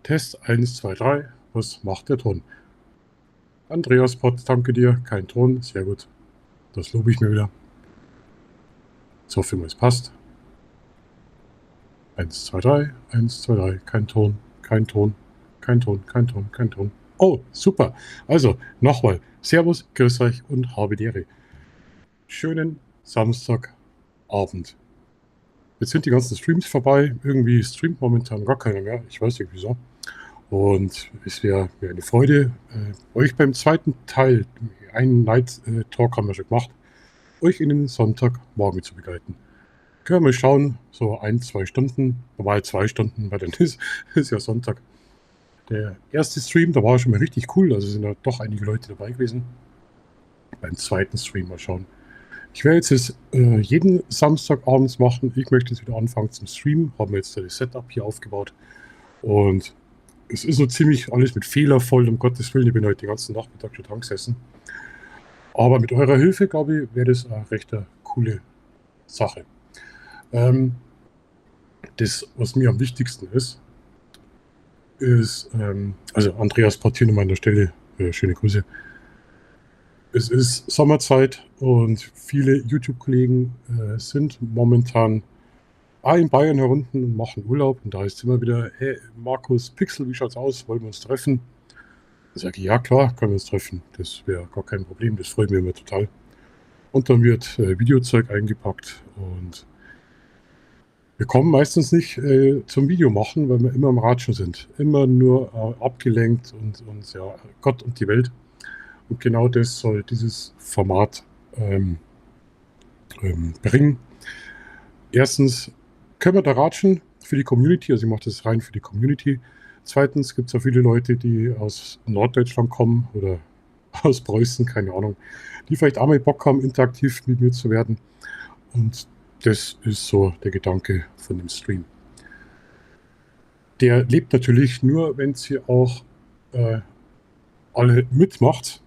Test 1, 2, 3. Was macht der Ton? Andreas Pott, danke dir. Kein Ton, sehr gut. Das lobe ich mir wieder. Ich hoffe mal, es passt. 1, 2, 3, 1, 2, 3. Kein Ton, kein Ton, kein Ton, kein Ton, kein Ton. Oh, super. Also, nochmal. Servus, grüß euch und habe die Ehre. Schönen Samstagabend. Jetzt sind die ganzen Streams vorbei. Irgendwie streamt momentan gar keiner mehr. Ich weiß nicht wieso. Und es wäre mir eine Freude, euch beim zweiten Teil, einen Night Talk haben wir schon gemacht, euch in den Sonntagmorgen zu begleiten. Können wir mal schauen, so 1, 2 Stunden, normal 2 Stunden, weil dann ist ja Sonntag. Der erste Stream, da war schon mal richtig cool, also sind da doch einige Leute dabei gewesen. Beim zweiten Stream mal schauen. Ich werde jetzt jeden Samstag abends machen. Ich möchte jetzt wieder anfangen zum Streamen. Haben wir jetzt das Setup hier aufgebaut. Und es ist so ziemlich alles mit Fehler voll, um Gottes Willen. Ich bin heute den ganzen Nachmittag schon dran gesessen. Aber mit eurer Hilfe, glaube ich, wäre das eine recht coole Sache. Das, was mir am wichtigsten ist, also Andreas Partien an meiner Stelle, schöne Grüße. Es ist Sommerzeit und viele YouTube-Kollegen sind momentan in Bayern herunten und machen Urlaub. Und da ist immer wieder, hey Markus, Pixel, wie schaut's aus? Wollen wir uns treffen? Da sage ich, ja klar, können wir uns treffen. Das wäre gar kein Problem, das freut mich immer total. Und dann wird Videozeug eingepackt und wir kommen meistens nicht zum Video machen, weil wir immer am Ratschen sind. Immer nur abgelenkt und ja, Gott und die Welt. Und genau das soll dieses Format bringen. Erstens können wir da ratschen für die Community, also ich mache das rein für die Community. Zweitens gibt es ja viele Leute, die aus Norddeutschland kommen oder aus Preußen, keine Ahnung, die vielleicht auch mal Bock haben, interaktiv mit mir zu werden. Und das ist so der Gedanke von dem Stream. Der lebt natürlich nur, wenn ihr auch alle mitmacht.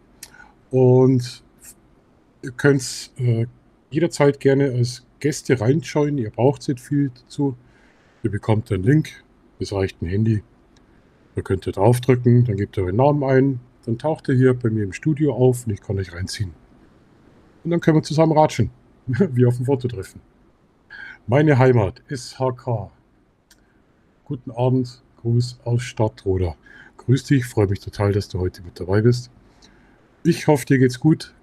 Und ihr könnt jederzeit gerne als Gäste reinschauen. Ihr braucht nicht viel dazu. Ihr bekommt einen Link. Es reicht ein Handy. Da könnt ihr draufdrücken, dann gebt ihr euren Namen ein. Dann taucht ihr hier bei mir im Studio auf und ich kann euch reinziehen. Und dann können wir zusammen ratschen, wie auf dem Fototreffen. Meine Heimat, SHK. Guten Abend, Gruß aus Stadtroda. Grüß dich, freue mich total, dass du heute mit dabei bist. Ich hoffe, dir geht's gut.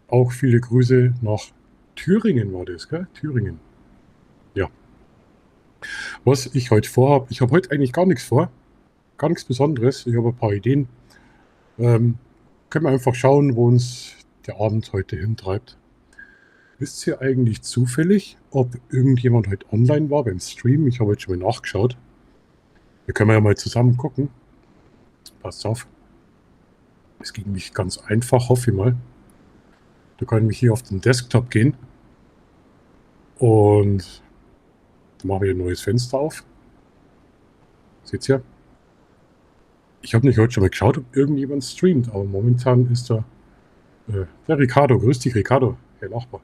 Auch viele Grüße nach Thüringen war das, gell? Thüringen. Ja. Was ich heute vorhabe, ich habe heute eigentlich gar nichts vor. Gar nichts Besonderes. Ich habe ein paar Ideen. Können wir einfach schauen, wo uns der Abend heute hintreibt. Wisst ihr eigentlich zufällig, ob irgendjemand heute online war beim Stream? Ich habe heute schon mal nachgeschaut. Wir können ja mal zusammen gucken. Passt auf. Es ging nämlich ganz einfach, hoffe ich mal. Da kann ich mich hier auf den Desktop gehen. Und dann machen wir ein neues Fenster auf. Seht ihr? Ich habe nicht heute schon mal geschaut, ob irgendjemand streamt, aber momentan ist da der Ricardo. Grüß dich, Ricardo, Herr Nachbar.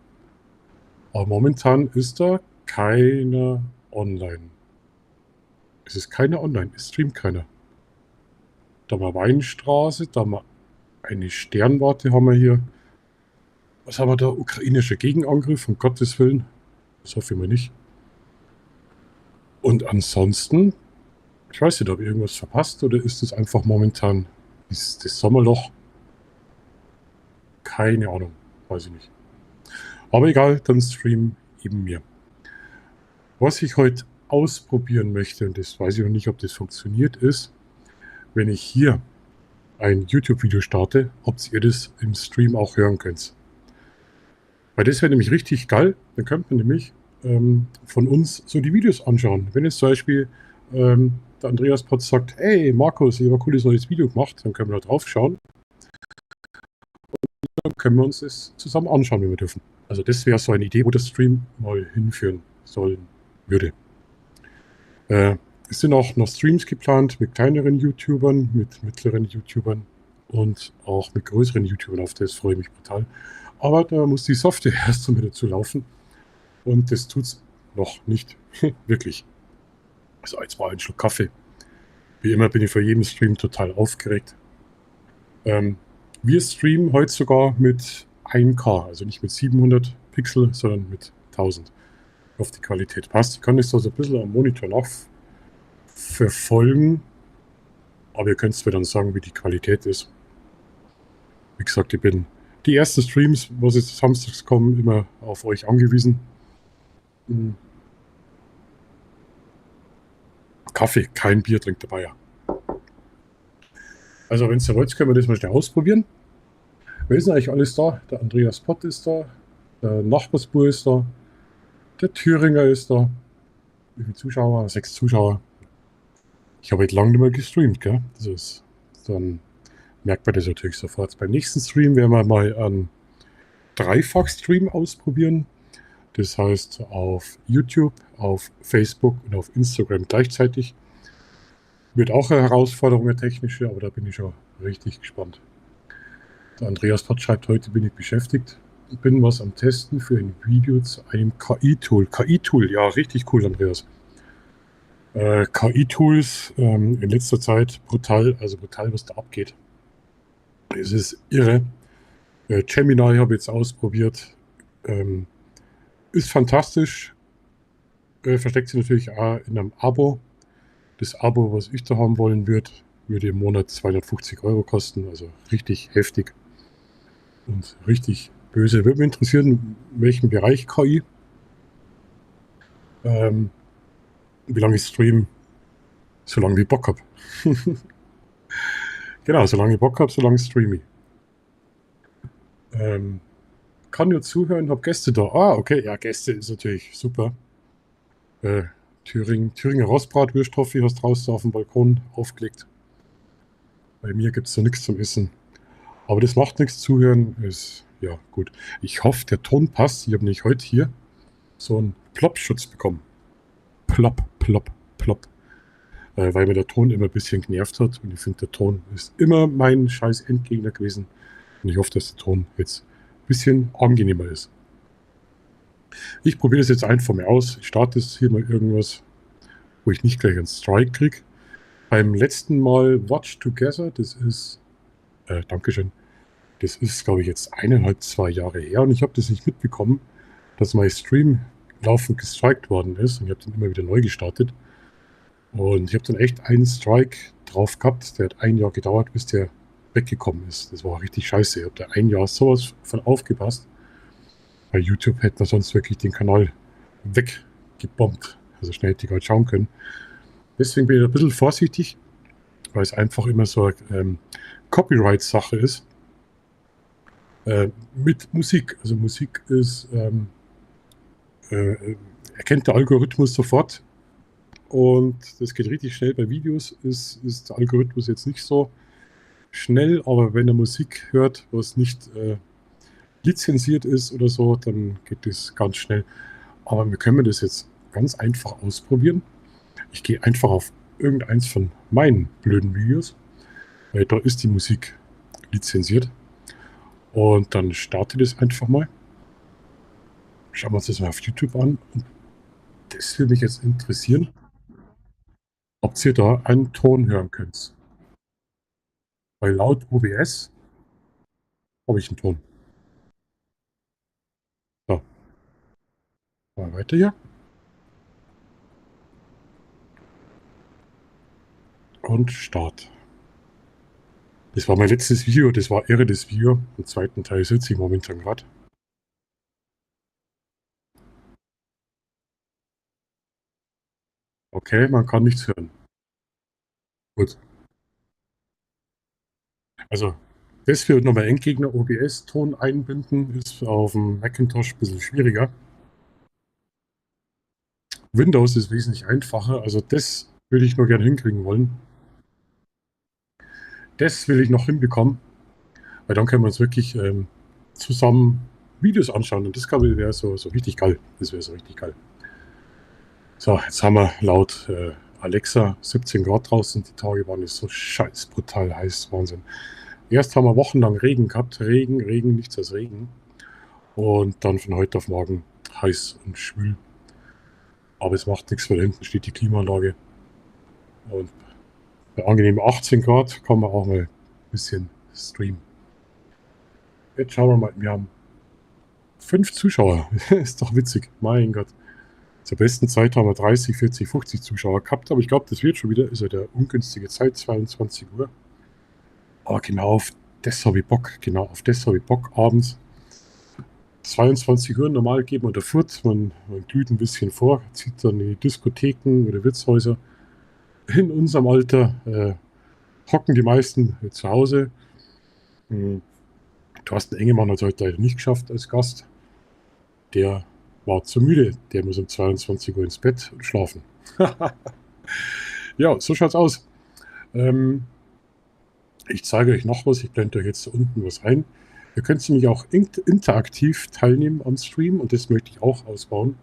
Aber momentan ist da keiner online. Es ist keiner online, es streamt keiner. Da mal Weinstraße, da mal eine Sternwarte haben wir hier. Was haben wir da? Ukrainischer Gegenangriff, um Gottes Willen. Das hoffe ich mal nicht. Und ansonsten, ich weiß nicht, ob ihr irgendwas verpasst oder ist es einfach momentan, ist das Sommerloch? Keine Ahnung, weiß ich nicht. Aber egal, dann stream eben mir. Was ich heute ausprobieren möchte, und das weiß ich noch nicht, ob das funktioniert, ist, wenn ich hier ein YouTube-Video starte, ob ihr das im Stream auch hören könnt. Weil das wäre nämlich richtig geil. Dann könnt man nämlich von uns so die Videos anschauen. Wenn jetzt zum Beispiel der Andreas Potz sagt, hey Markus, ich habe ein cooles neues Video gemacht, dann können wir da drauf schauen. Und dann können wir uns das zusammen anschauen, wenn wir dürfen. Also das wäre so eine Idee, wo der Stream mal hinführen sollen würde. Es sind auch noch Streams geplant mit kleineren YouTubern, mit mittleren YouTubern und auch mit größeren YouTubern. Auf das freue ich mich brutal. Aber da muss die Software erst mal dazu laufen. Und das tut es noch nicht wirklich. Also jetzt mal ein Schluck Kaffee. Wie immer bin ich vor jedem Stream total aufgeregt. Wir streamen heute sogar mit 1K, also nicht mit 700 Pixel, sondern mit 1000. Ich hoffe, die Qualität passt. Ich kann das da so ein bisschen am Monitor nachverfolgen, aber ihr könnt es mir dann sagen, wie die Qualität ist. Wie gesagt, ich bin die ersten Streams, was jetzt samstags kommen, immer auf euch angewiesen. Kaffee, kein Bier trinkt dabei. Ja. Also, wenn ihr wollt, können wir das mal schnell ausprobieren. Wer ist denn eigentlich alles da? Der Andreas Pott ist da, der Nachbarsbur ist da, der Thüringer ist da. Wie viele Zuschauer? 6 Zuschauer. Ich habe heute lange nicht mehr gestreamt, gell? Das ist, dann merkt man das natürlich sofort. Beim nächsten Stream werden wir mal einen Dreifach-Stream ausprobieren. Das heißt, auf YouTube, auf Facebook und auf Instagram gleichzeitig. Wird auch eine Herausforderung, eine technische, aber da bin ich schon richtig gespannt. Der Andreas Pott schreibt, heute bin ich beschäftigt. Ich bin was am Testen für ein Video zu einem KI-Tool. KI-Tool, ja, richtig cool, Andreas. KI-Tools in letzter Zeit brutal, also brutal, was da abgeht. Es ist irre. Gemini habe ich jetzt ausprobiert. Ist fantastisch. Versteckt sich natürlich auch in einem Abo. Das Abo, was ich da haben wollen würde im Monat 250 Euro kosten. Also richtig heftig und richtig böse. Würde mich interessieren, in welchem Bereich KI. Wie lange ich streame, solange ich Bock habe. Genau, solange ich Bock habe, solange streame ich. Kann nur zuhören, habe Gäste da. Ah, okay, ja, Gäste ist natürlich super. Thüringer Rostbratwürst, hoffe ich, hast draußen auf dem Balkon aufgelegt. Bei mir gibt es so nichts zum Essen. Aber das macht nichts, zuhören ist, ja, gut. Ich hoffe, der Ton passt. Ich habe nämlich heute hier so einen Plopp-Schutz bekommen. Plopp, plopp, plopp. Weil mir der Ton immer ein bisschen genervt hat. Und ich finde, der Ton ist immer mein scheiß Endgegner gewesen. Und ich hoffe, dass der Ton jetzt ein bisschen angenehmer ist. Ich probiere das jetzt einfach mal aus. Ich starte jetzt hier mal irgendwas, wo ich nicht gleich einen Strike kriege. Beim letzten Mal Watch Together, das ist, Dankeschön, das ist, glaube ich, jetzt 1,5, 2 Jahre her. Und ich habe das nicht mitbekommen, dass mein Stream laufend gestrikt worden ist. Und ich habe den immer wieder neu gestartet. Und ich habe dann echt einen Strike drauf gehabt. Der hat 1 Jahr gedauert, bis der weggekommen ist. Das war richtig scheiße. Ich habe da 1 Jahr sowas von aufgepasst. Bei YouTube hätte man sonst wirklich den Kanal weggebombt. Also schnell hätte ich halt schauen können. Deswegen bin ich ein bisschen vorsichtig, weil es einfach immer so eine Copyright-Sache ist. Mit Musik. Also Musik ist, erkennt der Algorithmus sofort. Und das geht richtig schnell. Bei Videos ist der Algorithmus jetzt nicht so schnell, aber wenn er Musik hört, was nicht lizenziert ist oder so, dann geht das ganz schnell. Aber wir können das jetzt ganz einfach ausprobieren. Ich gehe einfach auf irgendeins von meinen blöden Videos, weil da ist die Musik lizenziert. Und dann starte das einfach mal. Schauen wir uns das mal auf YouTube an. Und das würde mich jetzt interessieren, ob ihr da einen Ton hören könnt. Weil laut OBS habe ich einen Ton. So, mal weiter hier. Und Start. Das war mein letztes Video, das war irre, das Video. Im zweiten Teil sitze ich momentan gerade. Okay, man kann nichts hören. Gut. Also, das für nochmal Endgegner OBS-Ton einbinden ist auf dem Macintosh ein bisschen schwieriger. Windows ist wesentlich einfacher. Also, das würde ich nur gerne hinkriegen wollen. Das will ich noch hinbekommen, weil dann können wir uns wirklich zusammen Videos anschauen. Und das, glaube ich, wäre so richtig geil. Das wäre so richtig geil. So, jetzt haben wir laut Alexa 17 Grad draußen. Die Tage waren jetzt so scheiß brutal heiß. Wahnsinn. Erst haben wir wochenlang Regen gehabt. Regen, Regen, nichts als Regen. Und dann von heute auf morgen heiß und schwül. Aber es macht nichts, weil da hinten steht die Klimaanlage. Und Bei angenehmen 18 Grad kann man auch mal ein bisschen streamen. Jetzt schauen wir mal, wir haben 5 Zuschauer. Ist doch witzig. Mein Gott. Zur besten Zeit haben wir 30, 40, 50 Zuschauer gehabt, aber ich glaube, das wird schon wieder. Ist ja der ungünstige Zeit, 22 Uhr. Aber genau auf das habe ich Bock. Genau auf das habe ich Bock abends. 22 Uhr normal geht man da fort, man glüht ein bisschen vor, zieht dann in die Diskotheken oder Wirtshäuser. In unserem Alter hocken die meisten zu Hause. Hm, Thorsten Engemann hat es heute leider nicht geschafft als Gast. Der war zu müde. Der muss um 22 Uhr ins Bett und schlafen. Ja, so schaut's aus. Ich zeige euch noch was. Ich blende euch jetzt da unten was ein. Ihr könnt nämlich auch interaktiv teilnehmen am Stream und das möchte ich auch ausbauen.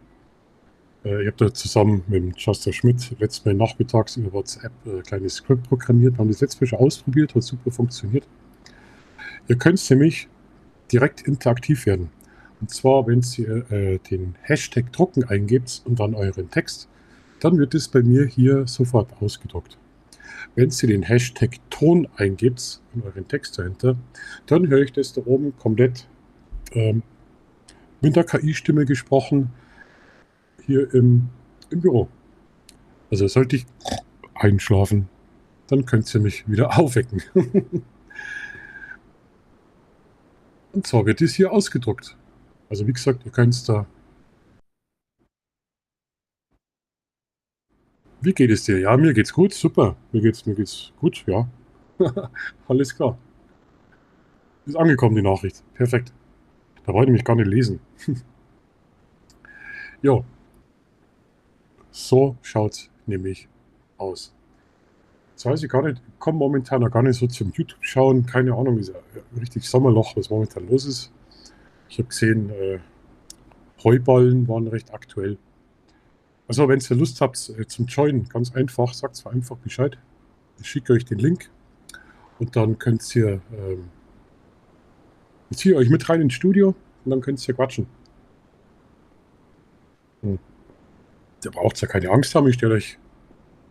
Ich habe da zusammen mit dem Justin Schmidt letztes Mal nachmittags über WhatsApp ein kleines Skript programmiert. Wir haben das letztes Mal schon ausprobiert, hat super funktioniert. Ihr könnt nämlich direkt interaktiv werden. Und zwar, wenn ihr den Hashtag drucken eingebt und dann euren Text, dann wird es bei mir hier sofort ausgedruckt. Wenn ihr den Hashtag Ton eingebt und euren Text dahinter, dann höre ich das da oben komplett mit der KI-Stimme gesprochen hier im Büro. Also sollte ich einschlafen, dann könnt ihr mich wieder aufwecken. Und zwar wird es hier ausgedruckt. Also wie gesagt, ihr könnt es da. Wie geht es dir? Ja, mir geht's gut, super. Mir geht's gut, ja. Alles klar. Ist angekommen, die Nachricht. Perfekt. Da wollte ich mich gar nicht lesen. Jo, so schaut's nämlich aus. Jetzt weiß ich gar nicht, ich komme momentan noch gar nicht so zum YouTube schauen. Keine Ahnung, ist ja richtig Sommerloch, was momentan los ist. Ich habe gesehen, Heuballen waren recht aktuell. Also, wenn ihr Lust habt zum Joinen, ganz einfach, sagt zwar einfach Bescheid. Ich schicke euch den Link und dann könnt ihr, ich ziehe euch mit rein ins Studio und dann könnt ihr quatschen. Da braucht ihr ja keine Angst haben, ich stelle euch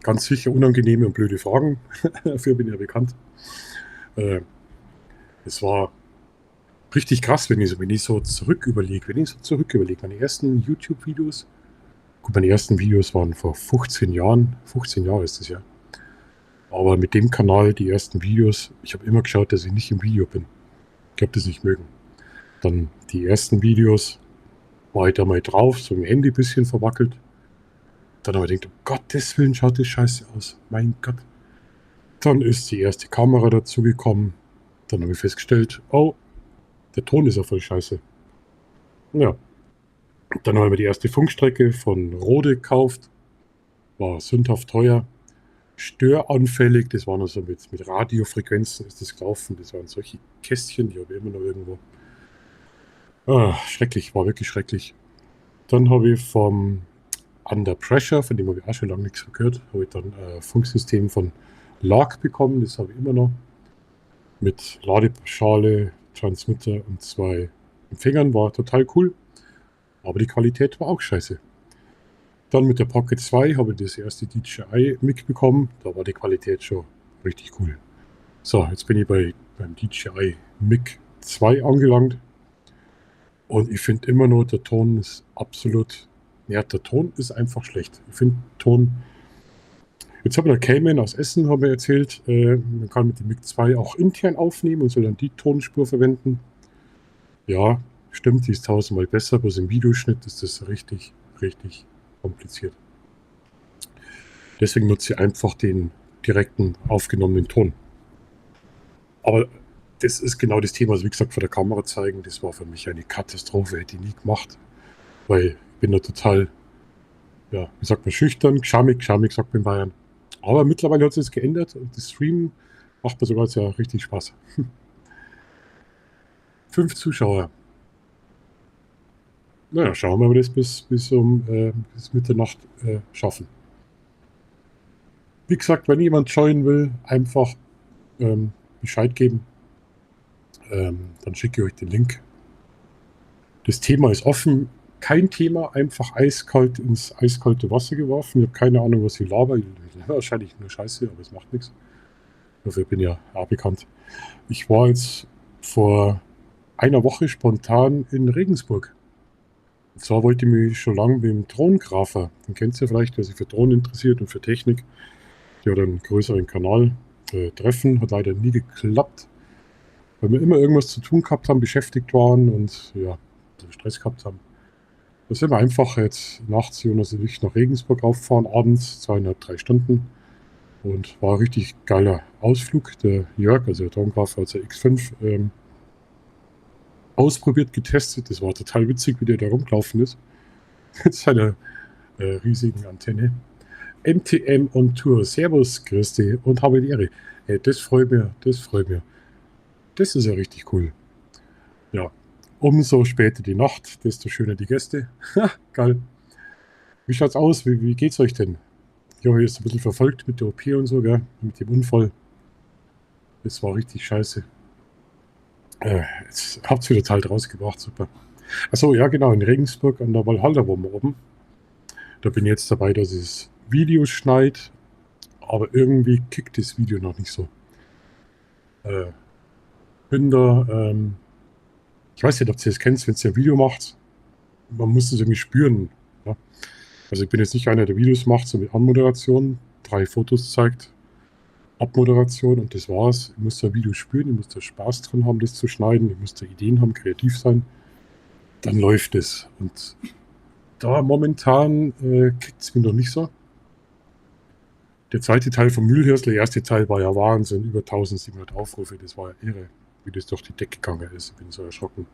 ganz sicher unangenehme und blöde Fragen. Dafür bin ich ja bekannt. Es war richtig krass, wenn ich so zurück überlege. Meine ersten YouTube-Videos, gut, meine ersten Videos waren vor 15 Jahren. 15 Jahre ist das ja. Aber mit dem Kanal, die ersten Videos, ich habe immer geschaut, dass ich nicht im Video bin. Ich habe das nicht mögen. Dann die ersten Videos war ich da mal drauf, so im Handy ein bisschen verwackelt. Dann habe ich gedacht, um Gottes Willen schaut das scheiße aus. Mein Gott. Dann ist die erste Kamera dazugekommen. Dann habe ich festgestellt, oh, der Ton ist ja voll scheiße. Ja. Dann habe ich mir die erste Funkstrecke von Rode gekauft. War sündhaft teuer. Störanfällig, das war noch so mit Radiofrequenzen ist das gelaufen. Das waren solche Kästchen, die habe ich immer noch irgendwo. Schrecklich, war wirklich schrecklich. Dann habe ich vom Under Pressure, von dem habe ich auch schon lange nichts gehört, habe ich dann ein Funksystem von Lark bekommen, das habe ich immer noch. Mit Ladeschale, Transmitter und 2 Empfängern, war total cool. Aber die Qualität war auch scheiße. Dann mit der Pocket 2 habe ich das erste DJI-Mic bekommen. Da war die Qualität schon richtig cool. So, jetzt bin ich beim DJI Mic 2 angelangt. Und ich finde immer noch, der Ton ist absolut. Ja, der Ton ist einfach schlecht. Ich finde Ton. Jetzt habe ich der Cayman aus Essen habe erzählt, man kann mit dem Mic 2 auch intern aufnehmen und soll dann die Tonspur verwenden. Ja, stimmt, die ist tausendmal besser, bloß im Videoschnitt ist das richtig, richtig kompliziert. Deswegen nutze ich einfach den direkten aufgenommenen Ton. Aber das ist genau das Thema, also wie gesagt, vor der Kamera zeigen, das war für mich eine Katastrophe, hätte ich nie gemacht, weil ich bin da total, ja, wie sagt man, schüchtern, schamig sagt man in Bayern. Aber mittlerweile hat sich das geändert und das Streamen macht mir sogar sehr richtig Spaß. 5 Zuschauer. Naja, schauen wir, ob wir das bis Mitternacht schaffen. Wie gesagt, wenn jemand joinen will, einfach Bescheid geben. Dann schicke ich euch den Link. Das Thema ist offen. kein Thema, einfach eiskalt ins eiskalte Wasser geworfen. Ich habe keine Ahnung, was ich laber. Wahrscheinlich nur Scheiße, aber es macht nichts. Dafür bin ich ja bekannt. Ich war jetzt vor einer Woche spontan in Regensburg. Und zwar wollte ich mich schon lange mit dem Drohnengrafer, den kennst du ja vielleicht, der sich für Drohnen interessiert und für Technik, der hat einen größeren Kanal treffen. Hat leider nie geklappt, weil wir immer irgendwas zu tun gehabt haben, beschäftigt waren und ja, Stress gehabt haben. Da sind wir einfach jetzt nachts Jonas und ich nach Regensburg aufgefahren, abends 2,5, 3 Stunden. Und war ein richtig geiler Ausflug. Der Jörg, also der Drohnengrafer, hat der X5 ausprobiert, getestet. Das war total witzig, wie der da rumgelaufen ist. Mit seiner riesigen Antenne. MTM on Tour. Servus, Christi und habe die Ehre. Das freut mir, das freut mir. Das ist ja richtig cool. Ja, umso später die Nacht, desto schöner die Gäste. Ha, geil. Wie schaut's aus? Wie geht's euch denn? Ich habe jetzt ein bisschen verfolgt mit der OP und so, gell? Mit dem Unfall. Das war richtig scheiße. Jetzt habt ihr wieder Teil rausgebracht, super. Achso, ja genau, in Regensburg an der Walhalla-Bombe oben. Da bin ich jetzt dabei, dass ich das Video schneide, aber irgendwie kickt das Video noch nicht so. Bin da, ich weiß nicht, ob ihr das kennt, wenn ihr ein Video macht, man muss es irgendwie spüren. Ja? Also ich bin jetzt nicht einer, der Videos macht, so mit Anmoderation, 3 Fotos zeigt, Abmoderation und das war's. Ich muss da ein Video spüren, ich muss da Spaß dran haben, das zu schneiden, ich muss da Ideen haben, kreativ sein. Dann läuft es. Und da momentan kickt es mir noch nicht so. Der zweite Teil vom Mühlhirschl, der erste Teil war ja Wahnsinn, über 1700 Aufrufe, das war ja irre, wie das durch die Decke gegangen ist. Ich bin so erschrocken.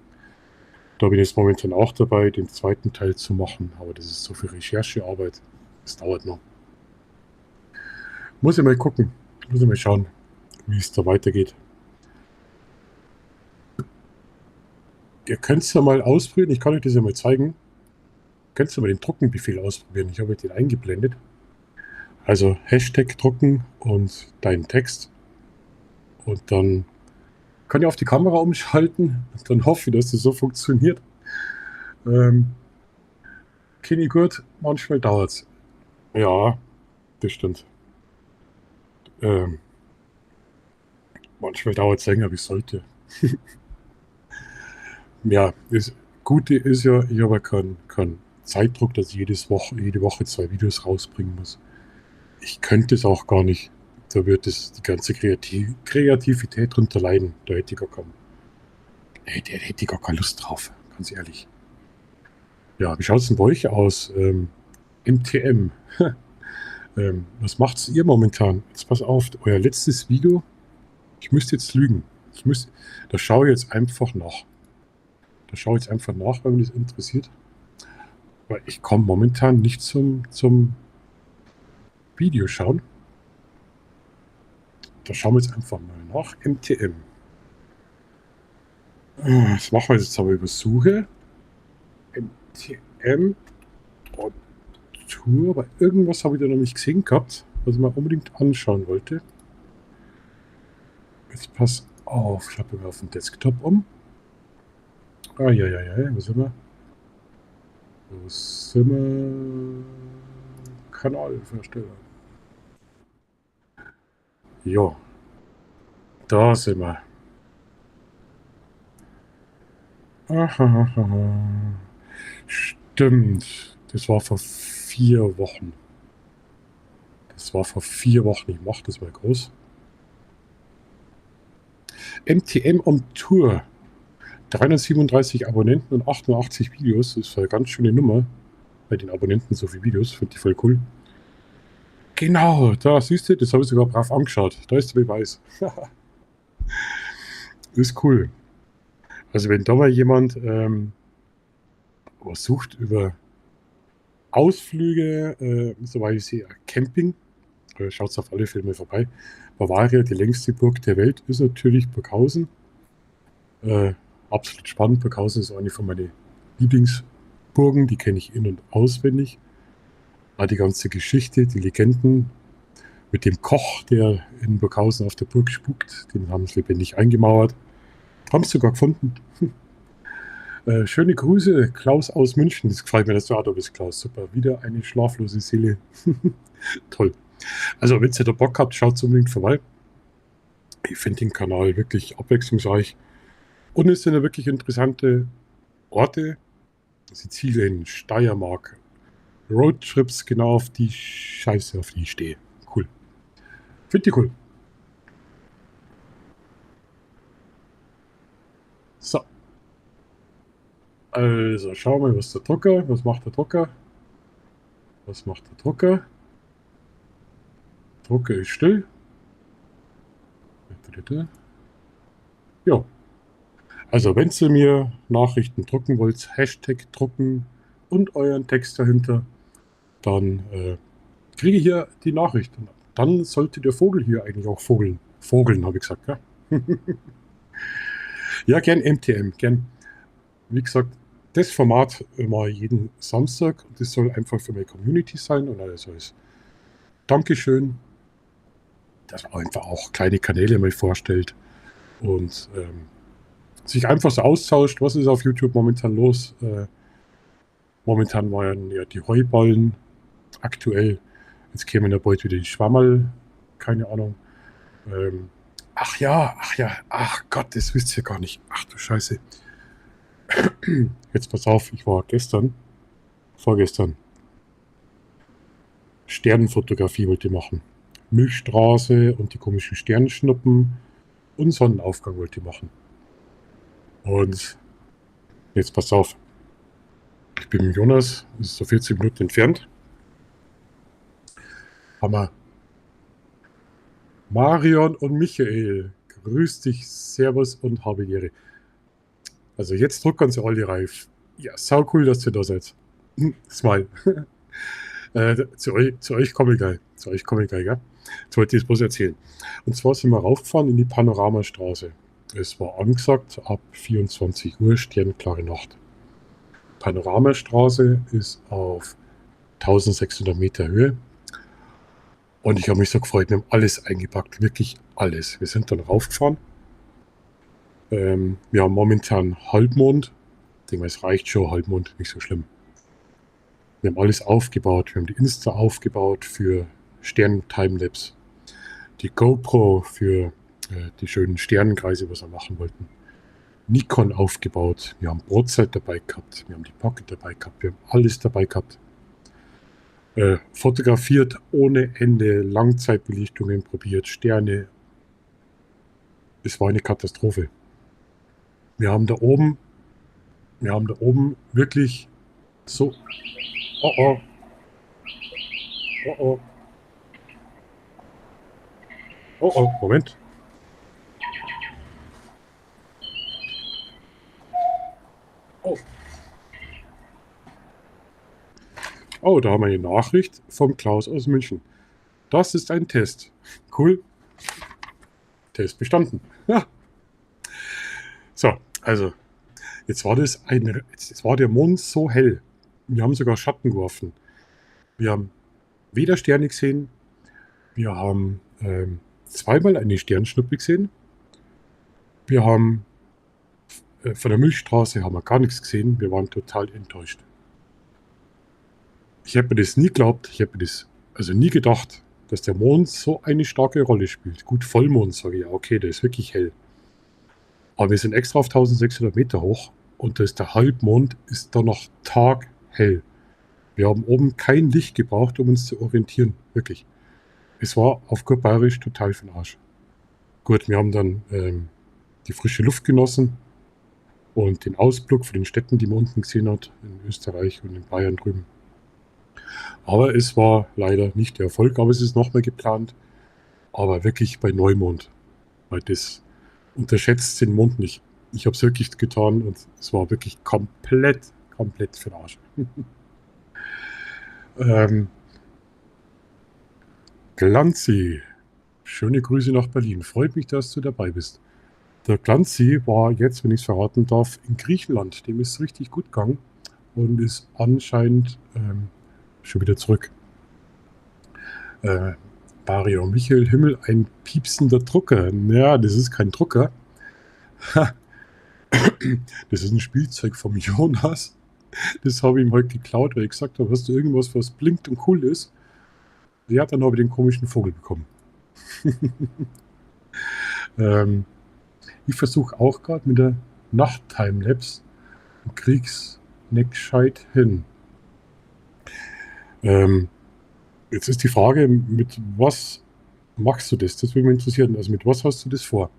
Da bin ich jetzt momentan auch dabei, den zweiten Teil zu machen, aber das ist so viel Recherchearbeit. Das dauert noch. Muss ich mal gucken, muss ich mal schauen, wie es da weitergeht. Ihr könnt es ja mal ausprobieren, ich kann euch das ja mal zeigen. Könnt ihr mal den Druckenbefehl ausprobieren, ich habe den eingeblendet. Also Hashtag drucken und deinen Text. Und dann kann ich auf die Kamera umschalten und dann hoffe ich, dass das so funktioniert. Kenne ich gut, manchmal dauert es. Ja, das stimmt. Manchmal dauert es länger, wie es sollte. Ja, das Gute ist ja, ich habe keinen Zeitdruck, dass ich jede Woche 2 Videos rausbringen muss. Ich könnte es auch gar nicht. Da wird die ganze Kreativität drunter leiden. Da hätte ich hätte ich gar keine Lust drauf, ganz ehrlich. Ja, wie schaut es denn bei euch aus? MTM. Was macht ihr momentan? Jetzt pass auf, euer letztes Video. Ich müsste jetzt lügen. Da schaue ich jetzt einfach nach. Weil mich das interessiert. Weil ich komme momentan nicht zum Video schauen. Da schauen wir jetzt einfach mal nach. MTM. Das machen wir jetzt aber über Suche. MTM und Tour. Aber irgendwas habe ich da noch nicht gesehen gehabt, was ich mal unbedingt anschauen wollte. Jetzt pass auf. Ich habe mir auf den Desktop um. Ja, wo sind wir? Kanalversteller. Ja, da sind wir. Aha. Stimmt. Das war vor 4 Wochen. Ich mache das mal groß. MTM on Tour. 337 Abonnenten und 88 Videos. Das ist eine ganz schöne Nummer. Bei den Abonnenten so viele Videos. Finde ich voll cool. Genau, da siehst du, das habe ich sogar brav angeschaut. Da ist der Beweis. Das ist cool. Also wenn da mal jemand was sucht über Ausflüge, soweit ich sehe, Camping, schaut auf alle Filme vorbei. Bavaria, die längste Burg der Welt, ist natürlich Burghausen. Absolut spannend. Burghausen ist eine von meinen Lieblingsburgen, die kenne ich in- und auswendig. Die ganze Geschichte, die Legenden mit dem Koch, der in Burghausen auf der Burg spukt, den haben sie lebendig eingemauert. Haben es sogar gefunden. Schöne Grüße, Klaus aus München. Das gefällt mir, dass du auch da bist, Klaus. Super. Wieder eine schlaflose Seele. Toll. Also, wenn ihr da Bock habt, schaut unbedingt vorbei. Ich finde den Kanal wirklich abwechslungsreich. Und es sind ja wirklich interessante Orte. Sizilien, Steiermark, Roadtrips, genau auf die Scheiße, auf die ich stehe. Cool. Finde ich cool. So, also schauen wir, was der Drucker, was macht der Drucker? Was macht der Drucker? Drucker ist still. Ja, also wenn ihr mir Nachrichten drucken wollt, Hashtag drucken und euren Text dahinter, dann kriege ich hier die Nachricht. Und dann sollte der Vogel hier eigentlich auch vogeln. Vogeln, habe ich gesagt, ja. Ja, gern MTM, gern. Wie gesagt, das Format immer jeden Samstag. Das soll einfach für meine Community sein und alles als Dankeschön, dass man einfach auch kleine Kanäle mal vorstellt und sich einfach so austauscht. Was ist auf YouTube momentan los? Momentan waren ja die Heuballen aktuell. Jetzt kämen ja bald wieder die Schwammerl. Keine Ahnung. Ach ja, ach Gott, das wisst ihr gar nicht. Ach du Scheiße. Jetzt pass auf, ich war vorgestern, Sternenfotografie wollte ich machen. Milchstraße und die komischen Sternenschnuppen und Sonnenaufgang wollte ich machen. Und jetzt pass auf, ich bin mit Jonas, das ist so 40 Minuten entfernt. Hammer. Marion und Michael, grüß dich, Servus und habe die Ehre. Also jetzt drucken sie alle reif. Ja, sau cool, dass ihr da seid. Smile. Zu euch komme ich gleich. Zu euch komme ich gleich, gell? Jetzt wollte ich das bloß erzählen. Und zwar sind wir raufgefahren in die Panoramastraße. Es war angesagt, ab 24 Uhr sternklare Nacht. Panoramastraße ist auf 1600 Meter Höhe. Und ich habe mich so gefreut, wir haben alles eingepackt, wirklich alles. Wir sind dann raufgefahren. Wir haben momentan Halbmond. Ich denke mal, es reicht schon, Halbmond, nicht so schlimm. Wir haben alles aufgebaut. Wir haben die Insta aufgebaut für Stern-Timelapse. Die GoPro für die schönen Sternenkreise, was wir machen wollten. Nikon aufgebaut. Wir haben Brotzeit dabei gehabt. Wir haben die Pocket dabei gehabt. Wir haben alles dabei gehabt. Fotografiert ohne Ende, Langzeitbelichtungen probiert, Sterne. Es war eine Katastrophe. Wir haben da oben wirklich so. Oh oh. Oh oh. Oh oh. Moment. Oh. Oh, da haben wir eine Nachricht vom Klaus aus München. Das ist ein Test. Cool. Test bestanden. Ja. So, also, jetzt war der Mond so hell. Wir haben sogar Schatten geworfen. Wir haben weder Sterne gesehen. Wir haben zweimal eine Sternschnuppe gesehen. Wir haben von der Milchstraße haben wir gar nichts gesehen. Wir waren total enttäuscht. Ich hätte mir das nie geglaubt. Ich hätte mir das also nie gedacht, dass der Mond so eine starke Rolle spielt. Gut, Vollmond sage ich, ja, okay, der ist wirklich hell. Aber wir sind extra auf 1600 Meter hoch und der Halbmond ist da noch taghell. Wir haben oben kein Licht gebraucht, um uns zu orientieren. Wirklich. Es war auf gut bayerisch total für den Arsch. Gut, wir haben dann die frische Luft genossen und den Ausblick von den Städten, die man unten gesehen hat, in Österreich und in Bayern drüben. Aber es war leider nicht der Erfolg, aber es ist nochmal geplant. Aber wirklich bei Neumond. Weil das unterschätzt den Mond nicht. Ich habe es wirklich getan und es war wirklich komplett für den Arsch. Glanzi, schöne Grüße nach Berlin. Freut mich, dass du dabei bist. Der Glanzi war jetzt, wenn ich es verraten darf, in Griechenland. Dem ist es richtig gut gegangen und ist anscheinend schon wieder zurück. Mario Michael Himmel, ein piepsender Drucker. Ja, das ist kein Drucker. Das ist ein Spielzeug vom Jonas. Das habe ich ihm heute geklaut, weil ich gesagt habe, hast du irgendwas, was blinkt und cool ist? Ja, dann habe ich den komischen Vogel bekommen. ähm, ich versuche auch gerade mit der Nacht-Timelapse und krieg's nicht gescheit hin. Jetzt ist die Frage, mit was machst du das? Das würde mich interessieren. Also mit was hast du das vor?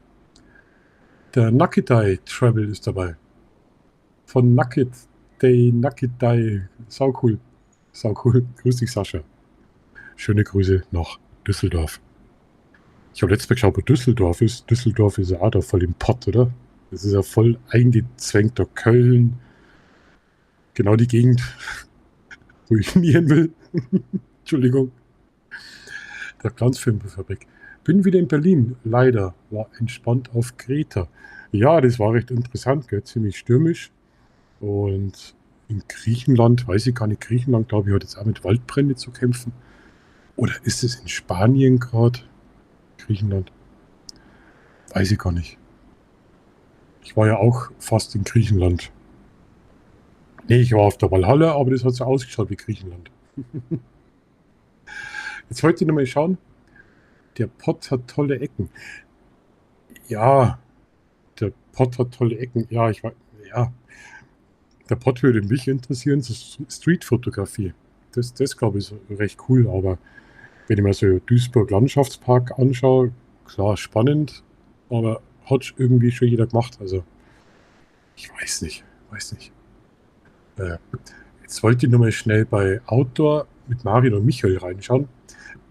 Der Naked Travel ist dabei. Von Naked Day. Sau cool. Sau cool. Grüß dich, Sascha. Schöne Grüße nach Düsseldorf. Ich habe letztes Mal geschaut, wo Düsseldorf ist. Düsseldorf ist ja auch da voll im Pott, oder? Das ist ja voll eingezwängter Köln. Genau die Gegend, wo ich nie hin will. Entschuldigung. Der Glanzfilmfabrik. Bin wieder in Berlin. Leider war entspannt auf Kreta. Ja, das war recht interessant, gell? Ziemlich stürmisch. Und in Griechenland, weiß ich gar nicht, Griechenland, glaube ich, hat jetzt auch mit Waldbränden zu kämpfen. Oder ist es in Spanien gerade? Griechenland? Weiß ich gar nicht. Ich war ja auch fast in Griechenland. Nee, ich war auf der Walhalla, aber das hat so ausgeschaut wie Griechenland. Jetzt wollte ich nochmal schauen. Der Pott hat tolle Ecken. Ja, der Pott hat tolle Ecken. Ja, ja. Der Pott würde mich interessieren, so Streetfotografie. Das glaube ich, ist recht cool, aber wenn ich mir so Duisburg Landschaftspark anschaue, klar, spannend, aber hat irgendwie schon jeder gemacht. Also, ich weiß nicht. Äh, Jetzt wollte ich nur mal schnell bei Outdoor mit Mario und Michael reinschauen.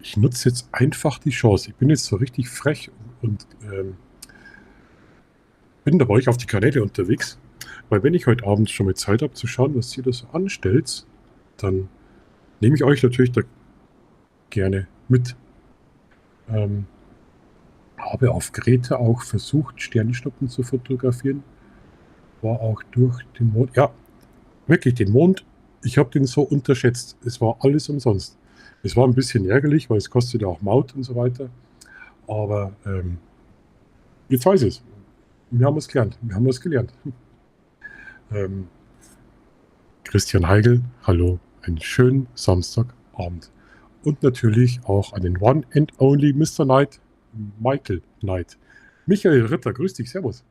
Ich nutze jetzt einfach die Chance. Ich bin jetzt so richtig frech und bin da bei euch auf die Kanäle unterwegs, weil wenn ich heute Abend schon mal Zeit habe zu schauen, was ihr da so anstellt, dann nehme ich euch natürlich da gerne mit. Habe auf Kreta auch versucht, Sternschnuppen zu fotografieren. War auch durch den Mond. Ja, wirklich den Mond. Ich habe den so unterschätzt. Es war alles umsonst. Es war ein bisschen ärgerlich, weil es kostet ja auch Maut und so weiter. Aber jetzt weiß ich es. Wir haben es gelernt. Ähm, Christian Heigl, hallo, einen schönen Samstagabend. Und natürlich auch an den One and Only Mr. Knight, Michael Knight. Michael Ritter, grüß dich, servus.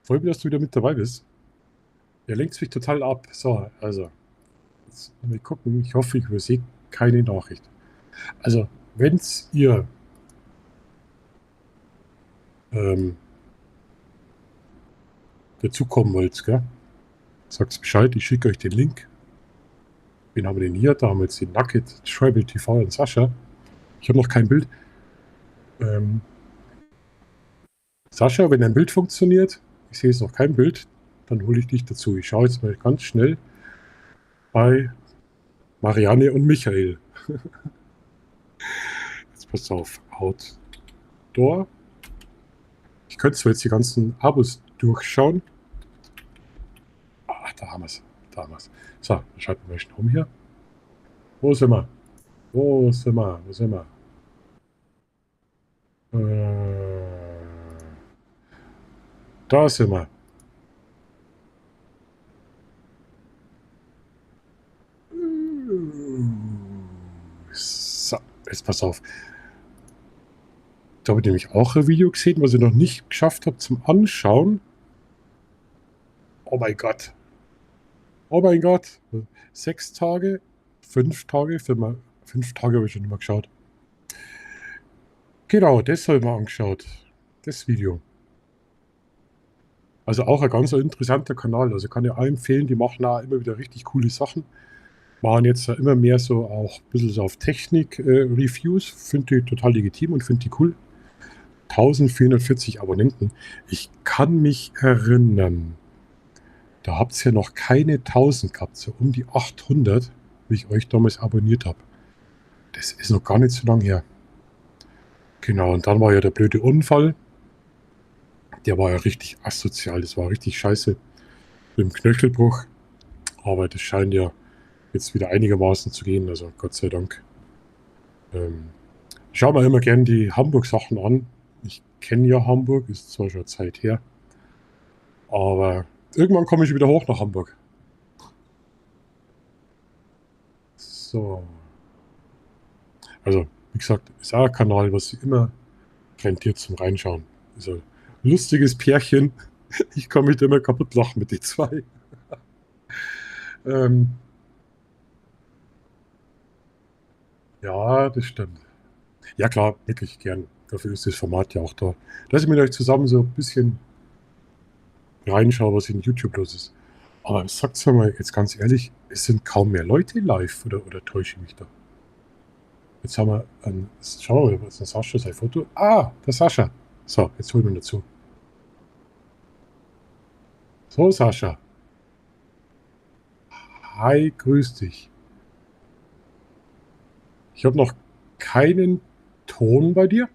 Freue mich, dass du wieder mit dabei bist. Er lenkt mich total ab. So, also, jetzt mal gucken. Ich hoffe, ich übersehe keine Nachricht. Also, wenn ihr dazukommen wollt, gell, sagt Bescheid, ich schicke euch den Link. Wen haben wir denn hier? Da haben wir jetzt den Naked Travel TV und Sascha. Ich habe noch kein Bild. Sascha, wenn dein Bild funktioniert, ich sehe jetzt noch kein Bild, dann hole ich dich dazu. Ich schaue jetzt mal ganz schnell bei Marianne und Michael. Jetzt pass auf, Outdoor. Ich könnte zwar jetzt die ganzen Abos durchschauen. Ah, da haben wir es. So, dann schalten wir schnell um hier. Wo sind wir? Da sind wir. So, jetzt pass auf. Da habe ich nämlich auch ein Video gesehen, was ich noch nicht geschafft habe zum Anschauen. Oh mein Gott. 6 Tage, 5 Tage, 5 Tage habe ich schon immer geschaut. Genau, das habe ich mir angeschaut. Das Video. Also auch ein ganz interessanter Kanal. Also kann ich auch empfehlen, die machen auch immer wieder richtig coole Sachen. Machen jetzt immer mehr so auch ein bisschen so auf Technik-Reviews. Finde ich total legitim und finde die cool. 1440 Abonnenten. Ich kann mich erinnern, da habt ihr ja noch keine 1000 gehabt, so um die 800, wie ich euch damals abonniert habe. Das ist noch gar nicht so lange her. Genau, und dann war ja der blöde Unfall. Der war ja richtig asozial, das war richtig scheiße mit dem Knöchelbruch. Aber das scheint ja jetzt wieder einigermaßen zu gehen, also Gott sei Dank. Ich schaue mir immer gerne die Hamburg-Sachen an. Ich kenne ja Hamburg, ist zwar schon Zeit her. Aber irgendwann komme ich wieder hoch nach Hamburg. So. Also, wie gesagt, ist auch ein Kanal, was immer rentiert zum Reinschauen. Ist ein lustiges Pärchen. Ich kann mich da immer kaputt lachen mit den zwei. Ähm, ja, das stimmt. Ja klar, wirklich gern. Dafür ist das Format ja auch da. Dass ich mit euch zusammen so ein bisschen reinschaue, was in YouTube los ist. Aber sagt's mir mal jetzt ganz ehrlich, es sind kaum mehr Leute live, oder täusche ich mich da? Jetzt haben wir ein, schauen wir mal, was ist der Sascha, sein Foto? Ah, der Sascha. So, jetzt holen wir ihn dazu. So, Sascha. Hi, grüß dich. Ich habe noch keinen Ton bei dir.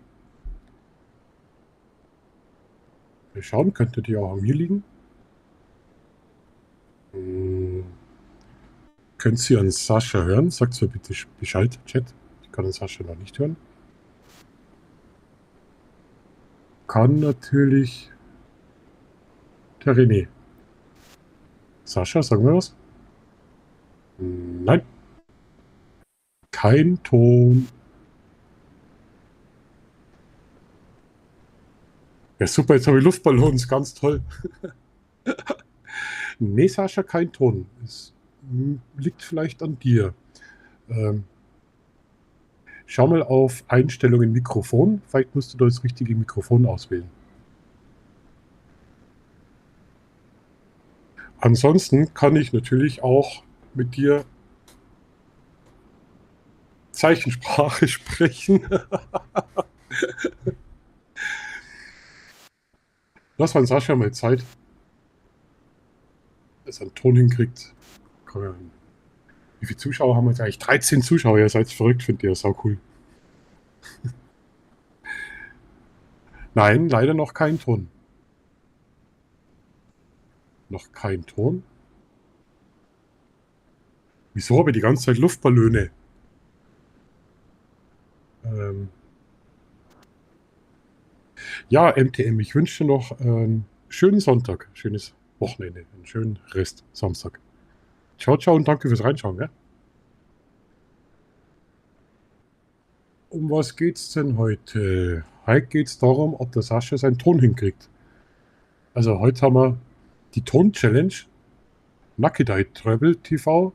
Wir schauen, könnte die auch an mir liegen. Hm, könnt ihr an Sascha hören? Sagt mir bitte Bescheid, Chat. Ich kann den Sascha noch nicht hören. Kann natürlich der René. Sascha, sagen wir was? Nein, kein Ton. Ja, super, jetzt habe ich Luftballons, ganz toll. Nee, Sascha, kein Ton. Es liegt vielleicht an dir. Ähm, schau mal auf Einstellungen Mikrofon. Vielleicht musst du da das richtige Mikrofon auswählen. Ansonsten kann ich natürlich auch mit dir Zeichensprache sprechen. Lass mal Sascha mal Zeit, dass er einen Ton hinkriegt. Wie viele Zuschauer haben wir jetzt eigentlich? 13 Zuschauer, ihr seid verrückt, findet ihr sau cool. Nein, leider noch kein Ton. Noch kein Ton? Wieso habe ich die ganze Zeit Luftballone? Ähm, ja, MTM, ich wünsche dir noch einen schönen Sonntag, schönes Wochenende, einen schönen Rest Samstag. Ciao, ciao und danke fürs Reinschauen. Ja? Um was geht's denn heute? Heute geht's darum, ob der Sascha seinen Ton hinkriegt. Also heute haben wir die Ton-Challenge. Naked Travel TV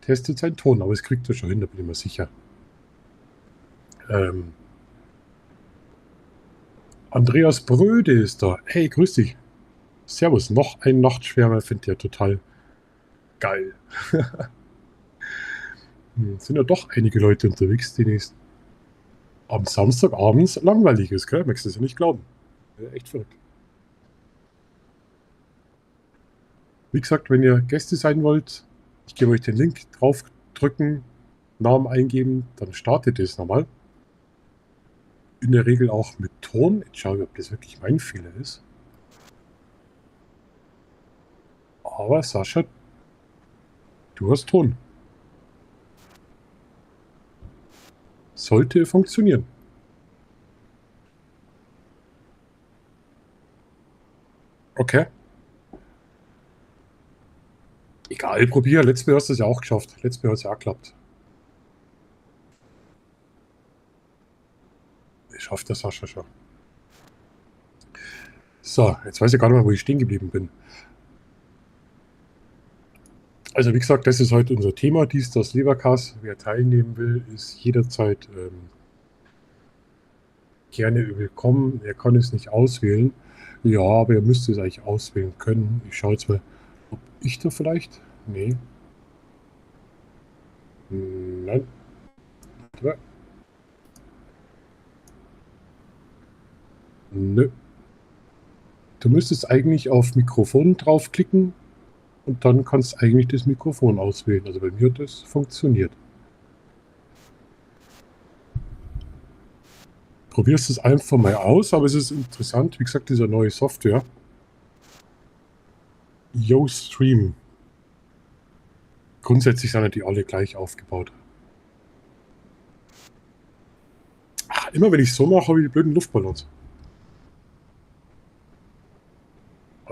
testet seinen Ton, aber es kriegt er schon hin, da bin ich mir sicher. Ähm, Andreas Bröde ist da. Hey, grüß dich. Servus, noch ein Nachtschwärmer, findet ihr total geil. Sind ja doch einige Leute unterwegs, denen es am Samstagabends langweilig ist, gell? Möchtest du es ja nicht glauben. Ja, echt verrückt. Wie gesagt, wenn ihr Gäste sein wollt, ich gebe euch den Link draufdrücken, Namen eingeben, dann startet es nochmal. In der Regel auch mit Ton. Jetzt schaue ich, ob das wirklich mein Fehler ist. Aber Sascha, du hast Ton. Sollte funktionieren. Okay. Egal, probier. Letztes Mal hast du es ja auch geschafft. Letztes Mal hat es ja auch geklappt. Ich schaffe das Sascha schon. So, jetzt weiß ich gar nicht mehr, wo ich stehen geblieben bin. Also wie gesagt, das ist heute unser Thema, das Leberkass. Wer teilnehmen will, ist jederzeit gerne willkommen. Er kann es nicht auswählen. Ja, aber er müsste es eigentlich auswählen können. Ich schaue jetzt mal, ob ich da vielleicht... Nee. Nein. Nö. Du müsstest eigentlich auf Mikrofon draufklicken und dann kannst du eigentlich das Mikrofon auswählen. Also bei mir hat das funktioniert. Probierst es einfach mal aus, aber es ist interessant. Wie gesagt, diese neue Software. YoStream. Grundsätzlich sind die alle gleich aufgebaut. Ach, immer wenn ich so mache, habe ich die blöden Luftballons.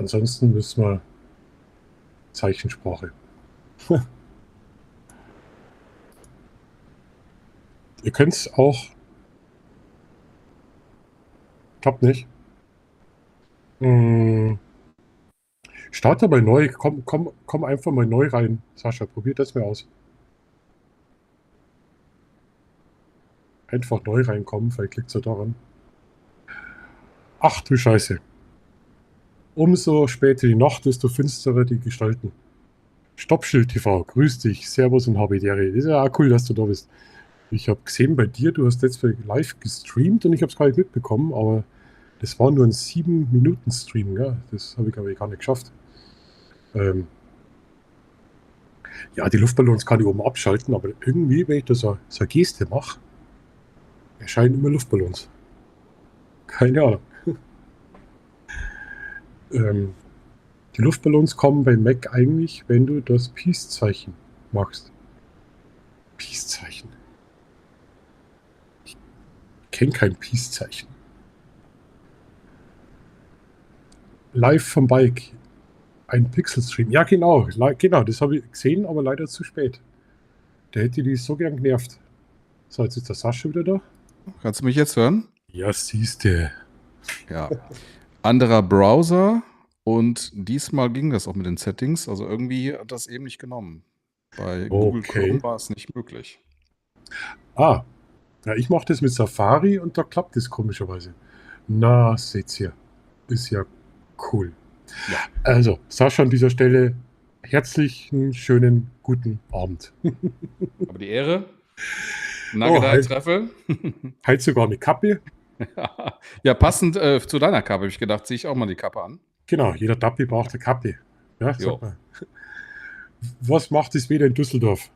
Ansonsten müssen wir Zeichensprache. Ihr könnt es auch. Klappt nicht. Starte mal neu. Komm einfach mal neu rein. Sascha, probiert das mal aus. Einfach neu reinkommen, vielleicht liegt es ja daran. Ach du Scheiße. Umso später die Nacht, desto finsterer die Gestalten. Stoppschild TV, grüß dich, Servus und Habedere. Das ist ja auch cool, dass du da bist. Ich habe gesehen bei dir, du hast jetzt live gestreamt und ich habe es gar nicht mitbekommen, aber das war nur ein 7-Minuten-Stream, ja? Das habe ich, glaube ich, gar nicht geschafft. Ja, die Luftballons kann ich oben abschalten, aber irgendwie, wenn ich da so eine Geste mache, erscheinen immer Luftballons. Keine Ahnung. Die Luftballons kommen bei Mac eigentlich, wenn du das Peace-Zeichen machst. Peace-Zeichen. Ich kenne kein Peace-Zeichen. Live vom Bike. Ein Pixel-Stream. Ja, genau. Genau, das habe ich gesehen, aber leider zu spät. Der hätte die so gern genervt. So, jetzt ist der Sascha wieder da. Kannst du mich jetzt hören? Ja, siehst du. Ja. Anderer Browser und diesmal ging das auch mit den Settings. Also irgendwie hat das eben nicht genommen. Bei Google Chrome war es nicht möglich. Ah, ja, ich mache das mit Safari und da klappt das komischerweise. Na, seht's hier. Ist ja cool. Ja. Also, Sascha an dieser Stelle herzlichen, schönen, guten Abend. Aber die Ehre? Nagedei-Treffel? Halt sogar eine Kappe. Ja, passend zu deiner Kappe, habe ich gedacht, ziehe ich auch mal die Kappe an. Genau, jeder Dappi braucht eine Kappe. Ja, Jo. sag mal. Was macht das Wetter in Düsseldorf?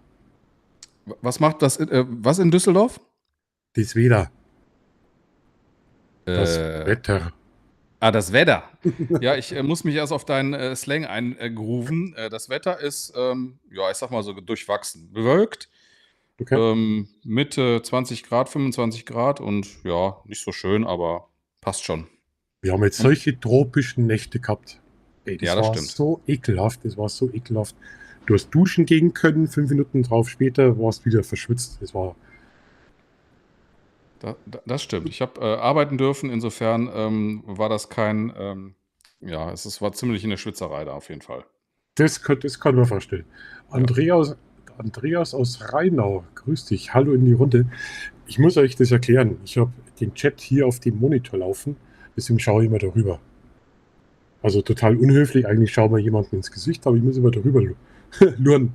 Was macht das? Was in Düsseldorf? Das Wetter. Das Wetter. Ah, das Wetter. Ja, ich muss mich erst auf deinen Slang eingrooven. Das Wetter ist, ja, ich sag mal so durchwachsen. Bewölkt. Okay. Mitte 20 Grad, 25 Grad und ja, nicht so schön, aber passt schon. Wir haben jetzt solche tropischen Nächte gehabt. Ey, das Ja, das war stimmt. so ekelhaft. Das war so ekelhaft. Du hast duschen gehen können, 5 Minuten drauf später warst wieder verschwitzt. Das war. Das stimmt. Ich habe arbeiten dürfen, insofern war das kein, ja, es war ziemlich in der Schwitzerei da auf jeden Fall. Das kann man vorstellen. Ja. Andreas aus Rheinau, grüß dich, hallo in die Runde. Ich muss euch das erklären. Ich habe den Chat hier auf dem Monitor laufen, deswegen schaue ich immer darüber. Also total unhöflich, eigentlich schaue mal jemandem ins Gesicht, aber ich muss immer darüber luren.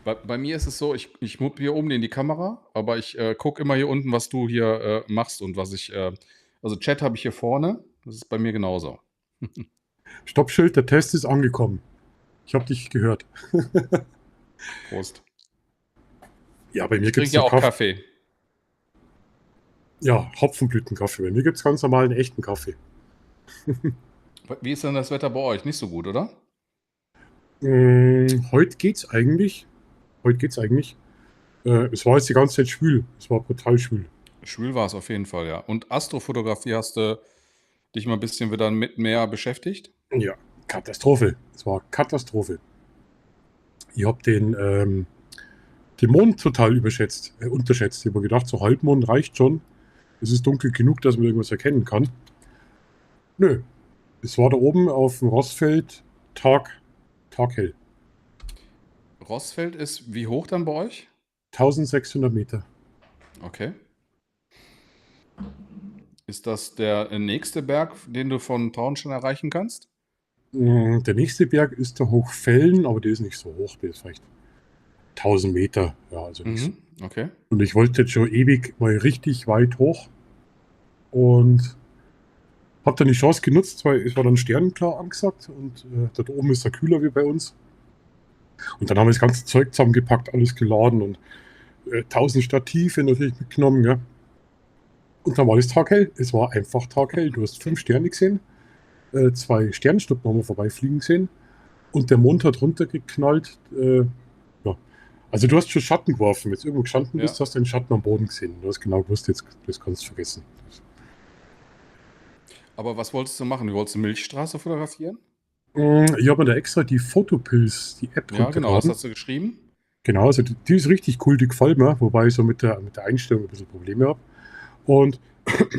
Bei mir ist es so, ich mupp hier oben in die Kamera, aber ich gucke immer hier unten, was du hier machst und was ich, also Chat habe ich hier vorne, das ist bei mir genauso. Stoppschild, der Test ist angekommen. Ich habe dich gehört. Prost. Ja, bei mir Ich gibt es trinke ja auch Kaffee. Ja, Hopfenblütenkaffee. Bei mir gibt es ganz normal einen echten Kaffee. Wie ist denn das Wetter bei euch? Nicht so gut, oder? Heute geht's eigentlich. Es war jetzt die ganze Zeit schwül. Es war brutal schwül. Schwül war es auf jeden Fall, ja. Und Astrofotografie hast du dich mal ein bisschen wieder mit mehr beschäftigt? Ja, Katastrophe. Es war Katastrophe. Ich habe den Mond total unterschätzt. Ich habe mir gedacht, so Halbmond reicht schon. Es ist dunkel genug, dass man irgendwas erkennen kann. Nö. Es war da oben auf dem Rossfeld taghell. Rossfeld ist wie hoch dann bei euch? 1600 Meter. Okay. Ist das der nächste Berg, den du von Traunstein erreichen kannst? Der nächste Berg ist der Hochfällen, aber der ist nicht so hoch. Der ist vielleicht 1000 Meter. Ja, also nicht so. Okay. Und ich wollte jetzt schon ewig mal richtig weit hoch und habe dann die Chance genutzt, weil es war dann sternenklar angesagt und dort oben ist er kühler wie bei uns. Und dann haben wir das ganze Zeug zusammengepackt, alles geladen und 1000 Stative natürlich mitgenommen. Ja. Und dann war es taghell. Es war einfach taghell. Du hast 5 Sterne gesehen, 2 Sternschnuppen haben wir vorbeifliegen sehen und der Mond hat runtergeknallt. Ja. Also du hast schon Schatten geworfen. Wenn du irgendwo gestanden bist, hast du den Schatten am Boden gesehen. Du hast genau gewusst, jetzt das kannst du vergessen. Aber was wolltest du machen? Du wolltest 'ne Milchstraße fotografieren? Ich habe mir da extra die Photopills, die App Ja, genau, das runtergeladen. hast du geschrieben? Genau, also die ist richtig cool, die gefällt mir, wobei ich so mit der Einstellung ein bisschen Probleme habe. Und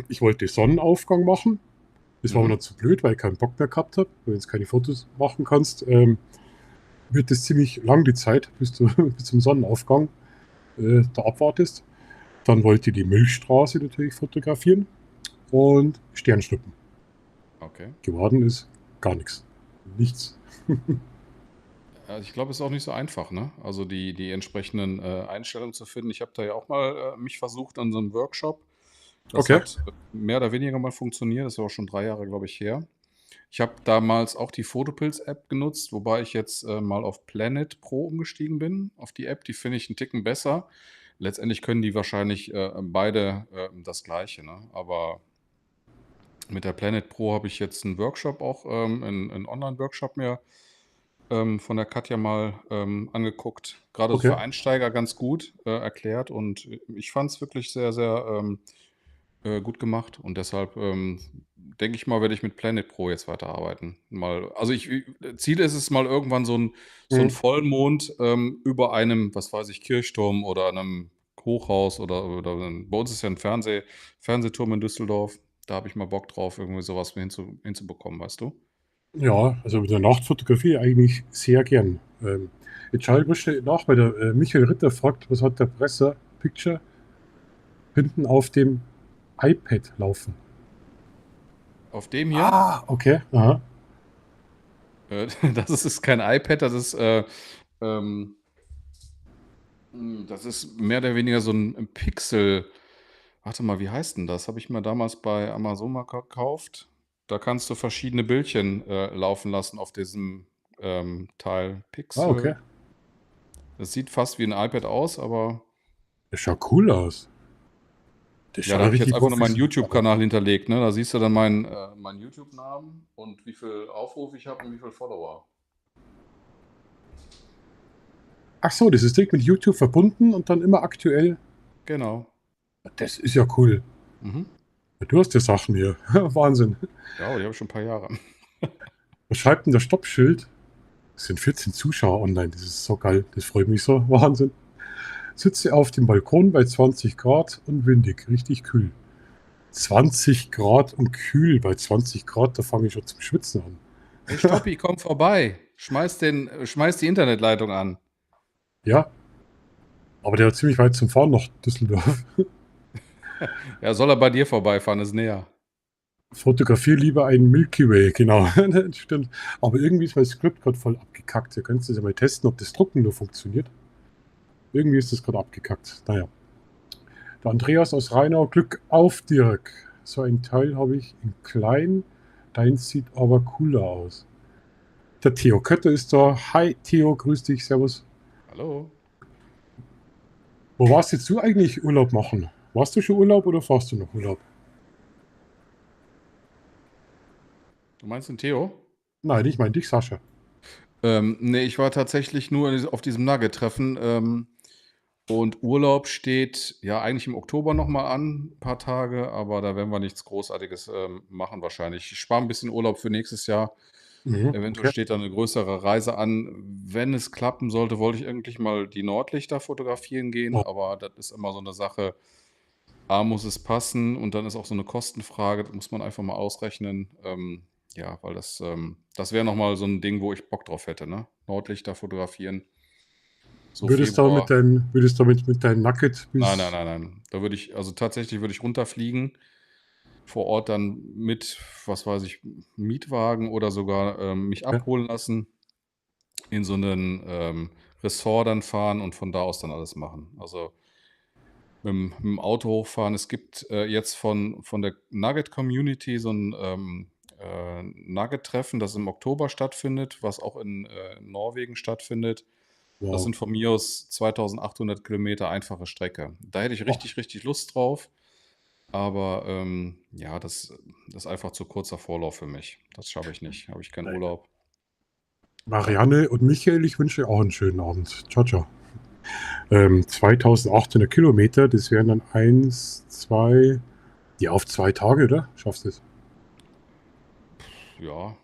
ich wollte Sonnenaufgang machen. Das war mir Mhm. dann zu blöd, weil ich keinen Bock mehr gehabt habe. Wenn du keine Fotos machen kannst, wird das ziemlich lang die Zeit, bis du bis zum Sonnenaufgang da abwartest. Dann wollte ich die Milchstraße natürlich fotografieren und Sternschnuppen. Okay. Geworden ist gar nichts. Nichts. Also, ich glaube, es ist auch nicht so einfach, ne? Also, die entsprechenden, Einstellungen zu finden. Ich habe da ja auch mal, mich versucht an so 'nem Workshop. Das Okay, hat, mehr oder weniger mal funktioniert. Das ist auch schon 3 Jahre, glaube ich, her. Ich habe damals auch die Photopills-App genutzt, wobei ich jetzt, mal auf Planet Pro umgestiegen bin, auf die App. Die finde ich 'n Ticken besser. Letztendlich können die wahrscheinlich, beide, das Gleiche, ne? Aber mit der Planet Pro habe ich jetzt 'n Workshop auch, 'n Online-Workshop mir, von der Katja mal, angeguckt. Grade so okay. für Einsteiger ganz gut, erklärt und ich fand es wirklich sehr, sehr, gut gemacht und deshalb, denke ich mal, werde ich mit Planet Pro jetzt weiterarbeiten. Mal also, Ziel ist es mal irgendwann so 'n Mhm. Vollmond, über einem, was weiß ich, Kirchturm oder 'nem Hochhaus oder bei uns ist ja 'n Fernsehturm in Düsseldorf. Da habe ich mal Bock drauf, irgendwie so was hinzubekommen, weißt du? Ja, also mit der Nachtfotografie eigentlich sehr gern. Jetzt schaue ich mal schnell nach, weil der Michael Ritter fragt, was hat der Presser Picture hinten auf dem iPad laufen? Auf dem hier, Ah, okay. Aha. das ist kein iPad, ähm das ist mehr oder weniger so 'n Pixel. Warte mal, wie heißt 'n das? Habe ich mir damals bei Amazon mal gekauft. Da kannst du verschiedene Bildchen, laufen lassen auf diesem, Teil. Ah, okay. Pixel. Das sieht fast wie 'n iPad aus, aber Das schaut cool aus. Das ja, schaut da ja habe ich jetzt richtig einfach nur meinen professionell aus. YouTube-Kanal hinterlegt, ne? Da siehst du dann meinen YouTube-Namen und wie viel Aufrufe ich habe und wie viel Follower. Ach so, das ist direkt mit YouTube verbunden und dann immer aktuell. Genau. Das ist ja cool. Mhm. Du hast ja Sachen hier. Wahnsinn. Ja, aber die habe ich schon 'n paar Jahre. Was schreibt denn das Stoppschild? Es sind 14 Zuschauer online. Das ist so geil. Das freut mich so. Wahnsinn. Sitze auf dem Balkon bei 20 Grad und windig. Richtig kühl. 20 Grad und kühl. Bei 20 Grad, da fange ich schon zum Schwitzen „Hey an. Stoppi, komm vorbei. Schmeiß die Internetleitung an.“ Ja, aber der hat ziemlich weit zum Fahren nach Düsseldorf. Ja, soll er bei dir vorbeifahren, ist näher. Fotografiere lieber einen Milky Way, genau. Das stimmt. Aber irgendwie ist mein Skript gerade voll abgekackt. Ihr könnt es ja mal testen, ob das Drucken nur funktioniert. Irgendwie ist das gerade abgekackt. Naja. Der Andreas aus Rheinau, Glück auf, Dirk. So ein Teil habe ich in klein. Deins sieht aber cooler aus. Der Theo Kötter ist da. Hi Theo, grüß dich, servus. Hallo? Wo warst jetzt du eigentlich Urlaub machen? Warst du schon Urlaub oder fährst du noch Urlaub? Du meinst den Theo? Nein, ich meine dich, Sascha. Ne, ich war tatsächlich nur auf diesem Nugget-Treffen, und Urlaub steht, ja, eigentlich im Oktober noch mal an, paar Tage, aber da werden wir nichts Großartiges, machen wahrscheinlich. Ich spare 'n bisschen Urlaub für nächstes Jahr. Mhm, Eventuell okay. steht da 'ne größere Reise an. Wenn es klappen sollte, wollte ich eigentlich mal die Nordlichter fotografieren gehen, Oh, aber das ist immer so 'ne Sache. A, muss es passen und dann ist auch so 'ne Kostenfrage, das muss man einfach mal ausrechnen. Ja, weil das wäre noch mal so 'n Ding, wo ich Bock drauf hätte, ne? Nordlichter fotografieren, so Februar. würdest du mit deinem Nugget Nein, nein, bis nein, nein. Da würde ich also tatsächlich würde ich runterfliegen, vor Ort dann mit, was weiß ich, Mietwagen oder sogar, mich okay. abholen lassen, in so 'nen, Ressort dann fahren und von da aus dann alles machen. Also, mit'm Auto hochfahren. Es gibt, jetzt von der Nugget-Community so 'n, Nugget-Treffen, das im Oktober stattfindet, was auch in, Norwegen stattfindet. Das Wow. sind von mir aus 2.800 Kilometer einfache Strecke. Da hätte ich Oh, richtig, richtig Lust drauf, aber, ja, das ist einfach zu kurzer Vorlauf für mich. Das schaffe ich nicht, habe ich keinen nein. Urlaub. Ja. Marianne und Michael, ich wünsche euch auch einen schönen Abend. Ciao, ciao. 2.800 Kilometer, das wären dann eins, zwei, ja, auf 2 Tage, oder? Schaffst du es? Ja,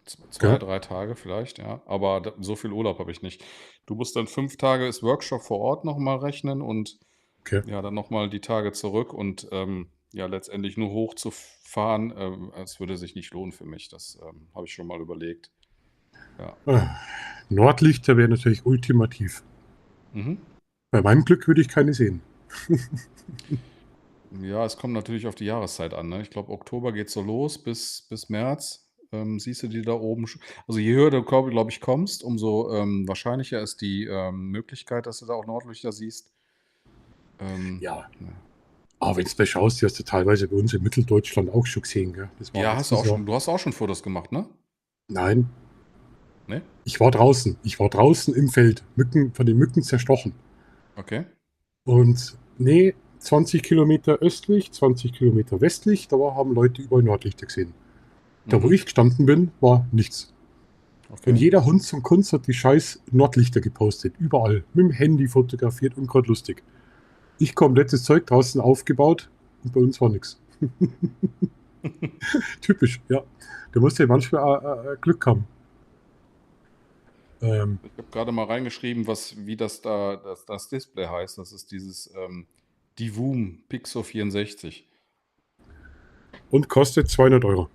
zwei, Gell? 3 Tage vielleicht, ja. Aber so viel Urlaub habe ich nicht. Du musst dann 5 Tage ist Workshop vor Ort nochmal rechnen und Okay. ja, dann nochmal die Tage zurück und ja, letztendlich nur hochzufahren, es würde sich nicht lohnen für mich. Das habe ich schon mal überlegt. Ja. Nordlichter wäre natürlich ultimativ. Mhm. Bei meinem Glück würde ich keine sehen. Ja, es kommt natürlich auf die Jahreszeit an, ne? Ich glaube, Oktober geht so los bis März. Siehst du die da oben also, je höher du, glaube ich, kommst, umso wahrscheinlicher ist die Möglichkeit, dass du da auch Nordlichter siehst. Ja, Ja. aber wenn du mal schaust, die hast du teilweise bei uns in Mitteldeutschland auch schon gesehen. Gell? Das war Ja, hast du letztes auch Jahr. schon, du hast auch schon Fotos gemacht, ne? Nein, Ne? ich war draußen. Ich war draußen im Feld, von den Mücken zerstochen. Okay. Und nee, 20 Kilometer östlich, 20 Kilometer westlich, da haben Leute überall Nordlichter gesehen. Da, wo Mhm. ich gestanden bin, war nichts. Und Okay. jeder Hund zum Kunst hat die scheiß Nordlichter gepostet. Überall. Mit dem Handy fotografiert und gerade lustig. Ich komplettes Zeug draußen aufgebaut und bei uns war nichts. Typisch, ja. Da musst du ja manchmal Glück haben. Ähm, Ich habe gerade mal reingeschrieben, wie das Display heißt. Das ist dieses Divoom Pixo 64. und kostet 200 Euro.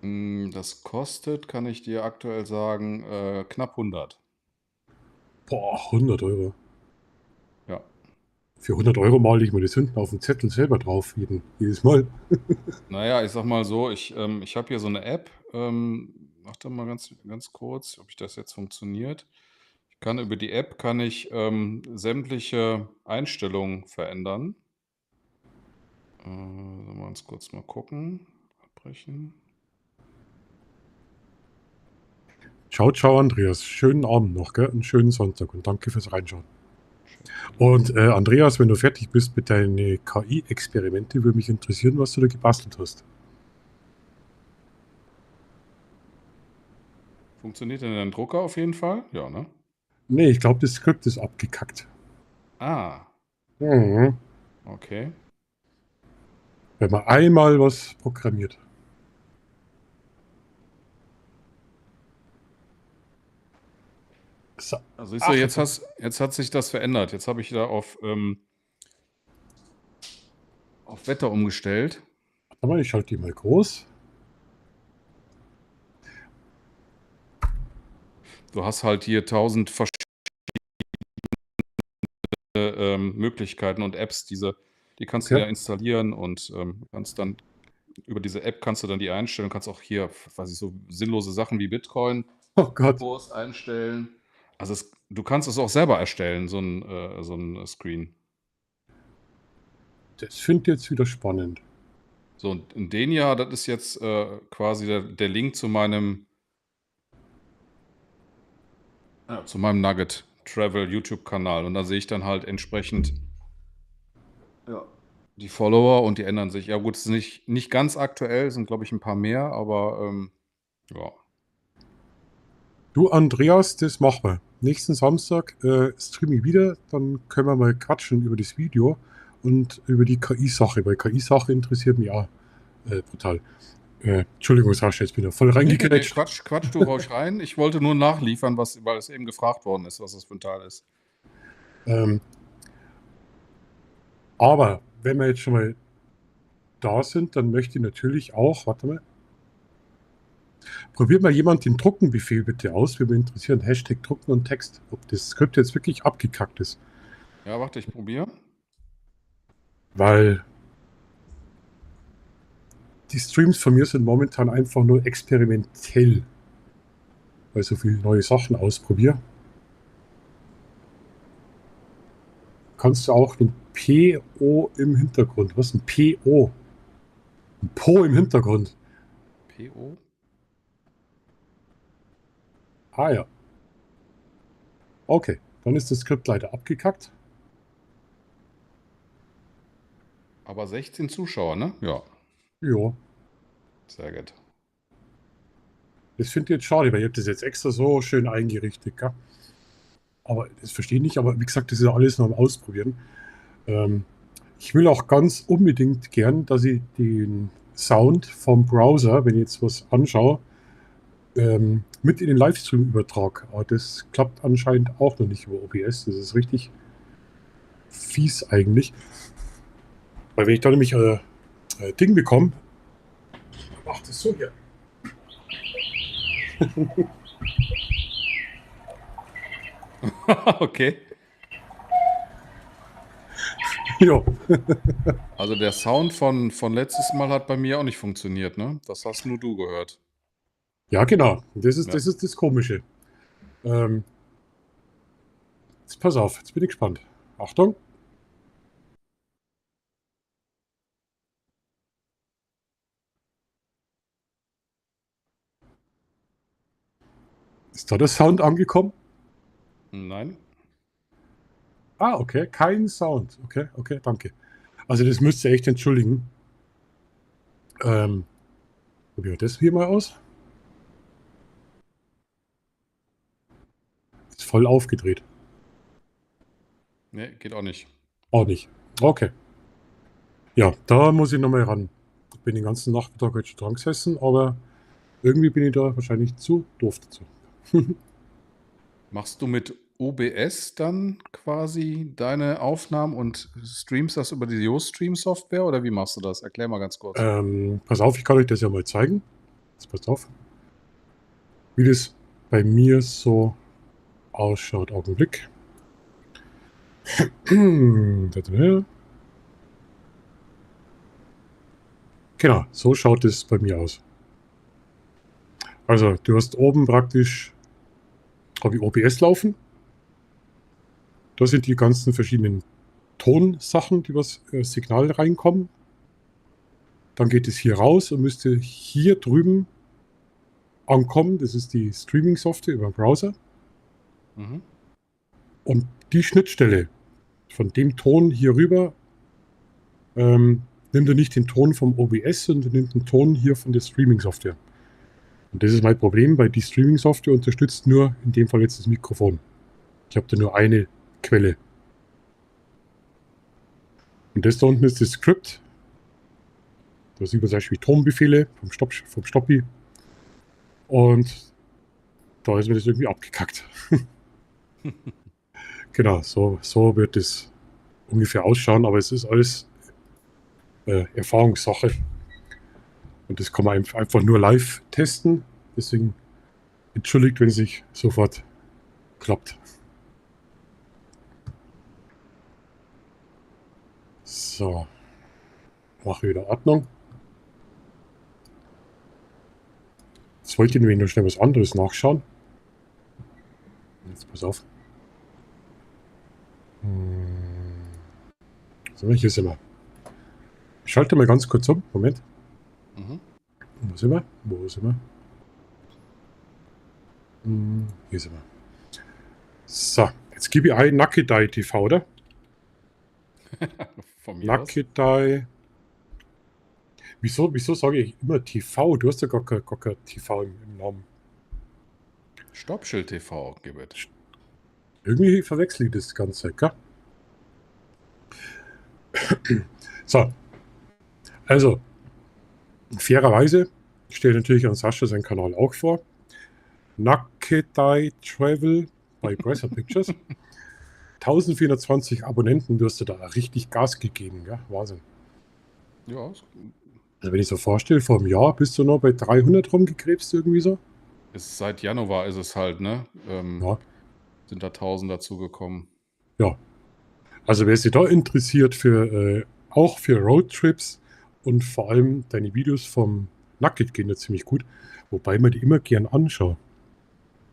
Das kostet, kann ich dir aktuell sagen, knapp 100. Boah, 100 Euro. Ja. Für 100 Euro male ich mir das hinten auf den Zettel selber drauf, jedes Mal. Naja, ich sag mal so, ich habe hier so eine App. Warte mal ganz kurz, ob das jetzt funktioniert. Über die App kann ich sämtliche Einstellungen verändern. Sollen wir uns kurz mal gucken. Abbrechen. Ciao, ciao, Andreas. Schönen Abend noch, gell? Einen schönen Sonntag und danke fürs Reinschauen. Und Andreas, wenn du fertig bist mit deinen KI-Experimente, würde mich interessieren, was du da gebastelt hast. Funktioniert denn dein Drucker auf jeden Fall? Ja, ne? Nee, ich glaube, das Skript ist abgekackt. Ah, Mhm. okay. Wenn man einmal was programmiert. So. Also siehst du, Ach, jetzt hat sich das verändert. Jetzt habe ich da auf Wetter umgestellt. warte mal, ich schalte die mal groß. Du hast halt hier 1000 verschiedene Möglichkeiten und Apps, die kannst du Okay. ja installieren und kannst dann über diese App kannst du dann die einstellen, kannst auch hier, weiß ich, so sinnlose Sachen wie Bitcoin Oh Gott, Kurs einstellen. Also du kannst es auch selber erstellen, so ein Screen. das finde ich jetzt wieder spannend. So, und in den ja, das ist jetzt quasi der Link zu meinem Nugget Travel YouTube-Kanal. Und da sehe ich dann halt entsprechend ja, die Follower und die ändern sich. Ja, gut, es ist nicht ganz aktuell, sind glaube ich ein paar mehr, aber ja. Du, Andreas, das machen wir. Nächsten Samstag streame ich wieder, dann können wir mal quatschen über das Video und über die KI-Sache, weil KI-Sache interessiert mich auch brutal. Entschuldigung, Sascha, jetzt bin ich voll Nee, reingegrätscht. Quatsch du ruhig rein. Ich wollte nur nachliefern, weil es eben gefragt worden ist, was das für ein Teil ist. Ähm, aber wenn wir jetzt schon mal da sind, dann möchte ich natürlich auch, warte mal, probiert mal jemand den Druckenbefehl bitte aus. Würde mich interessieren, Hashtag Drucken und Text, ob das Skript jetzt wirklich abgekackt ist. Ja, warte, ich probiere. Weil die Streams von mir sind momentan einfach nur experimentell, weil ich so viele neue Sachen ausprobiere. Kannst du auch ein PO im Hintergrund? Was ist ein PO? Ein Po im Hintergrund. PO? Ah ja. Okay, dann ist das Skript leider abgekackt. Aber 16 Zuschauer, ne? Ja, Ja, sehr gut. das finde ich jetzt schade, weil ich habe das jetzt extra so schön eingerichtet. Gell? Aber das verstehe ich nicht. Aber wie gesagt, das ist ja alles noch am Ausprobieren. Ähm, ich will auch ganz unbedingt gern, dass ich den Sound vom Browser, wenn ich jetzt was anschaue, mit in den Livestream übertrage. Aber das klappt anscheinend auch noch nicht über OBS. Das ist richtig fies eigentlich. Weil wenn ich da nämlich Ding bekomme, macht es so hier. Okay. Ja, Also der Sound von letztes Mal hat bei mir auch nicht funktioniert, ne? Das hast nur du gehört. ja, genau. Das ist, Ja. das ist das Komische. Jetzt pass auf, jetzt bin ich gespannt. Achtung. Ist da der Sound angekommen? Nein? Ah, okay, kein Sound. Okay, okay, danke. Also das müsst ihr echt entschuldigen. Probieren wir das hier mal aus. Ist voll aufgedreht. Ne, geht auch nicht. Auch nicht. Okay. Ja, da muss ich nochmal ran. Ich bin den ganzen Nachmittag heute schon dran gesessen, aber irgendwie bin ich da wahrscheinlich zu doof dazu. Machst du mit OBS dann quasi deine Aufnahmen und streamst das über die Ustream-Software oder wie machst du das? Erklär mal ganz kurz. Pass auf, ich kann euch das ja mal zeigen. Jetzt passt auf. Wie das bei mir so ausschaut. Augenblick. Genau, so schaut es bei mir aus. Also, du hast oben praktisch habe ich OBS laufen. Da sind die ganzen verschiedenen Tonsachen, die was Signal reinkommen. Dann geht es hier raus und müsste hier drüben ankommen. Das ist die Streaming-Software über den Browser. Mhm. Und die Schnittstelle von dem Ton hier rüber nimmt er nicht den Ton vom OBS, sondern nimmt den Ton hier von der Streaming-Software. Und das ist mein Problem, weil die Streaming-Software unterstützt nur, in dem Fall jetzt das Mikrofon. Ich habe da nur eine Quelle. Und das da unten ist das Skript. Da sieht man zum Beispiel Tonbefehle vom Stoppi. Und da ist mir das irgendwie abgekackt. Genau, so wird es ungefähr ausschauen, aber es ist alles Erfahrungssache. Und das kann man einfach nur live testen. Deswegen entschuldigt, wenn es nicht sofort klappt. So, mache wieder Ordnung. Jetzt wollte ich nämlich nur schnell was anderes nachschauen. Jetzt pass auf. So, hier sind wir. Ich schalte mal ganz kurz um. Moment. Mhm. Wo sind wir? Wo sind wir? Hier sind wir. So, jetzt gebe ich ein Nakedai TV, oder? Von mir aus. Nakedai. Wieso sage ich immer TV? Du hast ja gar kein TV im Namen. Stoppschild TV, Gibbet. Irgendwie verwechsel ich das Ganze, gell? So. Also, fairerweise steht natürlich an Sascha seinen Kanal auch vor. Nakedai Travel bei Bresser Pictures. 1420 Abonnenten, du hast da richtig Gas gegeben, gell? Wahnsinn. Ja, Also wenn ich so vorstelle, vor einem Jahr bist du noch bei 300 rumgekrebst, irgendwie so. seit Januar ist es halt, ne? Ja. Sind da 1000 dazugekommen. Ja. Also wer sich da interessiert für auch für Roadtrips und vor allem deine Videos vom Nugget gehen ja ziemlich gut, wobei man die immer gern anschaue.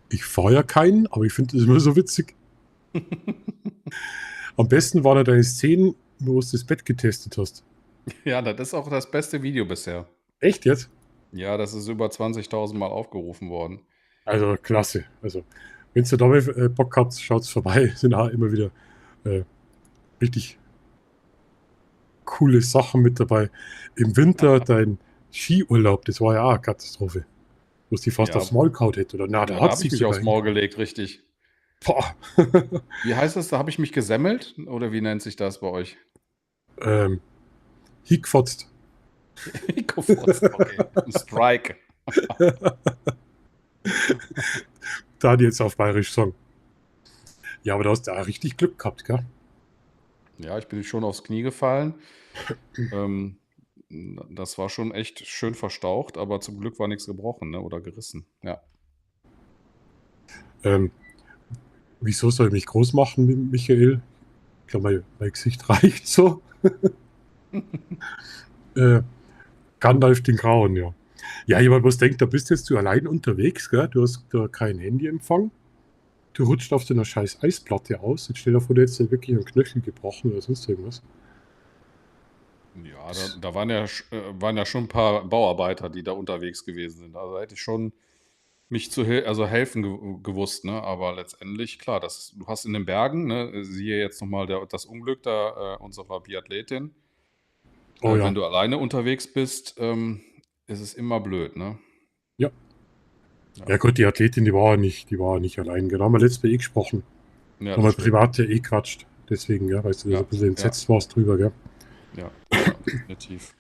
Ich fahre ja keinen, aber ich finde das immer so witzig. Am besten waren ja deine Szenen, wo du das Bett getestet hast. Ja, das ist auch das beste Video bisher. Echt jetzt? Ja, das ist über 20.000 Mal aufgerufen worden. Also klasse. Also wenn ihr da mal Bock habt, schaut vorbei. Sind auch immer wieder richtig coole Sachen mit dabei. Im Winter dein Skiurlaub, das war ja auch eine Katastrophe. Wo es die fast Ja. aufs Maul kaut hätte. Oder na, da Ja, hat da habe sie ich mich aufs Maul gelegt, richtig. Boah. Wie heißt das? Da habe ich mich gesemmelt? Oder wie nennt sich das bei euch? Hingefotzt. Ecofurzen, okay. 'N Strike. Da die jetzt auf Bayerisch sagen. Ja, aber du hast da richtig Glück gehabt, gell? Ja, ich bin schon aufs Knie gefallen. Ähm, das war schon echt schön verstaucht, aber zum Glück war nix gebrochen, ne, oder gerissen. Ja. Ähm, wieso soll ich mich groß machen, Michael? Ich glaube, mein Gesicht reicht so. Äh, Gandalf den Grauen, ja. Ja, jemand muss denken, da bist jetzt du allein unterwegs, gell? Du hast da keinen Handyempfang. Du rutscht auf so einer scheiß Eisplatte aus. Jetzt stell dir vor, du hättest dir wirklich einen Knöchel gebrochen oder sonst irgendwas. Ja, da waren ja schon 'n paar Bauarbeiter, die da unterwegs gewesen sind. Also, da hätte ich schon mich zu helfen gewusst, ne? Aber letztendlich, klar, du hast in den Bergen, ne, siehe jetzt noch mal das Unglück da, unserer Biathletin. Oh Wenn ja, du alleine unterwegs bist, ist es immer blöd, ne? ja. Ja. Ja gut, die Athletin, die war nicht allein. Genau, haben wir letztes Mal gesprochen. Ja, Haben das wir stimmt. privat quatscht. Deswegen, ja, weißt du, so Ja, ein bisschen ja, entsetzt warst drüber, gell? ja, ja, definitiv.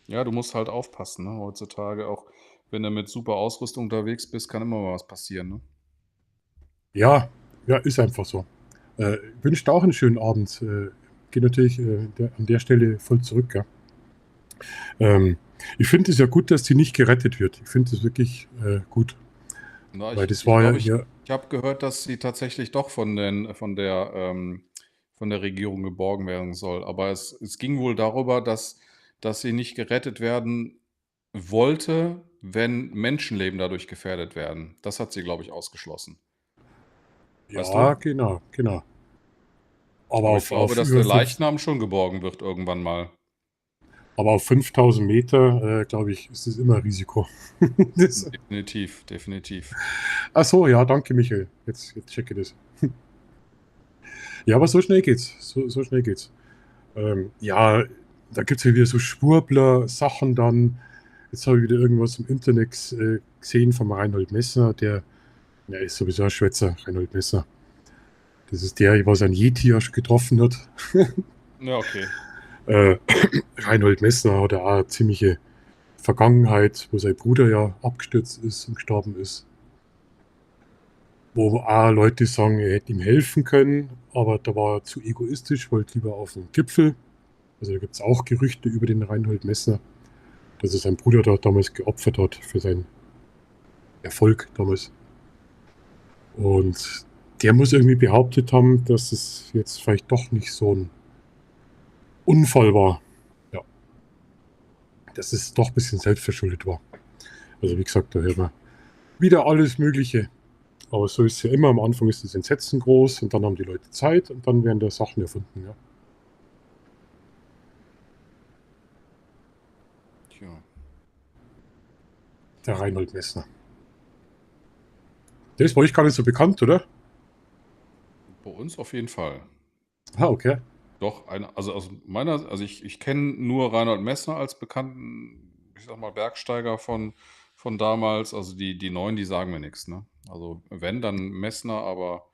Ja, du musst halt aufpassen, ne, heutzutage. Auch wenn du mit super Ausrüstung unterwegs bist, kann immer mal was passieren, ne? Ja, ja, ist einfach so. Wünsche dir auch einen schönen Abend. Gehe natürlich an der Stelle voll zurück, gell? Ähm, ich finde es ja gut, dass die nicht gerettet wird. Ich finde es wirklich gut, Na, weil ich das ich war ja, glaube, ja, ich habe gehört, dass sie tatsächlich doch von der Regierung geborgen werden soll. Aber es ging wohl darüber, dass sie nicht gerettet werden wollte, wenn Menschenleben dadurch gefährdet werden. Das hat sie, glaube ich, ausgeschlossen. Weißt ja, du? genau, genau. Aber Aber ich glaube, dass der Leichnam schon geborgen wird irgendwann mal. aber auf 5000 Meter, glaube ich, ist es immer Risiko. das, Definitiv, definitiv. ach so, ja, danke, Michael. Jetzt checke ich das. Ja, aber so schnell geht's. So schnell geht's. Ja, da gibt es ja wieder so Schwurbler-Sachen dann. Jetzt habe ich wieder irgendwas im Internet gesehen vom Reinhold Messner, der ist sowieso ein Schwätzer, Reinhold Messner. Das ist der, was ein Yeti erst getroffen hat. Ja, okay. Äh, Reinhold Messner hat ja auch eine ziemliche Vergangenheit, wo sein Bruder ja abgestürzt ist und gestorben ist. Wo auch Leute sagen, er hätte ihm helfen können, aber da war er zu egoistisch, wollte lieber auf den Gipfel. Also da gibt es auch Gerüchte über den Reinhold Messner, dass er seinen Bruder da damals geopfert hat für seinen Erfolg damals. Und der muss irgendwie behauptet haben, dass es jetzt vielleicht doch nicht so ein Unfall war. Ja, dass es doch ein bisschen selbstverschuldet war. Also wie gesagt, da hört man wieder alles Mögliche. Aber so ist es ja immer. Am Anfang ist das Entsetzen groß und dann haben die Leute Zeit und dann werden da Sachen erfunden. Ja. Tja. Der Reinhold Messner. Der ist bei euch gar nicht so bekannt, oder? Bei uns auf jeden Fall. Ah, okay. Doch, also ich kenne nur Reinhold Messner als bekannten, ich sage mal, Bergsteiger von damals. Also die Neuen, die sagen mir nichts, ne? Also wenn, dann Messner, aber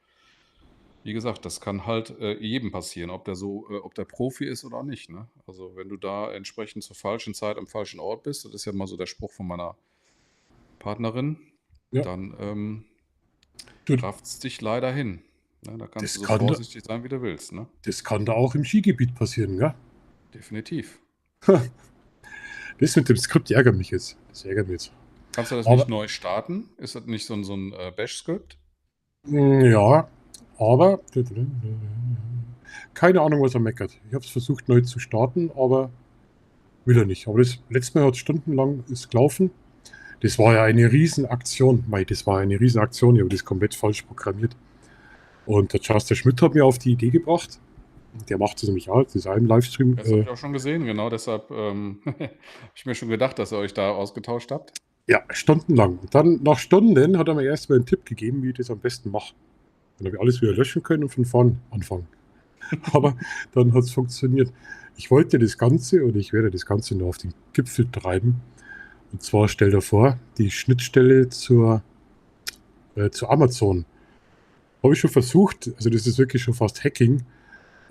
wie gesagt, das kann halt, jedem passieren, ob der Profi ist oder nicht, ne? Also, wenn du da entsprechend zur falschen Zeit am falschen Ort bist, das ist ja mal so der Spruch von meiner Partnerin, Ja. dann, Du, rafft's dich leider hin, ne? Da kannst du das so kann, vorsichtig sein, wie du willst, ne? das kann da auch im Skigebiet passieren, ja? Definitiv. Das mit dem Skript ärgert mich jetzt. Das ärgert mich jetzt. Kannst du das nicht Aber, neu starten? Ist das nicht so 'n Bash-Skript? ja, aber keine Ahnung, was er meckert. Ich habe es versucht neu zu starten, aber will er nicht. Aber das letzte Mal hat stundenlang ist gelaufen. Das war ja eine Riesenaktion. Mei, das war eine Riesenaktion. Ich habe das komplett falsch programmiert. Und der Charles der Schmidt hat mir auf die Idee gebracht. Der macht das nämlich auch. Das ist auch im Livestream. Das habe ich auch schon gesehen, genau, deshalb, habe ich mir schon gedacht, dass ihr euch da ausgetauscht habt. Ja, stundenlang. Und dann nach Stunden hat er mir erst mal einen Tipp gegeben, wie ich das am besten mache. Dann habe ich alles wieder löschen können und von vorn anfangen. Aber dann hat es funktioniert. Ich wollte das Ganze oder ich werde das Ganze nur auf den Gipfel treiben. Und zwar stell dir vor, die Schnittstelle zu Amazon. Habe ich schon versucht, also das ist wirklich schon fast Hacking.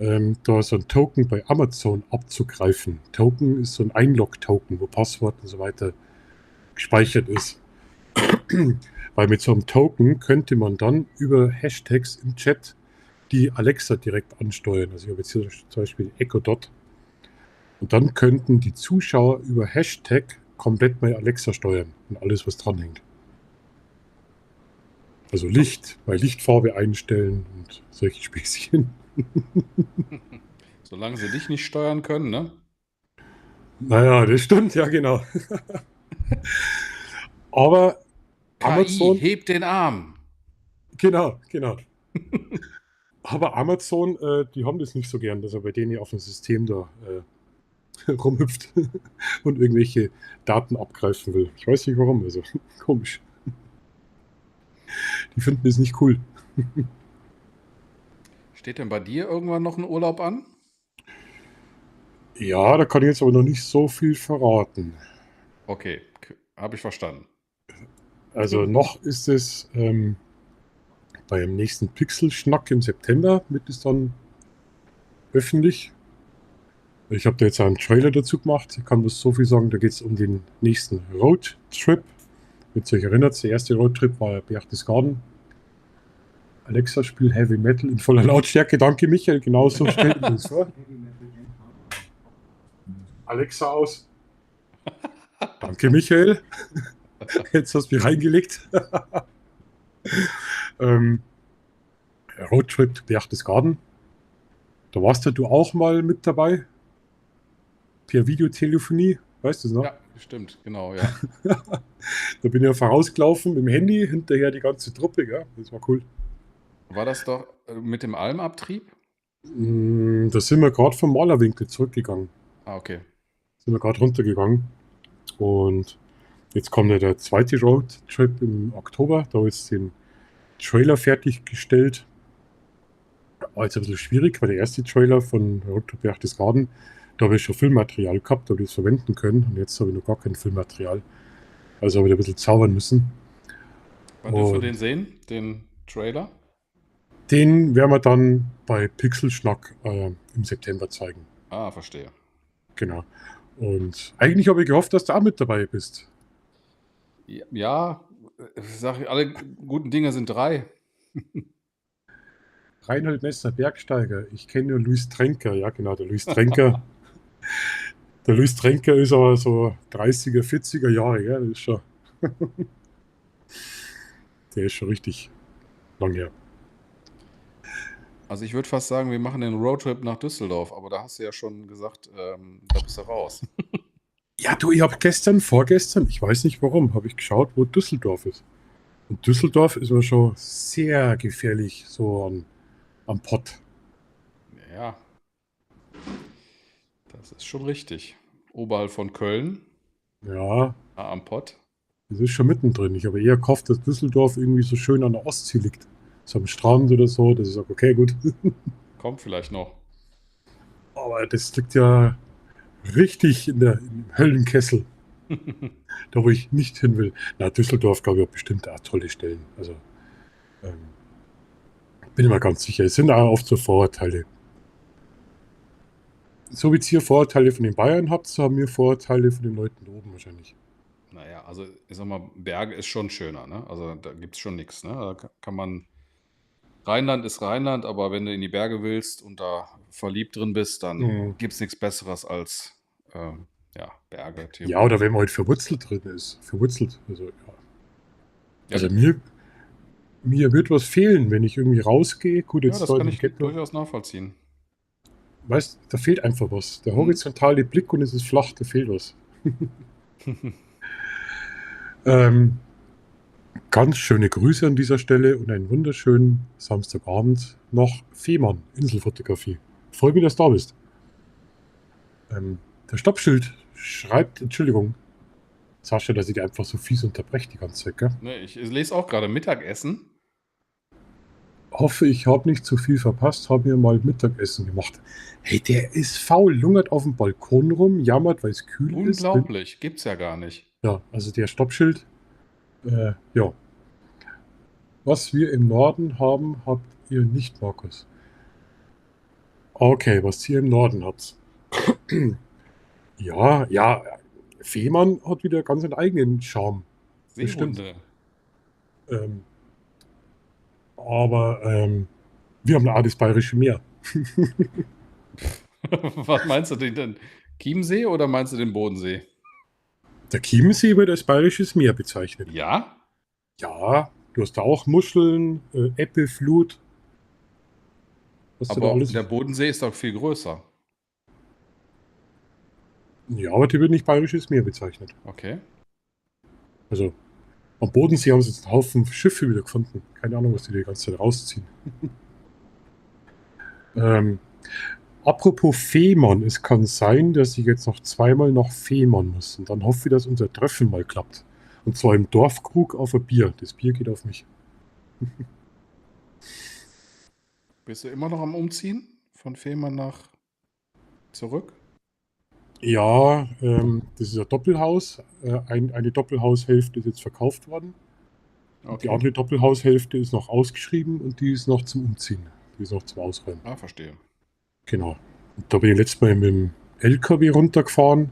da so ein Token bei Amazon abzugreifen. Token ist so ein Einlog-Token, wo Passwort und so weiter gespeichert ist. Weil mit so einem Token könnte man dann über Hashtags im Chat die Alexa direkt ansteuern. Also ich habe jetzt hier zum Beispiel Echo Dot. Und dann könnten die Zuschauer über Hashtag komplett meine Alexa steuern und alles, was dranhängt. Also Licht, bei Lichtfarbe einstellen und solche Späßchen. Solange sie dich nicht steuern können, ne? Naja, das stimmt, ja genau. Aber KI, Amazon, hebt den Arm. genau. Aber Amazon, die haben das nicht so gern, dass er bei denen auf dem System da rumhüpft und irgendwelche Daten abgreifen will. Ich weiß nicht warum, also komisch. Die finden das nicht cool. Steht denn bei dir irgendwann noch ein Urlaub an? Ja, da kann ich jetzt aber noch nicht so viel verraten. Okay, habe ich verstanden. Also noch ist es beim nächsten Pixel-Schnack im September wird es dann öffentlich. Ich habe da jetzt einen Trailer dazu gemacht. Ich kann bloß so viel sagen, da geht es um den nächsten Roadtrip. Wenn ihr euch erinnert, der erste Roadtrip war Berchtesgaden. Alexa spielt Heavy Metal in voller Lautstärke. Danke, Michael. Genauso stellt man es vor. Alexa aus. Danke, Michael. Jetzt hast du mich reingelegt. Roadtrip Berchtesgaden. Da warst du auch mal mit dabei. Per Videotelefonie. Weißt du es noch? Ja, stimmt, genau, ja. Da bin ich ja vorausgelaufen mit dem Handy, hinterher die ganze Truppe. Gell? Das war cool. War das doch mit dem Almabtrieb? Da sind wir gerade vom Malerwinkel zurückgegangen. Ah, okay. Sind wir gerade runtergegangen. Und jetzt kommt ja der zweite Roadtrip im Oktober. Da ist den Trailer fertiggestellt. War jetzt ein bisschen schwierig, weil der erste Trailer von Roadtrip Berchtesgaden, da habe ich schon Filmmaterial gehabt, da habe ich es verwenden können. Und jetzt habe ich noch gar kein Filmmaterial. Also habe ich ein bisschen zaubern müssen. Wann dürfen wir Und den sehen, den Trailer? den werden wir dann bei Pixelschnack im September zeigen. Ah, verstehe. Genau. Und eigentlich habe ich gehofft, dass du auch mit dabei bist. Ja, sag ich, alle guten Dinge sind drei. Reinhold Messner, Bergsteiger. Ich kenne nur Luis Trenker. Ja, genau, der Luis Trenker. Der Luis Trenker ist aber so 30er, 40er Jahre. Ja, das ist schon der ist schon richtig lang her. Also ich würde fast sagen, wir machen den Roadtrip nach Düsseldorf, aber da hast du ja schon gesagt, da bist du raus. Ja, du, ich habe vorgestern, ich weiß nicht warum, habe ich geschaut, wo Düsseldorf ist. Und Düsseldorf ist mir schon sehr gefährlich, so am Pott. Ja, das ist schon richtig. Oberhalb von Köln, Ja, am Pott. das ist schon mittendrin. Ich habe eher gehofft, dass Düsseldorf irgendwie so schön an der Ostsee liegt. So am Strand oder so, dass ich sage, okay, gut. Kommt vielleicht noch. Aber das liegt ja richtig im Höllenkessel, da wo ich nicht hin will. Na, Düsseldorf, glaube ich, hat bestimmt auch tolle Stellen. Also, bin ich mir ganz sicher. Es sind auch oft so Vorurteile. So wie ihr hier Vorurteile von den Bayern habt, so haben wir Vorurteile von den Leuten da oben wahrscheinlich. Naja, also ich sag mal, Berge ist schon schöner, ne? Also da gibt es schon nichts, ne? Da kann man. Rheinland ist Rheinland, aber wenn du in die Berge willst und da verliebt drin bist, dann gibt es nichts Besseres als ja, Berge. Ja, oder wenn man halt verwurzelt drin ist. Verwurzelt. Also, ja. Ja, Also mir wird was fehlen, wenn ich irgendwie rausgehe. Gut, ja, jetzt das da kann im ich Ghetto. durchaus nachvollziehen. Weißt, da fehlt einfach was. Der horizontale Blick und es ist flach, da fehlt was. Ganz schöne Grüße an dieser Stelle und einen wunderschönen Samstagabend noch. Fehmarn, Inselfotografie. Freue mich, dass du da bist. Der Stoppschild schreibt, Entschuldigung, Sascha, dass ich dir einfach so fies unterbreche die ganze Zeit, gell? Ne, ich lese auch gerade Mittagessen. Hoffe, ich habe nicht zu viel verpasst, habe mir mal Mittagessen gemacht. Hey, der ist faul, lungert auf dem Balkon rum, jammert, weil es kühl ist. Unglaublich, gibt's ja gar nicht. Ja, also der Stoppschild. Ja. Was wir im Norden haben, habt ihr nicht, Markus. Okay, was ihr im Norden habt. Ja, ja, Fehmarn hat wieder ganz einen eigenen Charme. Das stimmt. Seehunde. Ähm, aber wir haben auch das Bayerische Meer. Was meinst du denn? Chiemsee oder meinst du den Bodensee? Der Chiemsee wird als Bayerisches Meer bezeichnet. Ja? Ja, du hast da auch Muscheln, Ebbe, Flut, was du da Aber alles. der Bodensee ist doch viel größer. Ja, aber die wird nicht Bayerisches Meer bezeichnet. Okay. Also am Bodensee haben sie jetzt einen Haufen Schiffe wieder gefunden. Keine Ahnung, was die ganze Zeit rausziehen. ähm, apropos Fehmarn, es kann sein, dass ich jetzt noch zweimal nach Fehmarn muss. Und dann hoffe ich, dass unser Treffen mal klappt. Und zwar im Dorfkrug auf ein Bier. Das Bier geht auf mich. Bist du immer noch am Umziehen? Von Fehmarn nach zurück? Ja, das ist ein Doppelhaus. Eine Doppelhaushälfte ist jetzt verkauft worden. Und die Okay. andere Doppelhaushälfte ist noch ausgeschrieben und die ist noch zum Umziehen. Die ist noch zum Ausräumen. Ah, verstehe. Genau. Und da bin ich letztes Mal mit dem LKW runtergefahren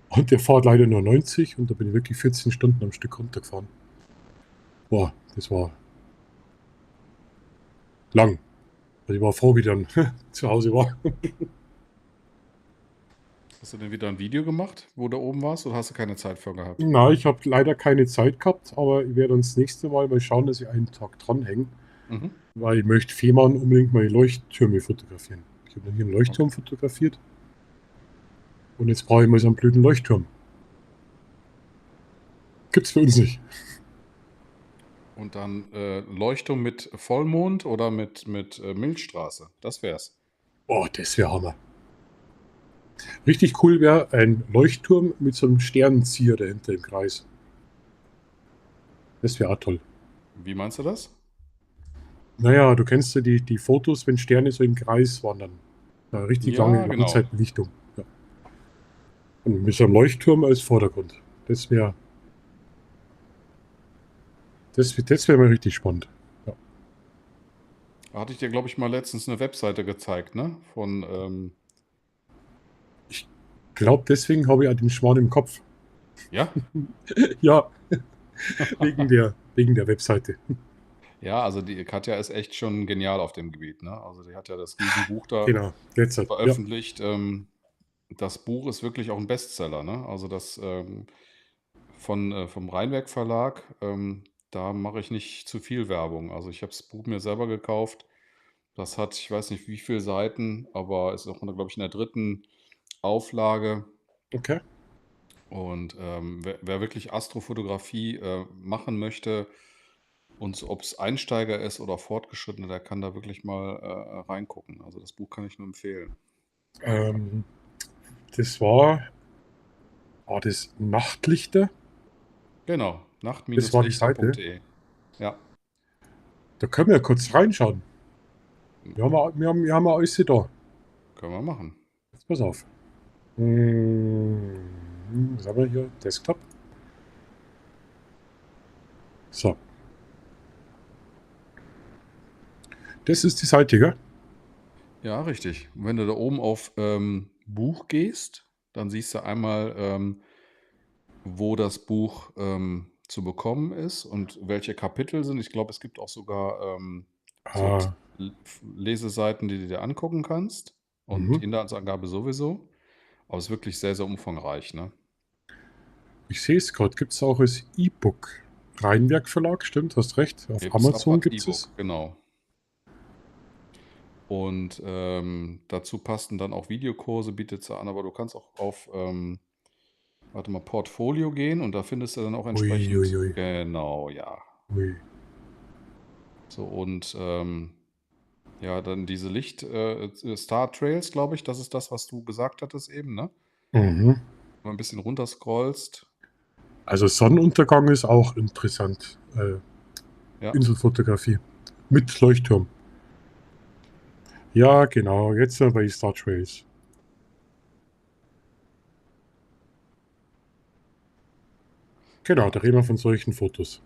und der fährt leider nur 90 und da bin ich wirklich 14 Stunden am Stück runtergefahren. Boah, das war lang. Also ich war froh, wie ich dann zu Hause war. Hast du denn wieder ein Video gemacht, wo du oben warst, oder hast du keine Zeit für gehabt? Na, ich habe leider keine Zeit gehabt, aber ich werde uns das nächste Mal schauen, dass ich einen Tag dranhänge, Mhm. weil ich möchte Fehmarn unbedingt mal Leuchttürme fotografieren. Ich habe noch nie einen Leuchtturm Okay. fotografiert und jetzt brauche ich mal so einen blöden Leuchtturm. Gibt's für uns nicht. Und dann Leuchtturm mit Vollmond oder mit Milchstraße. Das wär's. Oh, das wäre Hammer. Richtig cool wäre ein Leuchtturm mit so einem Sternenzieher dahinter im Kreis. Das wäre auch toll. Wie meinst du das? Naja, du kennst ja die Fotos, wenn Sterne so im Kreis wandern. Eine richtig lange Ja, genau. Langzeitbelichtung. Ja. Und mit so einem Leuchtturm als Vordergrund. Das wär mal richtig spannend. Ja. Da hatte ich dir, glaube ich, mal letztens eine Webseite gezeigt, ne? Ich glaube, deswegen habe ich auch den Schwan im Kopf. Ja? Ja, wegen der Webseite. Ja, also die Katja ist echt schon genial auf dem Gebiet, ne? Also die hat ja das Riesenbuch da Genau, derzeit. Ja. veröffentlicht. Das Buch ist wirklich auch ein Bestseller, ne? Also das vom Rheinwerk Verlag, da mache ich nicht zu viel Werbung. Also ich habe das Buch mir selber gekauft. Das hat, ich weiß nicht wie viele Seiten, aber ist auch, glaube ich, in der dritten Auflage. Okay. Und wer wirklich Astrofotografie machen möchte und ob es Einsteiger ist oder Fortgeschrittene, der kann da wirklich mal reingucken. Also das Buch kann ich nur empfehlen. Ähm, war das Nachtlichter? Genau, Das war die Seite. nacht-lichter.de. Ja. Da können wir ja kurz reinschauen. Wir haben alles da. Können wir machen. Jetzt pass auf. Was haben wir hier? Desktop. So. Das ist die Seite, gell? Ja, richtig. Und wenn du da oben auf Buch gehst, dann siehst du einmal, wo das Buch zu bekommen ist und welche Kapitel sind. Ich glaube, es gibt auch sogar so Ah, Leseseiten, die du dir angucken kannst und mhm. Inhaltsangabe sowieso. Aber es ist wirklich sehr, sehr umfangreich, ne? Ich sehe es gerade. Gibt es auch als E-Book. Rheinwerk Verlag, stimmt, hast recht. Auf Gibt es auch Amazon als gibt es es. E-Book, genau. Und dazu passten dann auch Videokurse, bietet sie an, aber du kannst auch auf, warte mal, Portfolio gehen und da findest du dann auch Ui, ui, entsprechend, ui, genau, ja. ui. So und ja, dann diese Star Trails, glaube ich, das ist das, was du gesagt hattest eben, ne? Mhm. Wenn du ein bisschen runter scrollst. Also Sonnenuntergang ist auch interessant. Ja, Inselfotografie. Mit Leuchtturm. Ja, genau. Jetzt sind wir bei Star Trails. Genau, da ja. reden wir von solchen Fotos.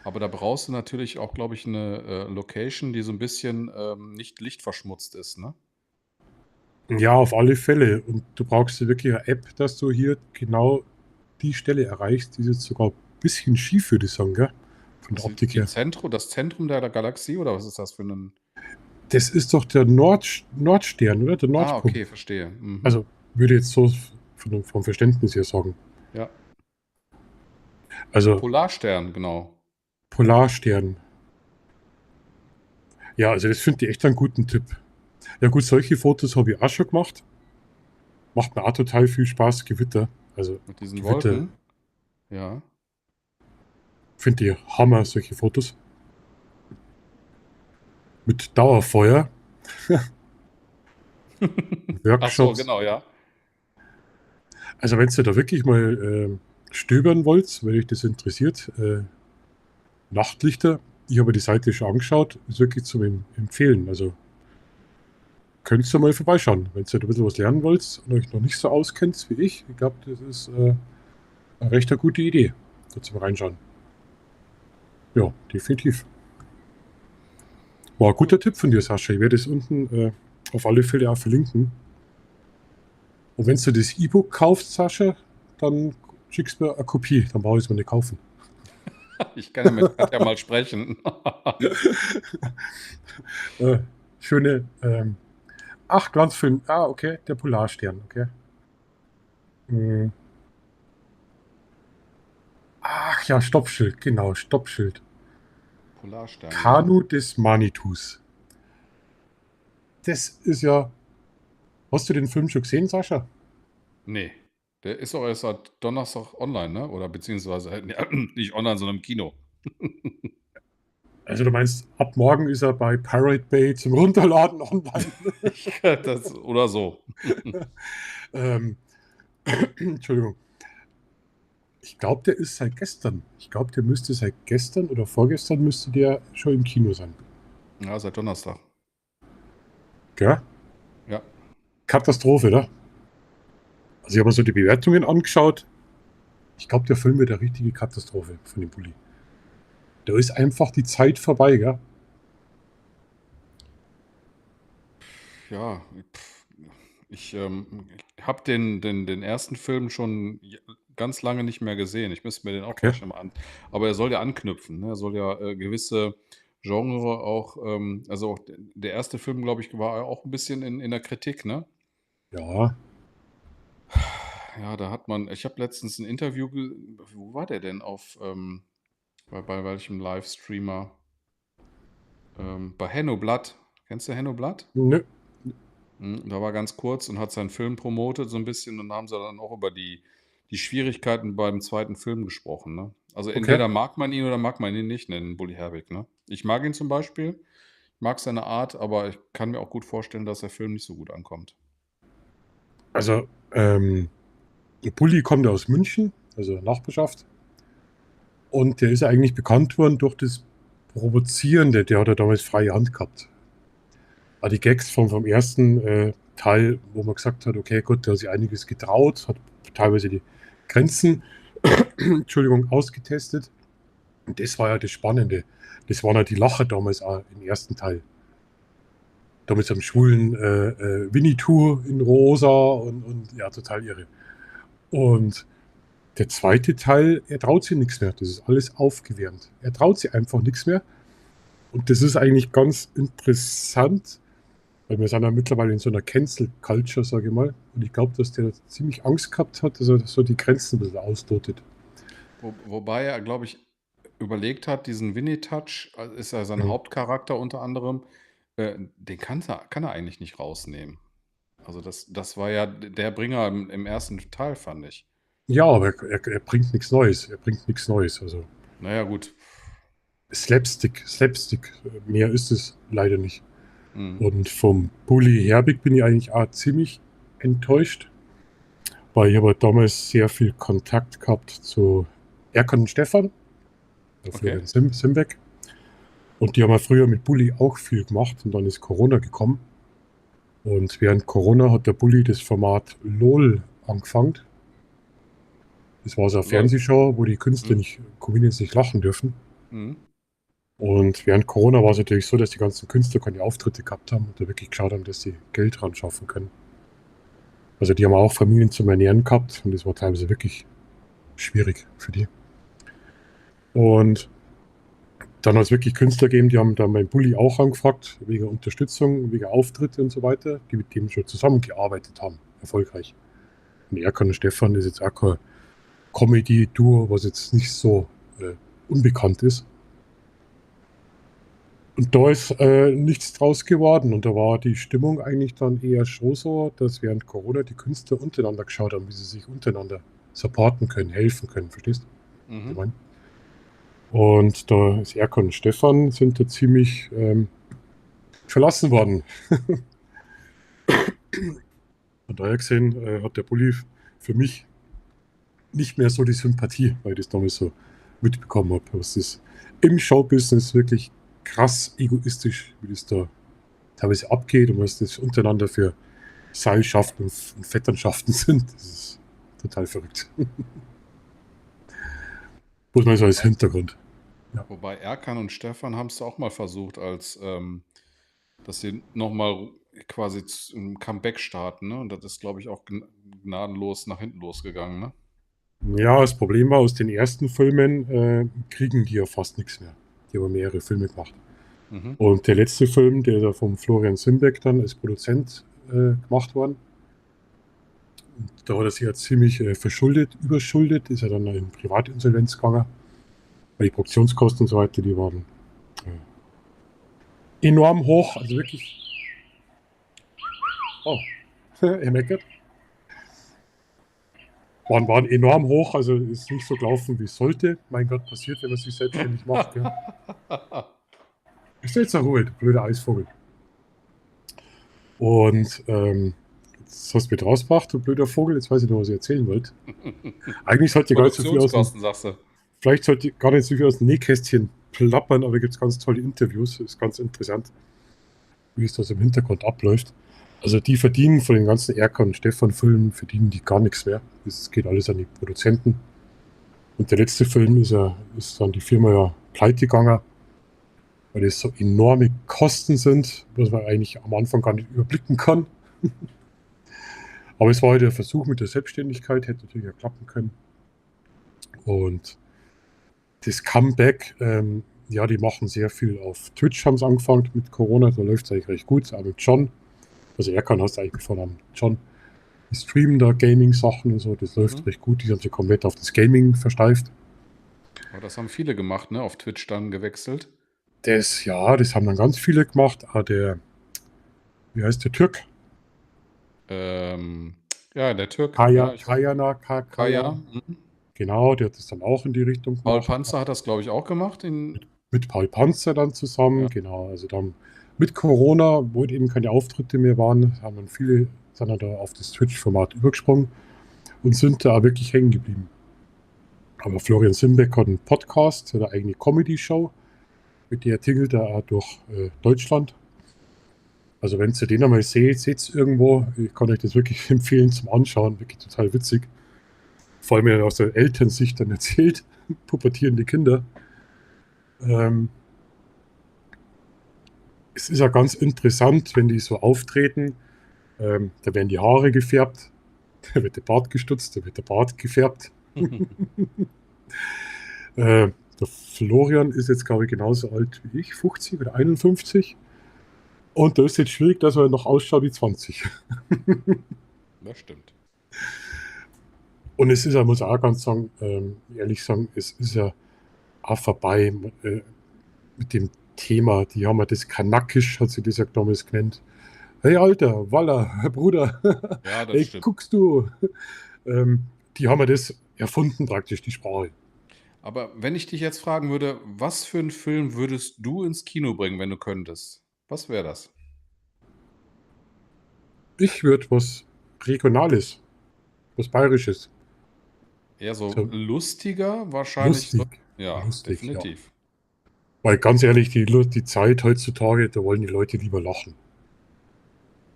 Aber da brauchst du natürlich auch, glaube ich, eine Location, die so ein bisschen nicht lichtverschmutzt ist, ne? Ja, auf alle Fälle. Und du brauchst ja wirklich eine App, dass du hier genau die Stelle erreichst. Die ist jetzt sogar ein bisschen schief, würde ich sagen, gell? Von der Das Optik her. Das Zentrum der Galaxie oder was ist das für ein? Das ist doch der Nordstern, oder? Der Ah, Nordpol. okay, verstehe. Mhm. Also würde jetzt so vom Verständnis her sagen. Ja. Also Polarstern, genau. Polarstern. Ja, also das finde ich echt einen guten Tipp. Ja gut, solche Fotos habe ich auch schon gemacht. Macht mir auch total viel Spaß, Gewitter. Also Mit diesen Gewitter Wolken. Ja. finde ich Hammer, solche Fotos. Mit Dauerfeuer, Ach so, Workshops. genau, ja. Also wenn ihr da wirklich mal stöbern wollt, wenn euch das interessiert, Nachtlichter, ich habe die Seite schon angeschaut, ist wirklich zum Empfehlen. Also könnt ihr mal vorbeischauen, wenn ihr da ein bisschen was lernen wollt und euch noch nicht so auskennt wie ich. Ich glaube, das ist eine recht eine gute Idee, da zum Reinschauen. Ja, definitiv. War ein guter Gut. Tipp von dir, Sascha. Ich werde es unten auf alle Fälle auch verlinken. Und wenn du das E-Book kaufst, Sascha, dann schickst du mir eine Kopie, dann brauche ich es mir nicht kaufen. Ich kann ja mit Katja mal sprechen. äh, schöne, Glanzfilm. Ah, okay, der Polarstern, okay. Hm. Ach ja, Stoppschild, genau, Stoppschild. Polarstern, ja. Kanu des Manitus. Das ist ja. Hast du den Film schon gesehen, Sascha? Nee. Der ist auch erst seit Donnerstag online, ne? Oder beziehungsweise nicht online, sondern im Kino. Also du meinst, ab morgen ist er bei Pirate Bay zum Runterladen online. Oder so. ähm, Entschuldigung. Ich glaube, der ist seit gestern. Ich glaube, der müsste seit gestern oder vorgestern müsste der schon im Kino sein. Ja, seit Donnerstag. Gell? Ja. Katastrophe, oder? Also ich habe mir so die Bewertungen angeschaut. Ich glaube, der Film wird eine richtige Katastrophe von dem Bulli. Da ist einfach die Zeit vorbei, gell? Ja, ich habe den ersten Film schon ganz lange nicht mehr gesehen. Ich müsste mir den auch Okay. gleich nochmal an. Aber er soll ja anknüpfen. Ne? Er soll ja gewisse Genre auch, also auch der erste Film, glaube ich, war ja auch ein bisschen in der Kritik, ne? Ja. Ja, da hat man, ich habe letztens ein Interview, wo war der denn? Bei welchem Livestreamer? Bei Henno Blatt. Kennst du Henno Blatt? Nö. Da war ganz kurz und hat seinen Film promotet so ein bisschen und da haben sie dann auch über die Schwierigkeiten beim zweiten Film gesprochen, ne? Also, Okay. entweder mag man ihn oder mag man ihn nicht, den Bully Herbig, ne? Ich mag ihn zum Beispiel, ich mag seine Art, aber ich kann mir auch gut vorstellen, dass der Film nicht so gut ankommt. Also, der Bulli kommt ja aus München, also Nachbarschaft. Und der ist ja eigentlich bekannt worden durch das Provozierende. Der hat ja damals freie Hand gehabt. Aber die Gags vom ersten Teil, wo man gesagt hat, okay, gut, der hat sich einiges getraut, hat teilweise die Grenzen, Entschuldigung, ausgetestet. Und das war ja das Spannende. Das waren ja die Lacher damals auch im ersten Teil. Damals am schwulen Winnetou in Rosa und ja, total irre. Und der zweite Teil, er traut sich nichts mehr. Das ist alles aufgewärmt. Er traut sich einfach nichts mehr. Und das ist eigentlich ganz interessant, weil wir sind ja mittlerweile in so einer Cancel-Culture, sage ich mal. Und ich glaube, dass der ziemlich Angst gehabt hat, dass er so die Grenzen ein bisschen auslotet. Wobei er, glaube ich, überlegt hat, diesen Winnie-Touch, ist ja sein Mhm. Hauptcharakter unter anderem, den kann er eigentlich nicht rausnehmen. Also, das war ja der Bringer im ersten Teil, fand ich. Ja, aber er bringt nichts Neues. Er bringt nichts Neues. Also Na ja, gut. Slapstick. Mehr ist es leider nicht. Mhm. Und vom Bully Herbig bin ich eigentlich auch ziemlich enttäuscht, weil ich aber damals sehr viel Kontakt gehabt zu Erkan und Stefan, der Okay. Florian Simbeck. Und die haben ja früher mit Bully auch viel gemacht und dann ist Corona gekommen. Und während Corona hat der Bully das Format LOL angefangen. Das war so eine Lol. Fernsehshow, wo die Künstler Mhm. nicht, Comedians nicht lachen dürfen. Mhm. Und während Corona war es natürlich so, dass die ganzen Künstler keine Auftritte gehabt haben und da wirklich geschaut haben, dass sie Geld ran schaffen können. Also die haben auch Familien zum Ernähren gehabt und das war teilweise wirklich schwierig für die. Und dann hat es wirklich Künstler gegeben, die haben dann beim Bulli auch angefragt, wegen Unterstützung, wegen Auftritte und so weiter, die mit dem schon zusammengearbeitet haben, erfolgreich. Und Erkan und Stefan ist jetzt auch kein Comedy-Duo, was jetzt nicht so unbekannt ist. Und da ist nichts draus geworden. Und da war die Stimmung eigentlich dann eher schon so, dass während Corona die Künstler untereinander geschaut haben, wie sie sich untereinander supporten können, helfen können, verstehst du? Ich Mhm. meine? Und da ist Erkan und Stefan sind da ziemlich verlassen worden. Von daher gesehen hat der Bulli für mich nicht mehr so die Sympathie, weil ich das damals so mitbekommen habe, was das im Showbusiness wirklich krass egoistisch, wie das da teilweise abgeht und was das untereinander für Seilschaften und Vetternschaften sind. Das ist total verrückt. Muss man so als Hintergrund. Wobei Erkan und Stefan haben es auch mal versucht, als dass sie nochmal quasi ein Comeback starten, ne? Und das ist, glaube ich, auch gnadenlos nach hinten losgegangen, ne? Ja, das Problem war, aus den ersten Filmen kriegen die ja fast nichts mehr. Die haben mehrere Filme gemacht. Mhm. Und der letzte Film, der da vom Florian Simbeck dann als Produzent gemacht worden, und da hat er sich ja ziemlich überschuldet, ist er dann in Privatinsolvenz gegangen, weil die Produktionskosten und so weiter, die waren enorm hoch, also wirklich. Oh, er meckert. Waren enorm hoch, also ist nicht so gelaufen, wie es sollte. Mein Gott, passiert, wenn man sich selbstständig macht. Gell? Ist jetzt eine Ruhe, du blöder Eisvogel. Und jetzt hast du mich rausgebracht, du blöder Vogel. Jetzt weiß ich noch, was ich erzählen wollte. Eigentlich sollte gar nicht so viel aus dem, Produktionskosten, sagst du. vielleicht sollte gar nicht so viel aus dem Nähkästchen plappern, aber da gibt es ganz tolle Interviews. Das ist ganz interessant, wie es das im Hintergrund abläuft. Also die verdienen von den ganzen Erkan und Stefan-Filmen, verdienen die gar nichts mehr. Das geht alles an die Produzenten. Und der letzte Film ist dann die Firma ja pleite gegangen, weil das so enorme Kosten sind, was man eigentlich am Anfang gar nicht überblicken kann. Aber es war halt der Versuch mit der Selbstständigkeit, hätte natürlich ja klappen können. Und das Comeback, ja, die machen sehr viel auf Twitch, haben sie angefangen mit Corona, da läuft es eigentlich recht gut, aber mit John, also Erkan hast du eigentlich gefunden, John, die streamen da Gaming-Sachen und so, das läuft recht gut, die haben sich komplett auf das Gaming versteift. Aber das haben viele gemacht, ne? Auf Twitch dann gewechselt. Das haben dann ganz viele gemacht, aber wie heißt der Türk? Ja, der Türk. Kaya, Ja, Kaya. Mhm. genau, der hat das dann auch in die Richtung Paul gemacht. Panzer hat das, glaube ich, auch gemacht. Mit Paul Panzer dann zusammen, Ja. genau. Also dann mit Corona, wo eben keine Auftritte mehr waren, haben dann viele sind dann da auf das Twitch-Format übergesprungen und sind da wirklich hängen geblieben. Aber Florian Simbeck hat einen Podcast, eine eigene Comedy-Show, mit der tingelt er auch durch Deutschland. Also wenn ihr den einmal seht es irgendwo. Ich kann euch das wirklich empfehlen zum Anschauen, wirklich total witzig. Vor allem, wenn er aus der Elternsicht dann erzählt, pubertierende Kinder. Es ist ja ganz interessant, wenn die so auftreten. Da werden die Haare gefärbt, da wird der Bart gestutzt, da wird der Bart gefärbt. Der Florian ist jetzt, glaube ich, genauso alt wie ich, 50 oder 51. Und da ist jetzt schwierig, dass er noch ausschaut wie 20. Das stimmt. Und es ist ja, muss ich auch ganz sagen, ehrlich sagen, es ist ja auch vorbei mit dem Thema. Die haben ja das Kanakisch, hat sie das ja damals genannt. Hey Alter, Walla, Bruder, Ja, das hey, stimmt. guckst du? Die haben ja das erfunden praktisch, die Sprache. Aber wenn ich dich jetzt fragen würde, was für einen Film würdest du ins Kino bringen, wenn du könntest? Was wäre das? Ich würde was Regionales, was Bayerisches, Eher so so lustiger wahrscheinlich. lustig, Ja, lustig, ja. definitiv. Weil ganz ehrlich, die Zeit heutzutage, da wollen die Leute lieber lachen.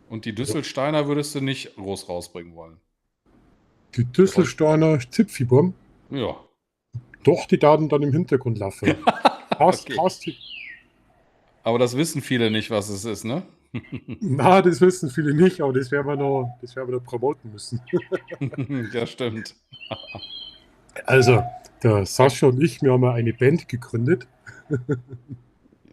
Und die Düsselsteiner würdest du nicht groß rausbringen wollen. Die Düsselsteiner Zipfiburm, Ja. doch die Daten dann im Hintergrund laufen. Okay. Passt. Aber das wissen viele nicht, was es ist, ne? Na, das wissen viele nicht, aber das werden wir noch promoten müssen. Ja, stimmt. Also, der Ja, Sascha und ich, wir haben ja eine Band gegründet. ja,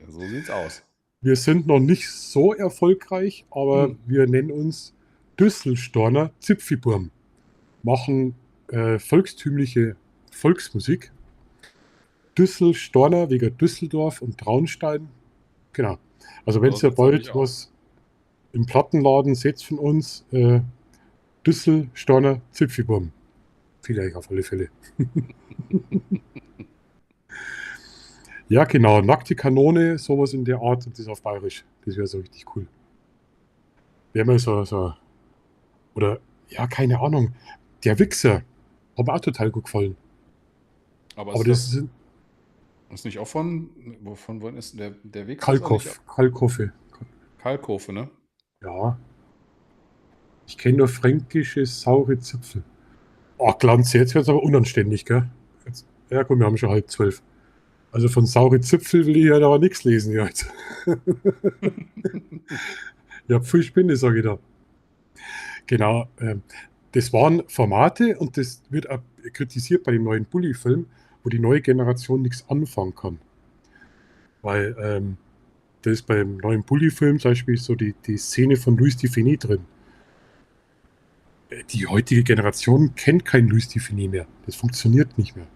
so sieht's aus. Wir sind noch nicht so erfolgreich, aber Hm. wir nennen uns Düsselstorner Zipfiburm. Machen volkstümliche Volksmusik. Düsselstorner wegen Düsseldorf und Traunstein. Genau. Also wenn So ihr sieht's nämlich bald aus. was im Plattenladen seht von uns, Düsselstorner Zipfiburm. Vielleicht auf alle Fälle. Ja, genau. Nackte Kanone, sowas in der Art und das auf Bayerisch. Das wäre so richtig cool. Wäre mal oder, ja, keine Ahnung. Der Wichser. Hat mir auch total gut gefallen. Aber Aber ist das das ist ist nicht auch von wann ist denn der Wichser ist auch nicht Kalkofe. Kalkofe, ne? Ja, ich kenne nur fränkische saure Zipfel. Oh, Glanz, jetzt wird es aber unanständig, gell? Jetzt, ja, komm, wir haben schon 11:30. Also von saure Zipfel will ich ja aber nichts lesen jetzt. Ja, viel Spinne, sage ich da. Genau. Das waren Formate und das wird auch kritisiert bei dem neuen Bully-Film, wo die neue Generation nichts anfangen kann. Weil da ist beim neuen Bully-Film zum Beispiel so die Szene von Louis Dufiné drin. Die heutige Generation kennt kein Louis Dufiné mehr. Das funktioniert nicht mehr.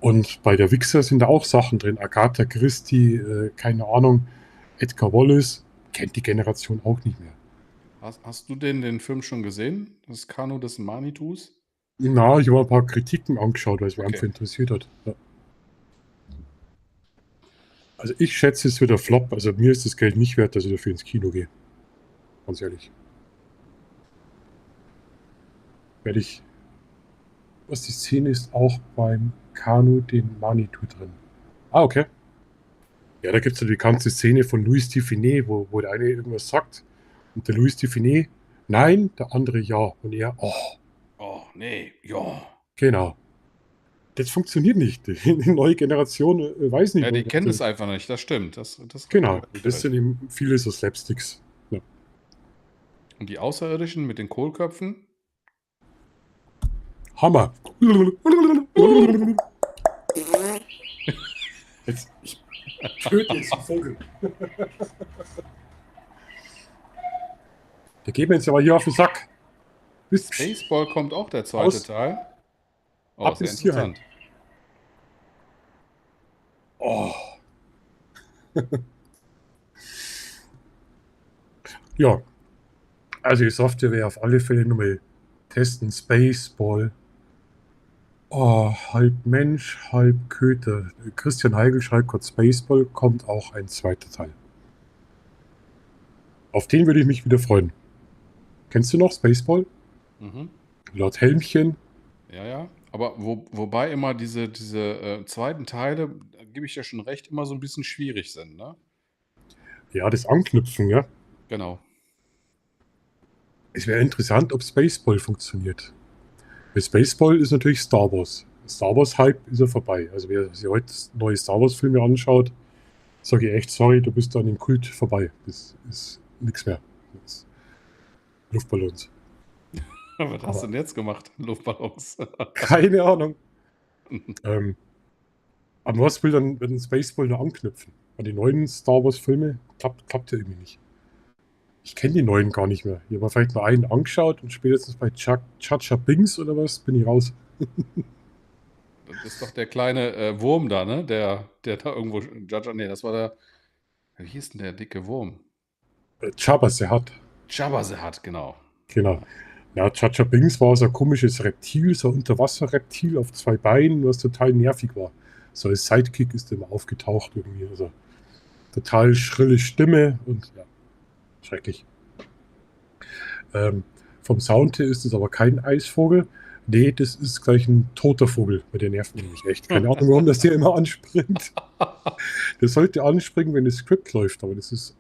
Und bei der Wichser sind da auch Sachen drin. Agatha Christie, keine Ahnung, Edgar Wallace, kennt die Generation auch nicht mehr. Hast du den Film schon gesehen? Das Kanu des Manitus? Na, ich habe ein paar Kritiken angeschaut, weil es mich Okay. einfach interessiert hat. Ja. Also ich schätze, es wird ein Flop. Also mir ist das Geld nicht wert, dass ich dafür ins Kino gehe. Ganz ehrlich. Werde ich. Was die Szene ist auch beim Kanu den Manitou drin. Ah, okay. Ja, da gibt es ja die ganze Szene von Louis Dufiné, wo der eine irgendwas sagt und der Louis Dufiné, nein, der andere ja. Und er, oh, Oh, nee, ja. genau. Das funktioniert nicht. Die neue Generation weiß nicht, Ja, die wo kennen das. es einfach nicht, das stimmt. Das Genau. gebe ich dir Das sind recht. eben viele so Slapsticks. Ja. Und die Außerirdischen mit den Kohlköpfen? Hammer. Jetzt, ich töte jetzt den Vogel. Der geht mir jetzt aber hier auf den Sack. Bis Baseball kommt auch der zweite aus, Teil. Oh, ab sehr ins Tierheim. interessant. Oh. Ja, also die Software wäre auf alle Fälle nochmal testen. Spaceball. Oh, halb Mensch, halb Köter. Christian Heigl schreibt kurz Spaceball, kommt auch ein zweiter Teil. Auf den würde ich mich wieder freuen. Kennst du noch Spaceball? Mhm. Lord Helmchen. Ja, ja. Aber wobei immer diese zweiten Teile, da gebe ich dir schon recht, immer so ein bisschen schwierig sind, ne? Ja, das Anknüpfen, ja. Genau. Es wäre interessant, ob Spaceball funktioniert. Bei Spaceball ist natürlich Star Wars. Star Wars-Hype ist ja vorbei. Also wer sich heute neue Star Wars-Filme anschaut, sage ich echt, sorry, du bist an dem Kult vorbei. Das ist nichts mehr. Das ist Luftballons. Was hast du Aber denn jetzt gemacht? Luftballons. keine Ahnung. Aber was will dann mit dem Spaceball noch anknüpfen? An die neuen Star Wars-Filme klappt ja irgendwie nicht. Ich kenne die neuen gar nicht mehr. Ich habe mir vielleicht nur einen angeschaut und spätestens bei Chacha Bings oder was bin ich raus. Das ist doch der kleine Wurm da, ne? Der da irgendwo. Nee, das war der. Wie hieß denn der dicke Wurm? Jabba the Hutt. Jabba the Hutt, genau. Genau. Ja, Chacha Bings war so ein komisches Reptil, so ein Unterwasserreptil auf zwei Beinen, was total nervig war. So als Sidekick ist er immer aufgetaucht irgendwie. Also total schrille Stimme und ja, schrecklich. Vom Sound her ist es aber kein Eisvogel. Nee, das ist gleich ein toter Vogel, weil der nervt mich nämlich echt. Keine Ahnung, warum das der immer anspringt. Der sollte anspringen, wenn das Skript läuft, aber das ist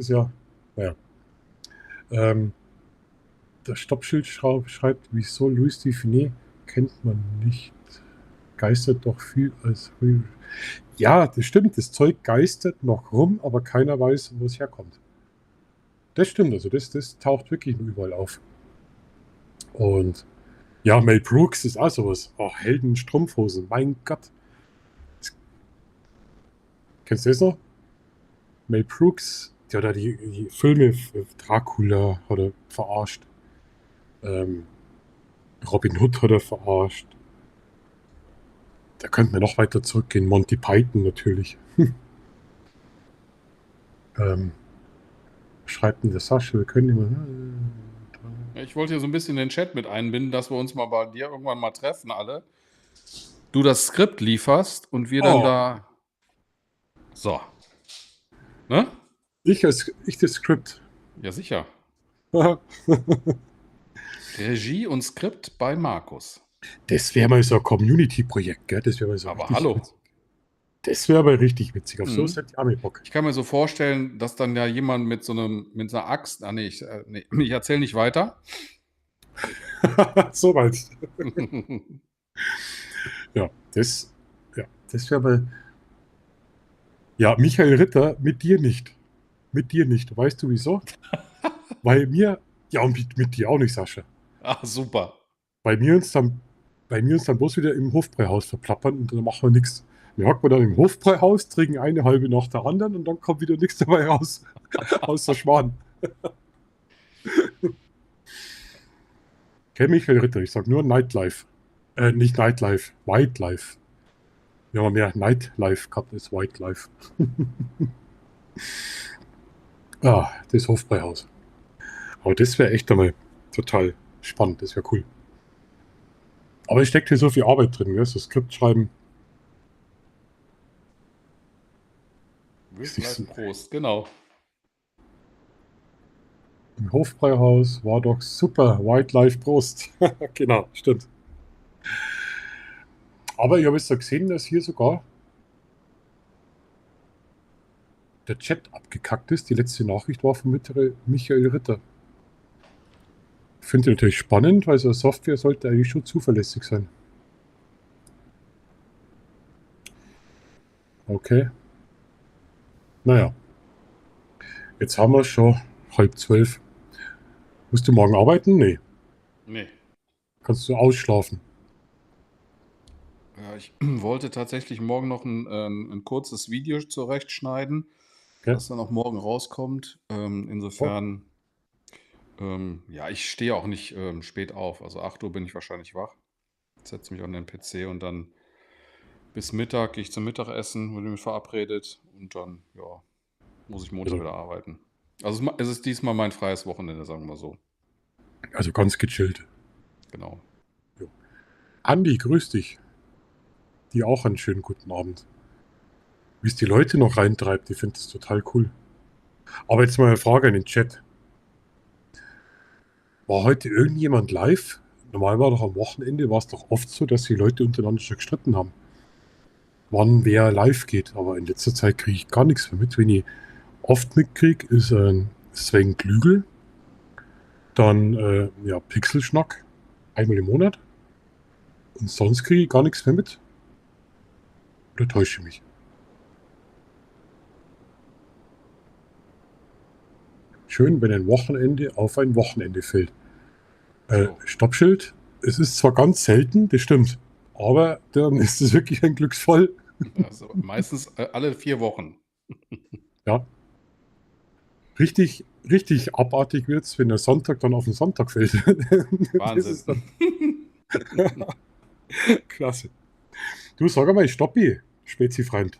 ja, naja. Ähm, Der Stoppschild schreibt, wieso Louis Dufiné kennt man nicht. geistert doch viel als... Ja, das stimmt, das Zeug geistert noch rum, aber keiner weiß, wo es herkommt. Das stimmt, also das taucht wirklich nur überall auf. Und ja, Mel Brooks ist auch sowas. Oh, Helden, Strumpfhosen, mein Gott. Kennst du das noch? Mel Brooks, der hat da die Filme Dracula hat er verarscht. Ähm, Robin Hood hat er verarscht. Da könnten wir noch weiter zurückgehen. Monty Python natürlich. ähm, schreibt denn der Sascha, wir können immer... Ja, ich wollte hier so ein bisschen den Chat mit einbinden, dass wir uns mal bei dir irgendwann mal treffen alle. Du das Skript lieferst und wir dann Oh, da so. Ne? ich das Skript. Ja, sicher. Regie und Skript bei Markus. Das wäre mal so ein Community-Projekt, gell? Das wäre mal so Aber richtig hallo. witzig. Das wäre aber richtig witzig. Auf Mhm. so hätte ich auch mal Bock. Ich kann mir so vorstellen, dass dann ja jemand mit so einer Axt, nee, ich erzähle nicht weiter. So meinst du. Ja, das wäre mal... Ja, Michael Ritter, mit dir nicht. Mit dir nicht. Weißt du wieso? Weil mir... Ja, und mit dir auch nicht, Sascha. Ah, super. Weil wir uns dann bloß wieder im Hofbräuhaus verplappern und dann machen wir nichts. Wir hocken dann im Hofbräuhaus, trinken eine halbe nach der anderen und dann kommt wieder nichts dabei raus. Außer Schwan. Kenn Michael Ritter, ich sag nur Nightlife. Nicht Nightlife, Wildlife. Wir haben mehr Nightlife gehabt als Wildlife. Ah, das Hofbräuhaus. Aber das wäre echt einmal total spannend, das wäre cool. Aber es steckt hier so viel Arbeit drin, gell? So Skript schreiben. Wildlife Prost, genau. Im Hofbräuhaus war doch super. Wildlife Prost. Genau, stimmt. Aber ich habe jetzt da gesehen, dass hier sogar der Chat abgekackt ist. Die letzte Nachricht war von Michael Ritter. Ich finde natürlich spannend, weil so eine Software sollte eigentlich schon zuverlässig sein. Okay. Naja. Jetzt haben wir schon 11:30. Musst du morgen arbeiten? Nee. Nee. Kannst du ausschlafen? Ja, ich wollte tatsächlich morgen noch ein kurzes Video zurechtschneiden, Okay. das dann auch morgen rauskommt. Insofern, ja, ich stehe auch nicht spät auf. Also 8 Uhr bin ich wahrscheinlich wach. Setze mich an den PC und dann bis Mittag gehe ich zum Mittagessen, bin mit verabredet und dann, ja, muss ich Montag Also, wieder arbeiten. Also es ist diesmal mein freies Wochenende, sagen wir mal so. also ganz gechillt. Genau. Andi, grüß dich. Dir auch einen schönen guten Abend. Wie es die Leute noch reintreibt, ich finde das total cool. Aber jetzt mal eine Frage in den Chat. War heute irgendjemand live? Normal war doch am Wochenende, war es doch oft so, dass die Leute untereinander schon gestritten haben. Wann wer live geht. Aber in letzter Zeit kriege ich gar nichts mehr mit. Wenn ich oft mitkriege, ist Sven Glügel, dann ja, Pixelschnack, einmal im Monat. Und sonst kriege ich gar nichts mehr mit. Oder täusche ich mich? Schön, wenn ein Wochenende auf ein Wochenende fällt. Stoppschild, es ist zwar ganz selten, das stimmt, aber dann ist es wirklich ein Glücksfall. Also meistens alle 4 Wochen. Ja. Richtig, richtig abartig wird es, wenn der Sonntag dann auf den Sonntag fällt. Wahnsinn. Das ist dann klasse. Du, sag einmal, Stoppi, Spezi-Freund.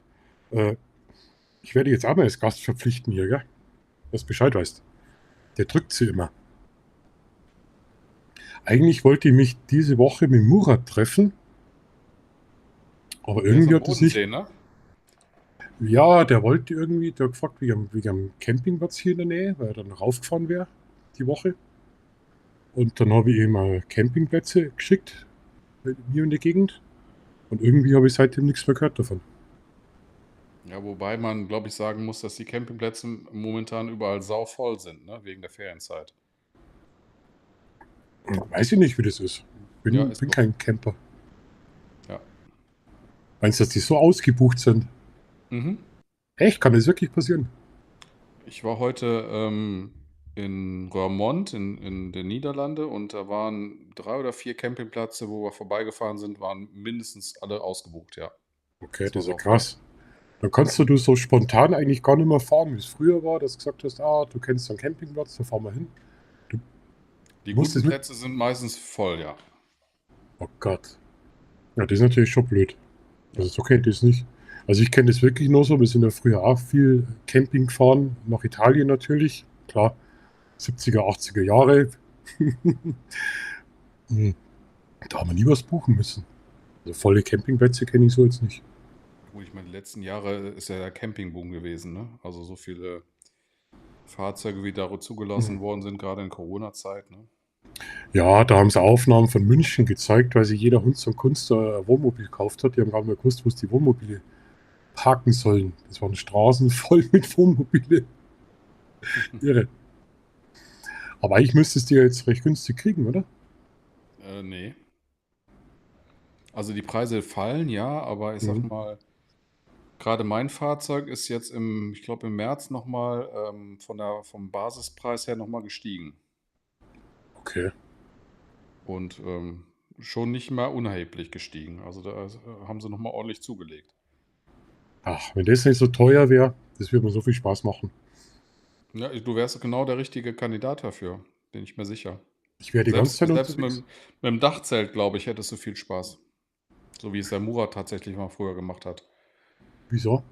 Ich werde jetzt auch mal als Gast verpflichten hier, gell? Dass du Bescheid weißt. Der drückt sie immer. Eigentlich wollte ich mich diese Woche mit Murat treffen. Aber Der ist irgendwie am hat es nicht. Bodensee, ne? Ja, der wollte irgendwie, der hat gefragt, wegen am Campingplatz hier in der Nähe, weil er dann raufgefahren wäre, die Woche. Und dann habe ich ihm Campingplätze geschickt, hier in der Gegend. Und irgendwie habe ich seitdem nichts mehr gehört davon. Ja, wobei man, glaube ich, sagen muss, dass die Campingplätze momentan überall sauvoll sind, ne? Wegen der Ferienzeit. Weiß ich nicht, wie das ist. Ja, Bin ist so. kein Camper. Ja. Meinst du, dass die so ausgebucht sind? Mhm. Echt? Kann das wirklich passieren? Ich war heute in Roermond in den Niederlande und da waren 3 oder 4 Campingplätze, wo wir vorbeigefahren sind, waren mindestens alle ausgebucht, ja. Okay, Das das war ist ja sauvoll. krass. Dann kannst du so spontan eigentlich gar nicht mehr fahren, wie es früher war, dass du gesagt hast, du kennst einen Campingplatz, da fahren wir hin. Du Die musst guten es mit. Plätze sind meistens voll, ja. Oh Gott. Ja, das ist natürlich schon blöd. Ja. Also so kennt ihr es nicht. Also ich kenne das wirklich nur so. Wir sind ja früher auch viel Camping gefahren, nach Italien natürlich. Klar, 70er, 80er Jahre. Hm, Da haben wir nie was buchen müssen. Also volle Campingplätze kenne ich so jetzt nicht. Gut, ich meine, die letzten Jahre ist ja der Campingboom gewesen, ne? Also so viele Fahrzeuge, wie da Hm. zugelassen worden sind, gerade in Corona-Zeit, ne? Ja, da haben sie Aufnahmen von München gezeigt, weil sich jeder Hund und Kunst da ein Wohnmobil gekauft hat. Die haben gar nicht mehr gewusst, wo es die Wohnmobile parken sollen. Das waren Straßen voll mit Wohnmobile. Irre. Aber eigentlich müsstest du ja jetzt recht günstig kriegen, oder? Ne. Also die Preise fallen, ja, aber ich sag Mhm. mal, gerade mein Fahrzeug ist jetzt ich glaube, im März noch mal vom Basispreis her noch mal gestiegen Okay. und schon nicht mehr unerheblich gestiegen. Also da haben sie noch mal ordentlich zugelegt. Ach, wenn das nicht so teuer wäre, das würde mir so viel Spaß machen. Ja, du wärst genau der richtige Kandidat dafür, bin ich mir sicher. Ich wäre die ganze Zeit Selbst unterwegs. mit dem Dachzelt, glaube ich, hättest du viel Spaß. So wie es der Murat tatsächlich mal früher gemacht hat. Wieso?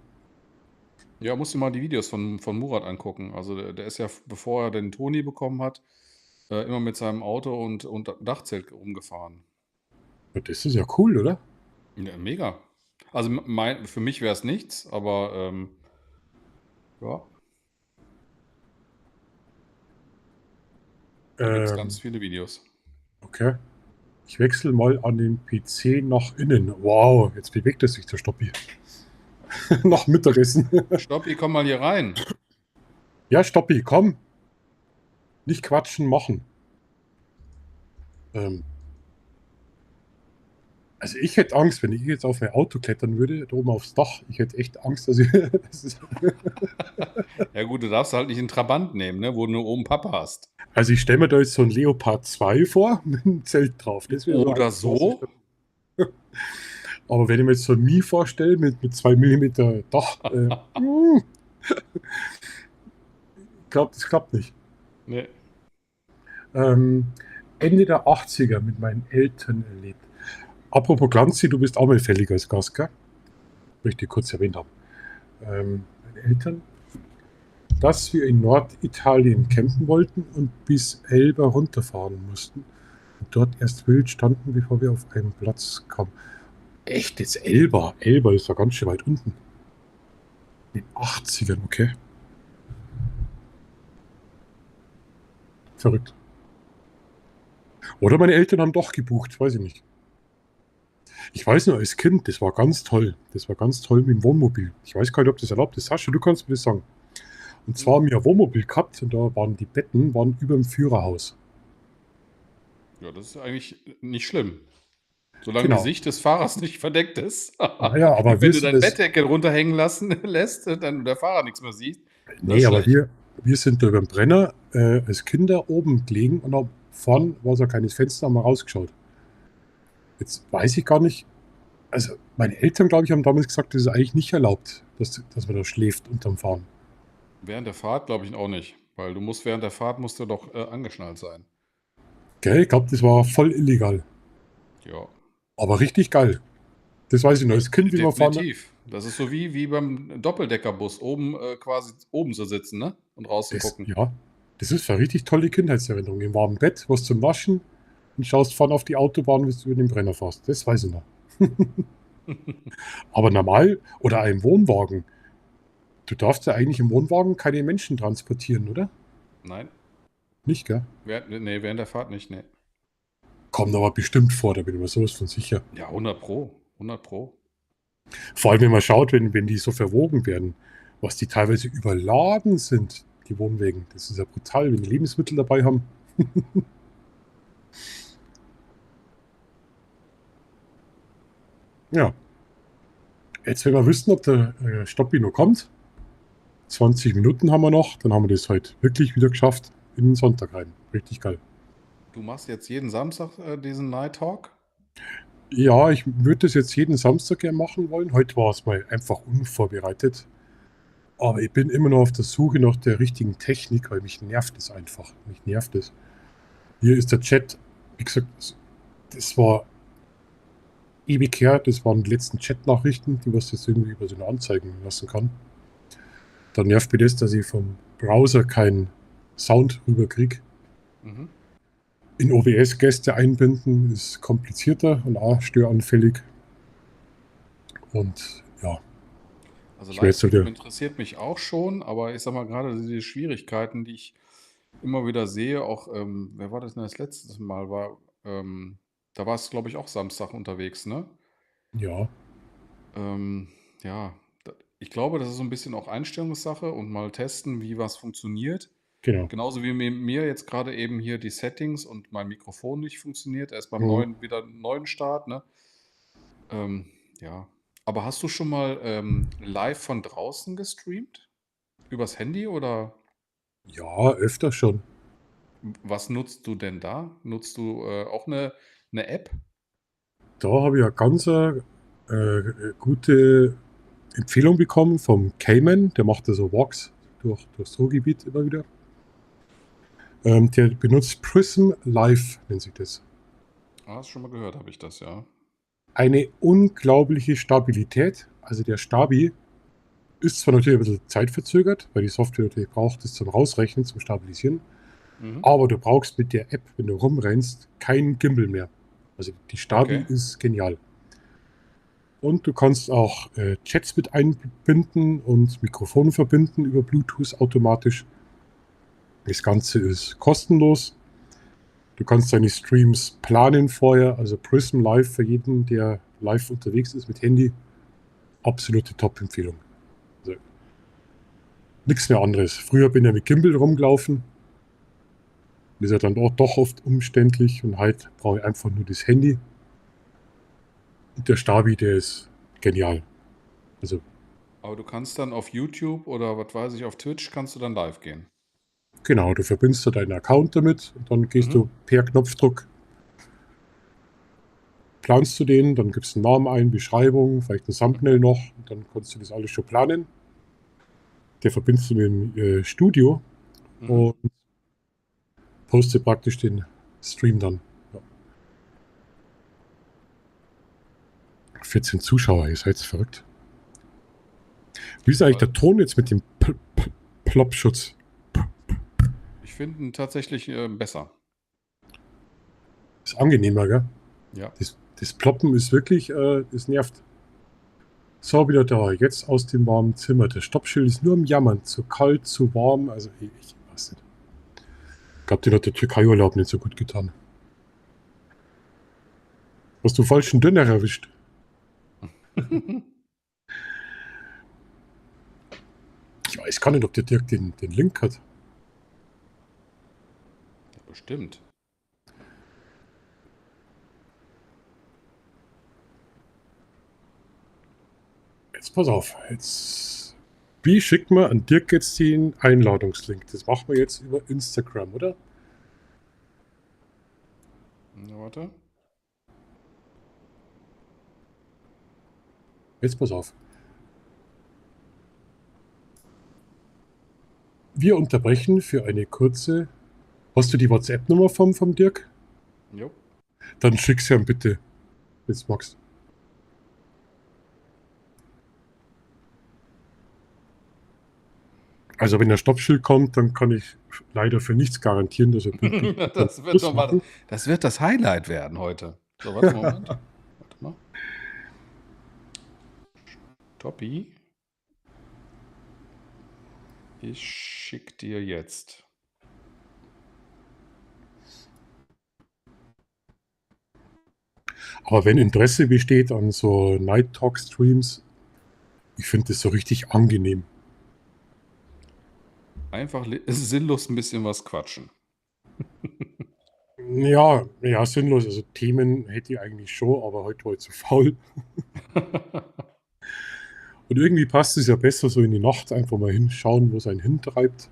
Ja, musst du mal die Videos von Murat angucken. Also der ist ja, bevor er den Toni bekommen hat, immer mit seinem Auto und Dachzelt rumgefahren. Ja, das ist ja cool, oder? Ja, mega. Also für mich wäre es nichts, aber ja, da gibt es ganz Ähm, viele Videos. okay. Ich wechsle mal an den PC nach innen. Wow, jetzt bewegt es sich der Stoppi. Nach Mittagessen. Stoppi, komm mal hier rein. Ja, Stoppi, komm. Nicht quatschen, machen. Ähm, also ich hätte Angst, wenn ich jetzt auf mein Auto klettern würde, da oben aufs Dach. Ich hätte echt Angst, dass ich. Das ist, Ja gut, du darfst halt nicht einen Trabant nehmen, ne, wo du nur oben Papa hast. also ich stelle mir da jetzt so ein Leopard 2 vor, mit einem Zelt drauf. Das wäre so Oder eins, was ich so. da. Aber wenn ich mir jetzt so ein Mi vorstelle, mit 2 Millimeter Dach, glaube, das klappt nicht. Ne. Ähm, Ende der 80er mit meinen Eltern erlebt. Apropos Glanzi, du bist auch mal fällig als Gast, gell? Möchte ich kurz erwähnt haben. Meine Eltern, dass wir in Norditalien campen wollten und bis Elba runterfahren mussten und dort erst wild standen, bevor wir auf einen Platz kamen. Echt, jetzt Elba? Elba ist ja ganz schön weit unten. In den 80ern, okay. Verrückt. Oder meine Eltern haben doch gebucht, weiß ich nicht. Ich weiß nur, als Kind, das war ganz toll. Das war ganz toll mit dem Wohnmobil. Ich weiß gar nicht, ob das erlaubt ist. Sascha, du kannst mir das sagen. Und zwar haben wir ein Wohnmobil gehabt und da waren die Betten über dem Führerhaus. Ja, das ist eigentlich nicht schlimm. Solange die Genau. Sicht des Fahrers nicht verdeckt ist. Naja, aber Wenn wir du sind dein das. Bettdeckel runterhängen lassen lässt, dann der Fahrer nichts mehr sieht, das ist Nee, aber schlecht. wir sind da über den Brenner als Kinder oben gelegen und haben vorn war so ein kleines Fenster, haben wir rausgeschaut. Jetzt weiß ich gar nicht, also meine Eltern, glaube ich, haben damals gesagt, das ist eigentlich nicht erlaubt, dass man da schläft unterm Fahren. Während der Fahrt glaube ich auch nicht, weil während der Fahrt musst du doch angeschnallt sein. Gell, ich glaube, das war voll illegal. Ja, Aber richtig geil. Das weiß ich noch ja, als Kind, wie wir fahren. definitiv. Das ist so wie beim Doppeldeckerbus, oben quasi oben zu sitzen, ne? Und rauszugucken. Ja, das ist eine richtig tolle Kindheitserinnerung. Im warmen Bett, was zum Waschen und schaust vorne auf die Autobahn, wie du über den Brenner fährst. Das weiß ich noch. Aber normal oder ein Wohnwagen. Du darfst ja eigentlich im Wohnwagen keine Menschen transportieren, oder? Nein, Nicht, gell? während der Fahrt nicht, ne. Kommt aber bestimmt vor, da bin ich mir sowas von sicher. Ja, 100 Pro, 100 Pro. Vor allem, wenn man schaut, wenn die so verwogen werden, was die teilweise überladen sind, die Wohnwägen. Das ist ja brutal, wenn die Lebensmittel dabei haben. Ja, Jetzt, wenn wir wüssten, ob der Stoppi noch kommt, 20 Minuten haben wir noch, dann haben wir das heute wirklich wieder geschafft in den Sonntag rein. Richtig geil. Du machst jetzt jeden Samstag diesen Night Talk? Ja, ich würde das jetzt jeden Samstag gerne machen wollen. Heute war es mal einfach unvorbereitet. Aber ich bin immer noch auf der Suche nach der richtigen Technik, weil mich nervt es einfach. Mich nervt es. Hier ist der Chat, wie gesagt, das war ewig her. Das waren die letzten Chat-Nachrichten, die was jetzt irgendwie über so eine Anzeigen lassen kann. Dann nervt mich das, dass ich vom Browser keinen Sound rüberkriege. Mhm. In OBS Gäste einbinden ist komplizierter und auch störanfällig. Und ja, Also ich werde jetzt Livestream wieder. interessiert mich auch schon, aber ich sag mal gerade diese Schwierigkeiten, die ich immer wieder sehe, auch, wer war das denn das letzte Mal? Da war es, glaube ich, auch Samstag unterwegs, ne? Ja, Ähm, ja, ich glaube, das ist so ein bisschen auch Einstellungssache und mal testen, wie was funktioniert. genau. Genauso wie mir jetzt gerade eben hier die Settings und mein Mikrofon nicht funktioniert. Erst beim Mhm. neuen wieder 'n neuen Start, ne? Ähm, ja. Aber hast du schon mal, live von draußen gestreamt? Übers Handy oder Ja, öfter schon. was nutzt du denn da? Nutzt du, auch eine App? Da habe ich eine ganz gute Empfehlung bekommen vom Cayman. Der macht da so Walks durchs Ruhrgebiet immer wieder. Der benutzt Prism Live, nennt sich das. Ah, hast schon mal gehört, habe ich das, ja. Eine unglaubliche Stabilität. Also der Stabi ist zwar natürlich ein bisschen zeitverzögert, weil die Software natürlich braucht es zum Rausrechnen, zum Stabilisieren. Mhm. Aber du brauchst mit der App, wenn du rumrennst, keinen Gimbal mehr. Also die Stabi Okay. ist genial. Und du kannst auch Chats mit einbinden und Mikrofone verbinden über Bluetooth automatisch. Das Ganze ist kostenlos. Du kannst deine Streams planen vorher. Also Prism Live für jeden, der live unterwegs ist mit Handy. Absolute Top-Empfehlung. Also nichts mehr anderes. Früher bin ich mit Gimbal rumgelaufen. Das ist ja dann auch doch oft umständlich. Und halt brauche ich einfach nur das Handy. Und der Stabi, der ist genial. Also Aber du kannst dann auf YouTube oder was weiß ich, auf Twitch kannst du dann live gehen? genau, du verbindest da deinen Account damit und dann gehst Mhm. du per Knopfdruck, planst du den, dann gibst du einen Namen ein, Beschreibung, vielleicht ein Thumbnail Okay. noch und dann kannst du das alles schon planen. Der verbindest du mit dem Studio Mhm. und postet praktisch den Stream dann. Ja. 14 Zuschauer, ihr seid verrückt. Wie ist eigentlich Weil der Ton jetzt mit dem Plop-Schutz? ich finde ihn tatsächlich, besser. Ist angenehmer, gell? Ja. Das Ploppen ist wirklich, es nervt. So, wieder da. Jetzt aus dem warmen Zimmer. Der Stoppschild ist nur am Jammern. Zu kalt, zu warm. Also, ich weiß nicht. Ich glaube, den hat der Türkei-Urlaub nicht so gut getan. Hast du falschen Döner erwischt? Ich weiß gar nicht, ob der Dirk den Link hat. Bestimmt. Jetzt pass auf. Jetzt. Wie schickt man an Dirk jetzt den Einladungslink? Das machen wir jetzt über Instagram, oder? Ja, warte. Jetzt pass auf. Wir unterbrechen für eine kurze. Hast du die WhatsApp-Nummer vom Dirk? Jo. Dann schick sie ihm bitte. Jetzt magst. Also wenn der Stoppschild kommt, dann kann ich leider für nichts garantieren, dass er pünktlich dann Das wird Schluss noch mal machen. das wird das Highlight werden heute. So, warte, Moment. Warte mal. Toppi, ich schicke dir jetzt. Aber wenn Interesse besteht an so Night Talk Streams, ich finde das so richtig angenehm. Einfach sinnlos ein bisschen was quatschen. Ja, ja, sinnlos. Also Themen hätte ich eigentlich schon, aber heute war ich zu faul. Und irgendwie passt es ja besser so in die Nacht, einfach mal hinschauen, wo es einen hintreibt.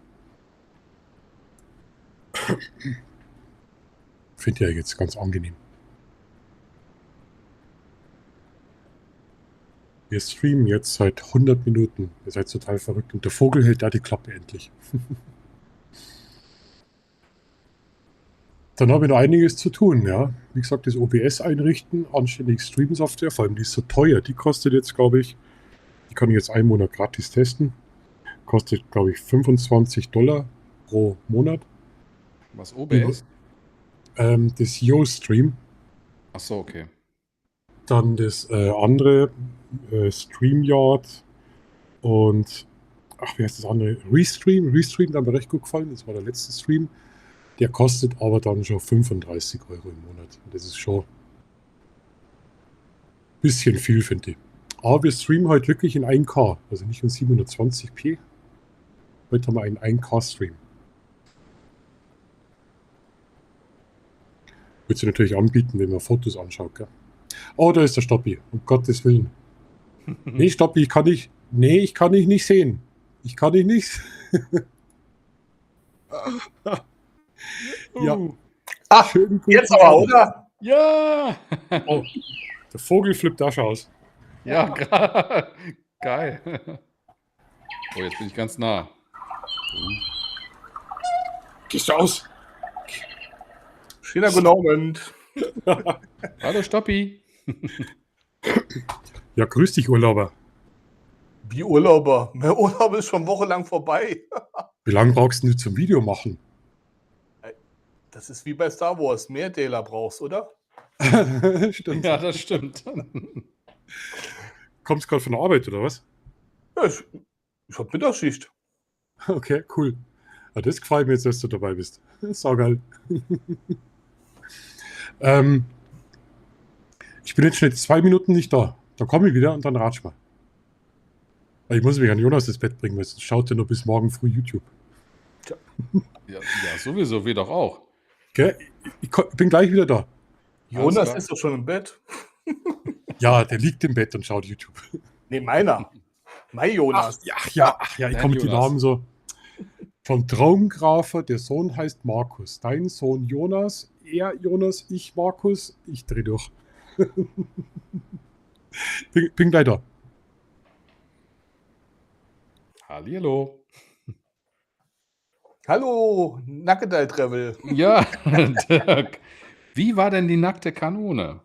Finde ich ja jetzt ganz angenehm. Wir streamen jetzt seit 100 Minuten. Ihr seid total verrückt. Und der Vogel hält da die Klappe endlich. Dann habe ich noch einiges zu tun, ja. Wie gesagt, das OBS einrichten, anständig Stream-Software, vor allem die ist so teuer. Die kostet jetzt, glaube ich, die kann ich jetzt einen Monat gratis testen. Kostet, glaube ich, $25 pro Monat. Was, OBS? Das Yo-Stream. Ach so, okay. Dann das andere, StreamYard und, ach, wie heißt das andere? Restream. Restream, da hat mir recht gut gefallen. Das war der letzte Stream. Der kostet aber dann schon 35 € im Monat. Und das ist schon ein bisschen viel, finde ich. Aber wir streamen heute wirklich in 1K, also nicht in 720p. Heute haben wir einen 1K-Stream. Würde sie natürlich anbieten, wenn man Fotos anschaut, gell? Oh, da ist der Stoppi, um Gottes Willen. Nee, Stoppi, ich kann dich nicht sehen. Ich kann dich nicht. Ja. Ach, Schönen guten jetzt aber, Abend. oder? Ja! Oh, der Vogel flippt da schon aus. Ja, geil. Oh, jetzt bin ich ganz nah. Gehst du aus? Schöner guten Abend. Hallo Stoppi. Ja, grüß dich, Urlauber. Wie Urlauber. Mein Urlaub ist schon wochenlang vorbei. Wie lange brauchst du zum Video machen? Das ist wie bei Star Wars. Mehr Dela brauchst, oder? Stimmt. Ja, das stimmt. Kommst gerade von der Arbeit, oder was? Ja, ich hab Mittagsschicht. Okay, cool. Ja, das gefällt mir jetzt, dass du dabei bist. Saugeil. Ich bin jetzt schon 2 Minuten nicht da. Dann komme ich wieder und dann ratsch mal. Ich muss mich an Jonas ins Bett bringen, weil sonst schaut er nur bis morgen früh YouTube. Ja, sowieso, wir doch auch. Okay? Ich bin gleich wieder da. Jonas klar. ist doch schon im Bett. Ja, der liegt im Bett und schaut YouTube. Nee, meiner. Mein Jonas. Ach ja, ich Dein komme mit den Jonas. Namen so. Von Traumgrafer, der Sohn heißt Markus. Dein Sohn Jonas, er Jonas, ich Markus, ich dreh durch. bin gleich da. Hallihallo. Hallo, Nackedei Travel. Ja, Dirk. Wie war denn die nackte Kanone?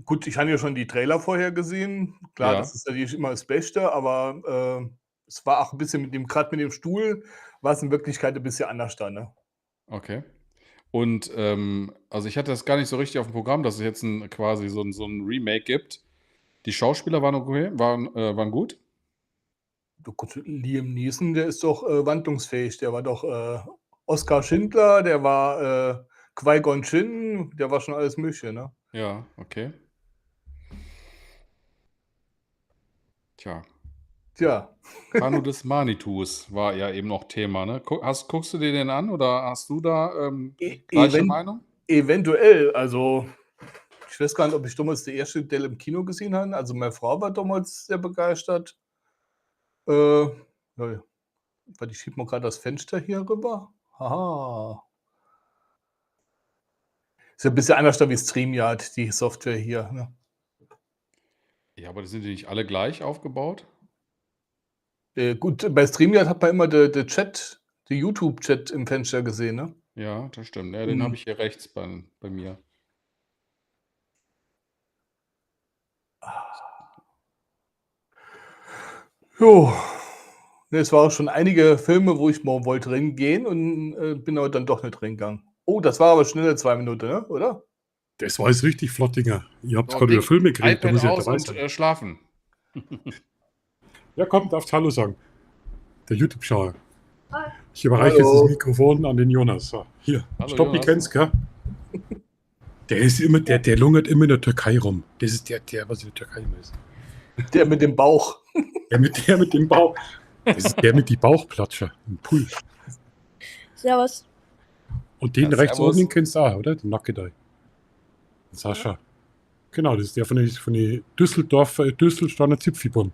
Gut, ich habe ja schon die Trailer vorher gesehen. Klar, Ja. das ist natürlich immer das Beste, aber es war auch ein bisschen gerade mit dem Stuhl, war es in Wirklichkeit ein bisschen anders da, ne? Okay. Und also ich hatte das gar nicht so richtig auf dem Programm, dass es jetzt quasi so ein Remake gibt. Die Schauspieler waren okay, waren gut. Du, gut, Liam Neeson, der ist doch wandlungsfähig. Der war doch Oskar Schindler, der war Qui-Gon Jinn, der war schon alles Mögliche, ne? Ja, okay. Tja, Tja, Kanu des Manitus war ja eben noch Thema, ne? Guckst du dir den an oder hast du da gleiche Meinung? eventuell, also ich weiß gar nicht, ob ich damals die erste Teil im Kino gesehen habe. Also meine Frau war damals sehr begeistert. Ja, warte, ich schiebe mal gerade das Fenster hier rüber. Haha. Ist ja ein bisschen anders da wie StreamYard, die Software hier. Ne? Ja, aber sind die nicht alle gleich aufgebaut? Gut, bei StreamYard hat man immer den Chat, den YouTube-Chat im Fenster gesehen, ne? Ja, das stimmt. Ja, den habe ich hier rechts bei mir. Jo. Ne, es waren auch schon einige Filme, wo ich mal wollte reingehen und bin aber dann doch nicht reingegangen. Oh, das war aber schnelle 2 Minuten, ne? Oder? Das war jetzt richtig flott, Dinger. Ihr habt So, gerade über Ding, Filme geredet, da iPad muss ich ja aus dabei und sein. schlafen. Ja, kommt, darfst Hallo sagen. Der YouTube-Schauer. Ich überreiche jetzt Hallo. das Mikrofon an den Jonas. So, hier, Hallo, Stoppi Jonas. kennst, gell? Der ist immer, der lungert immer in der Türkei rum. Das ist der, was in der Türkei immer ist. Der mit dem Bauch. Der mit dem Bauch. Das ist der mit die Bauchplatscher im Pool. Servus. Und den Ja, rechts servus. oben, den kennst du auch, oder? Den Nackedei. Sascha. Genau, das ist der von den Düsselsteiner Zipfibon.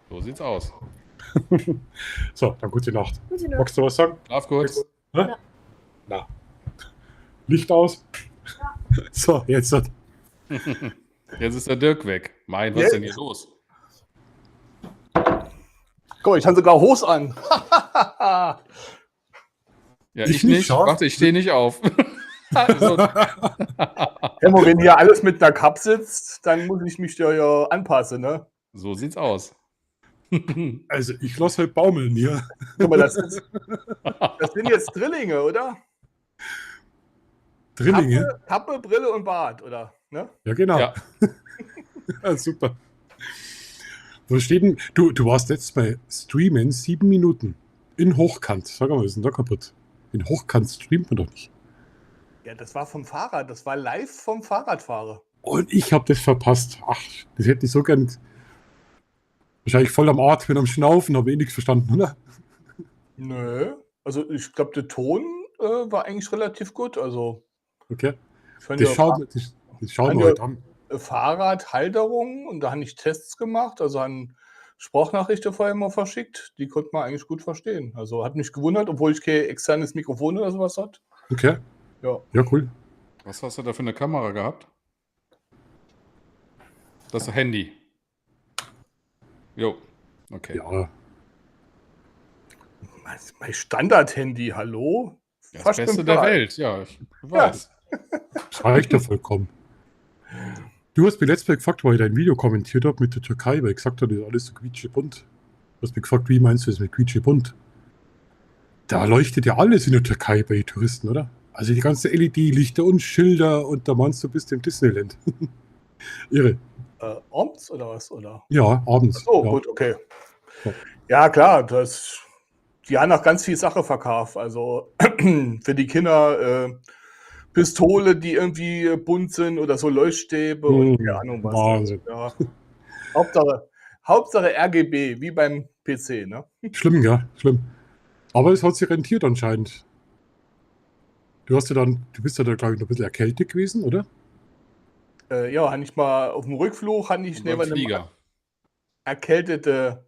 So sieht's aus. So, dann gute Nacht. Gute Nacht. Magst du was sagen? Schlaf gut. Hä? Ja. Na. Licht aus. So, jetzt. Jetzt ist der Dirk weg. Mein, was ist denn hier los? Guck mal, ich habe sogar Hose an. Ja, Ich ich nicht, nicht. schau. Warte, ich stehe nicht auf. Also, Hemmo, wenn hier alles mit einer Cup sitzt, dann muss ich mich ja anpassen, ne? so sieht's aus. Also, ich lasse halt baumeln hier. Guck mal, das sind jetzt Drillinge, oder? Drillinge. Kappe, Brille und Bart, oder? Ne? Ja, genau. Ja. Ja, super. Wo steht denn, du warst letztes Mal streamen 7 Minuten in Hochkant. Sag mal, was ist denn da kaputt? In Hochkant streamt man doch nicht. Ja, das war vom Fahrrad. Das war live vom Fahrradfahrer. Und ich habe das verpasst. Ach, das hätte ich so gern. Wahrscheinlich voll am Atmen, am Schnaufen, habe ich nichts verstanden, oder? Nö. Also ich glaube, der Ton war eigentlich relativ gut. Also Okay. ich fand Das ja schauen wir heute an. Fahrradhalterung und da habe ich Tests gemacht, also an Sprachnachrichten vorher immer verschickt. Die konnte man eigentlich gut verstehen. Also hat mich gewundert, obwohl ich kein externes Mikrofon oder sowas hat. Okay. Ja. Ja, cool. Was hast du da für eine Kamera gehabt? Das Handy. Jo. Okay. Ja, Mein Standard-Handy, hallo? Das Fast Beste 5 der Jahre Welt, ja, ich weiß. das reicht ja vollkommen. Du hast mir letztes Mal gefragt, weil ich dein Video kommentiert habe mit der Türkei, weil ich gesagt habe, das ist alles so quietschebunt. Du hast mich gefragt, wie meinst du das mit quietschebunt? Da leuchtet ja alles in der Türkei bei den Touristen, oder? Also die ganzen LED-Lichter und Schilder und da meinst du bist im Disneyland. Irre. Abends oder was? Oder? Ja, abends. Oh, ja. gut, okay. Ja. Ja, klar, die haben noch ganz viel Sache verkauft. Also für die Kinder Pistole, die irgendwie bunt sind oder so Leuchtstäbe und keine Ahnung was. Wahnsinn. Ja. Hauptsache RGB, wie beim PC, ne? Schlimm, ja, schlimm. Aber es hat sich rentiert anscheinend. Du bist ja da, glaube ich, noch ein bisschen erkältet gewesen, oder? Ja, habe ich mal auf dem Rückflug, habe ich Und neben beim einem Flieger. erkältete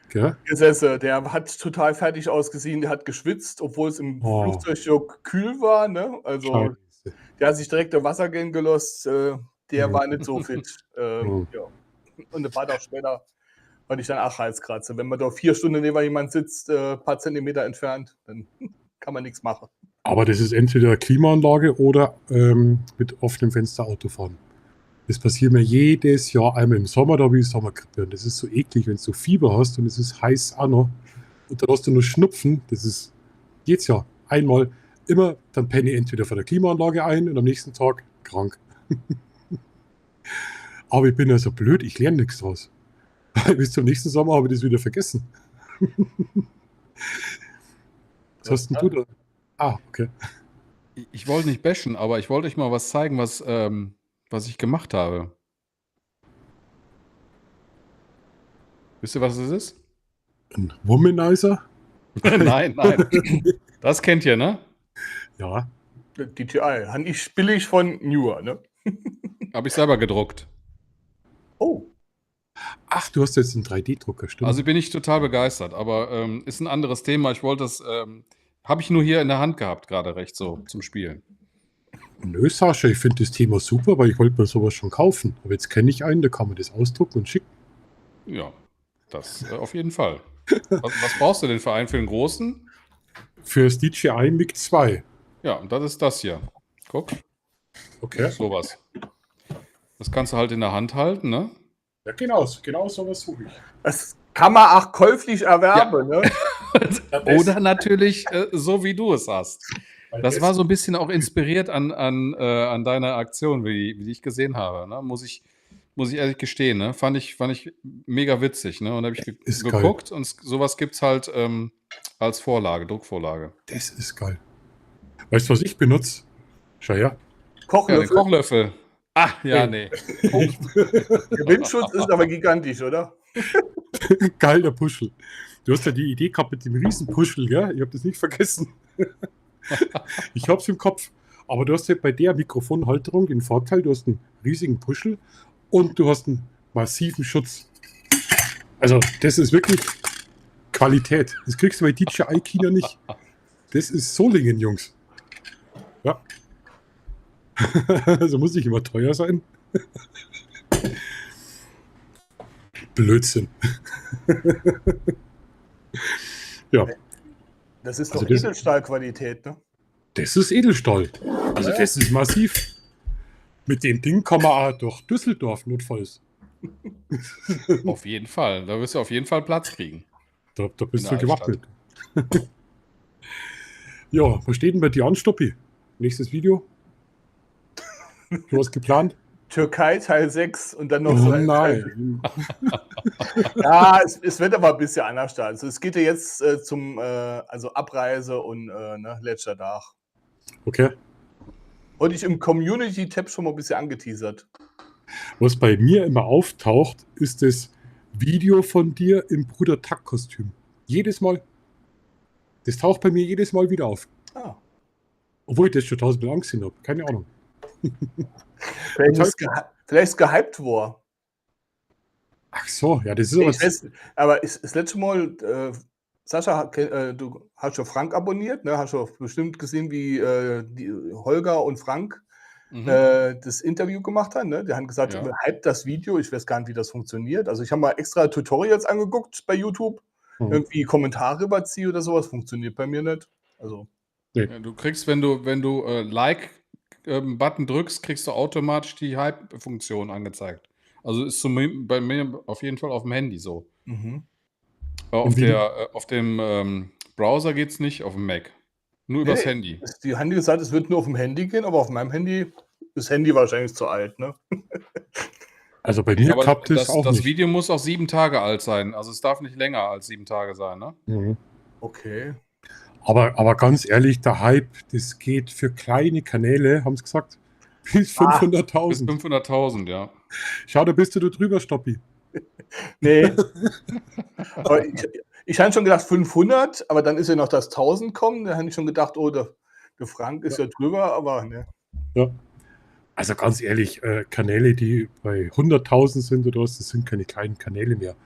Okay. gesessen. Der hat total fertig ausgesehen, der hat geschwitzt, obwohl es im Oh. Flugzeug ja kühl war, ne? Also Scheiße. der hat sich direkt im Wasser gehen gelost, der war nicht so fit. Mhm. Ja. Und ein paar Tage später hatte ich dann auch Halskratzer. Wenn man da 4 Stunden neben jemand sitzt, ein paar Zentimeter entfernt, dann kann man nichts machen. Aber das ist entweder Klimaanlage oder mit offenem Fenster Autofahren. Das passiert mir jedes Jahr einmal im Sommer, da habe ich Sommergrippe. Und das ist so eklig, wenn du so Fieber hast und es ist heiß auch noch. Und dann hast du nur Schnupfen. Das ist jedes Jahr einmal immer, dann penne ich entweder vor der Klimaanlage ein und am nächsten Tag krank. Aber ich bin ja so blöd, ich lerne nichts draus. Bis zum nächsten Sommer habe ich das wieder vergessen. Was hast denn du da? Ah, okay. Ich wollte nicht bashen, aber ich wollte euch mal was zeigen, was ich gemacht habe. Wisst ihr, was es ist? Ein Womanizer? Nein, nein. Das kennt ihr, ne? Ja. DJI, habe ich billig von Newer, ne? Habe ich selber gedruckt. Oh, Ach, du hast jetzt einen 3D-Drucker, stimmt? Also bin ich total begeistert, aber ist ein anderes Thema. Ich wollte das, habe ich nur hier in der Hand gehabt, gerade recht so zum Spielen. Nö, Sascha, ich finde das Thema super, weil ich wollte mir sowas schon kaufen. Aber jetzt kenne ich einen, da kann man das ausdrucken und schicken. Ja, das auf jeden Fall. Was brauchst du denn für einen? Für den großen? Für das DJI MiG 2. Ja, und das ist das hier. Guck, Okay. sowas. Das kannst du halt in der Hand halten, ne? Ja, genau sowas suche ich. das kann man auch käuflich erwerben, ne? Oder natürlich so, wie du es hast. Das war so ein bisschen auch inspiriert an deiner Aktion, wie ich gesehen habe. Ne? Muss ich ehrlich gestehen. Ne? Fand ich mega witzig. Ne? Und da habe ich Ist geguckt und sowas gibt es halt als Vorlage, Druckvorlage. Das ist geil. Weißt du, was ich benutze? Schau her. Ja, den Kochlöffel. Kochlöffel. Ah, ja, nee. Der Windschutz ist aber gigantisch, oder? Geil, der Puschel. Du hast ja die Idee gehabt mit dem riesen Puschel, gell? Ich habe das nicht vergessen. Ich hab's im Kopf. Aber du hast ja bei der Mikrofonhalterung den Vorteil, du hast einen riesigen Puschel und du hast einen massiven Schutz. Also das ist wirklich Qualität. Das kriegst du bei DJI China nicht. Das ist Solingen, Jungs. Ja. Also muss nicht immer teuer sein. Blödsinn. Ja, Das ist also doch das, Edelstahlqualität, ne? das ist Edelstahl. Also Ja. das ist massiv. Mit dem Ding kann man auch durch Düsseldorf notfalls. Auf jeden Fall. Da wirst du auf jeden Fall Platz kriegen. Da In bist der du gewappnet. Ja, was steht denn bei dir an, Stoppi? Nächstes Video? Du hast geplant? Türkei Teil 6 und dann noch Oh so nein. Ja, es wird aber ein bisschen anders da. Also es geht ja jetzt zum also Abreise und ne, letzter Tag. Okay. Und ich im Community-Tab schon mal ein bisschen angeteasert. Was bei mir immer auftaucht, ist das Video von dir im Bruder Tack-Kostüm. Jedes Mal. Das taucht bei mir jedes Mal wieder auf. Ah. Obwohl ich das schon 1000 Mal angesehen habe. Keine Ahnung. Vielleicht ist gehypt worden. Ach so, ja, das ist Nee, aber... ich weiß, aber das letzte Mal, Sascha, du hast schon Frank abonniert, ne? Hast schon bestimmt gesehen, wie die Holger und Frank das Interview gemacht haben. Ne? Die haben gesagt, Ja. hype das Video. Ich weiß gar nicht, wie das funktioniert. Also ich habe mal extra Tutorials angeguckt bei YouTube. Irgendwie Kommentare überziehe oder sowas. Funktioniert bei mir nicht. Also Ja, du kriegst, wenn du Like-Button drückst, kriegst du automatisch die Hype-Funktion angezeigt. Also ist bei mir auf jeden Fall auf dem Handy so. Auf dem Browser geht es nicht, auf dem Mac. Nur übers Handy. Die haben gesagt, es wird nur auf dem Handy gehen, aber auf meinem Handy ist das Handy wahrscheinlich zu alt. Ne? Also bei mir Aber klappt es auch das nicht. Video muss auch 7 Tage alt sein. Also es darf nicht länger als 7 Tage sein, ne? Mhm. Okay. Aber ganz ehrlich, der Hype, das geht für kleine Kanäle, haben sie gesagt, bis 500.000. Bis 500.000, ja. Schau, da bist du drüber, Stoppi. Nee. Aber ich habe schon gedacht 500, aber dann ist ja noch das 1000 kommen. Da habe ich schon gedacht, oh, der Frank ist ja drüber, aber ne. Ja. Also ganz ehrlich, Kanäle, die bei 100.000 sind oder was, das sind keine kleinen Kanäle mehr.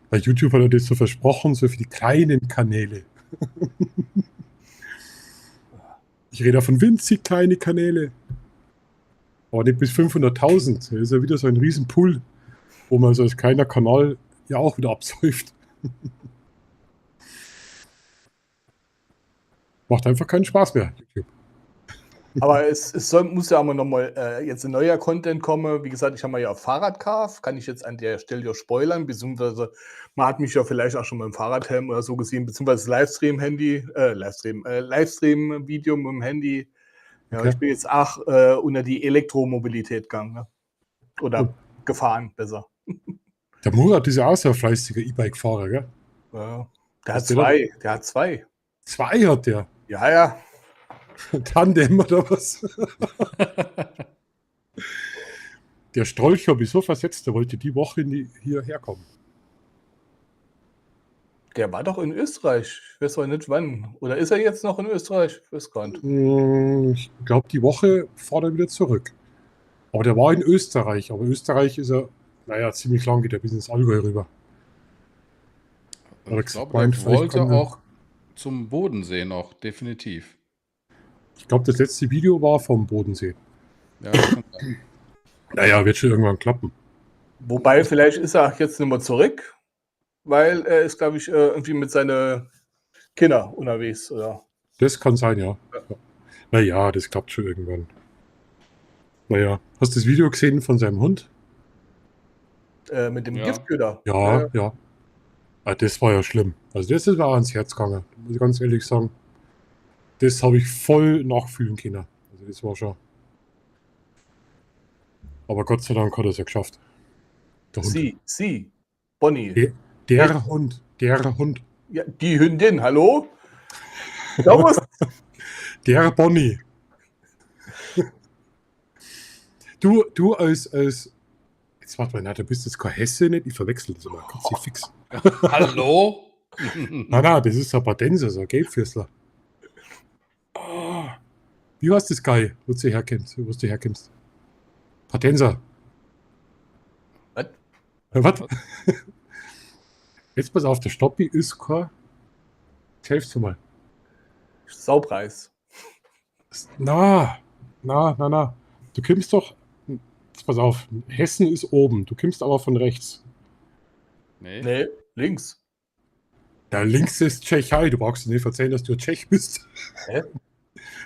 Bei YouTube hat er das so versprochen, so für die kleinen Kanäle. Ich rede von winzig kleine Kanäle. Aber nicht bis 500.000. Das ist ja wieder so ein Riesenpool, wo man so als kleiner Kanal ja auch wieder absäuft. Macht einfach keinen Spaß mehr, YouTube. Aber muss ja aber nochmal jetzt ein neuer Content kommen. Wie gesagt, ich habe mal ja Fahrradkauf. Kann ich jetzt an der Stelle ja spoilern, beziehungsweise man hat mich ja vielleicht auch schon mit dem Fahrradhelm oder so gesehen, beziehungsweise Livestream-Video mit dem Handy. Ja, Okay. ich bin jetzt auch unter die Elektromobilität gegangen. Ne? Oder gefahren, besser. Der Murat ist ja auch so ein fleißiger E-Bike-Fahrer, gell? Ja. Der Was hat zwei. 2 hat der. Ja, ja. Tandem oder was? Der Strolch habe ich so versetzt, der wollte die Woche hierher kommen. Der war doch in Österreich. Ich weiß aber nicht wann. Oder ist er jetzt noch in Österreich? Ich weiß gar nicht. Ich glaube, die Woche fährt er wieder zurück. Aber der war in Österreich. Aber Österreich ist er, naja, ziemlich lang, geht er bis ins Allgäu rüber. Ich glaube, der wollte auch zum Bodensee noch, definitiv. Ich glaube, das letzte Video war vom Bodensee. Ja, naja, wird schon irgendwann klappen. Wobei, vielleicht ist er jetzt nicht mehr zurück, weil er ist, glaube ich, irgendwie mit seinen Kindern unterwegs. Oder? Das kann sein, ja. Naja, das klappt schon irgendwann. Naja, hast du das Video gesehen von seinem Hund? Mit dem Giftköder. Ja. Das war ja schlimm. Also das ist mir auch ans Herz gegangen, muss ich ganz ehrlich sagen. Das habe ich voll nachfühlen können. Also das war schon... Aber Gott sei Dank hat er es ja geschafft. Der Hund. Sie, Bonnie. Der Hund. Ja, die Hündin, hallo? Servus. Der Bonnie. Du als... Jetzt warte mal, du bist jetzt kein Hesse, nicht? Ich verwechsel das immer. Ganz fix. Hallo? Nein, das ist ein Badenser, so ein Gelbfüßler. Oh, Wie heißt das Geil, wo du herkommst? Patensa. Was? Was? Jetzt pass auf, der Stoppi ist kein. Helfst du mal. Saupreis. Na. Du kommst doch. Jetzt pass auf, Hessen ist oben. Du kommst aber von rechts. Nee. Nee, links. Ja, links ist Tschechei. Du brauchst dir nicht erzählen, dass du Tschech bist. Hä?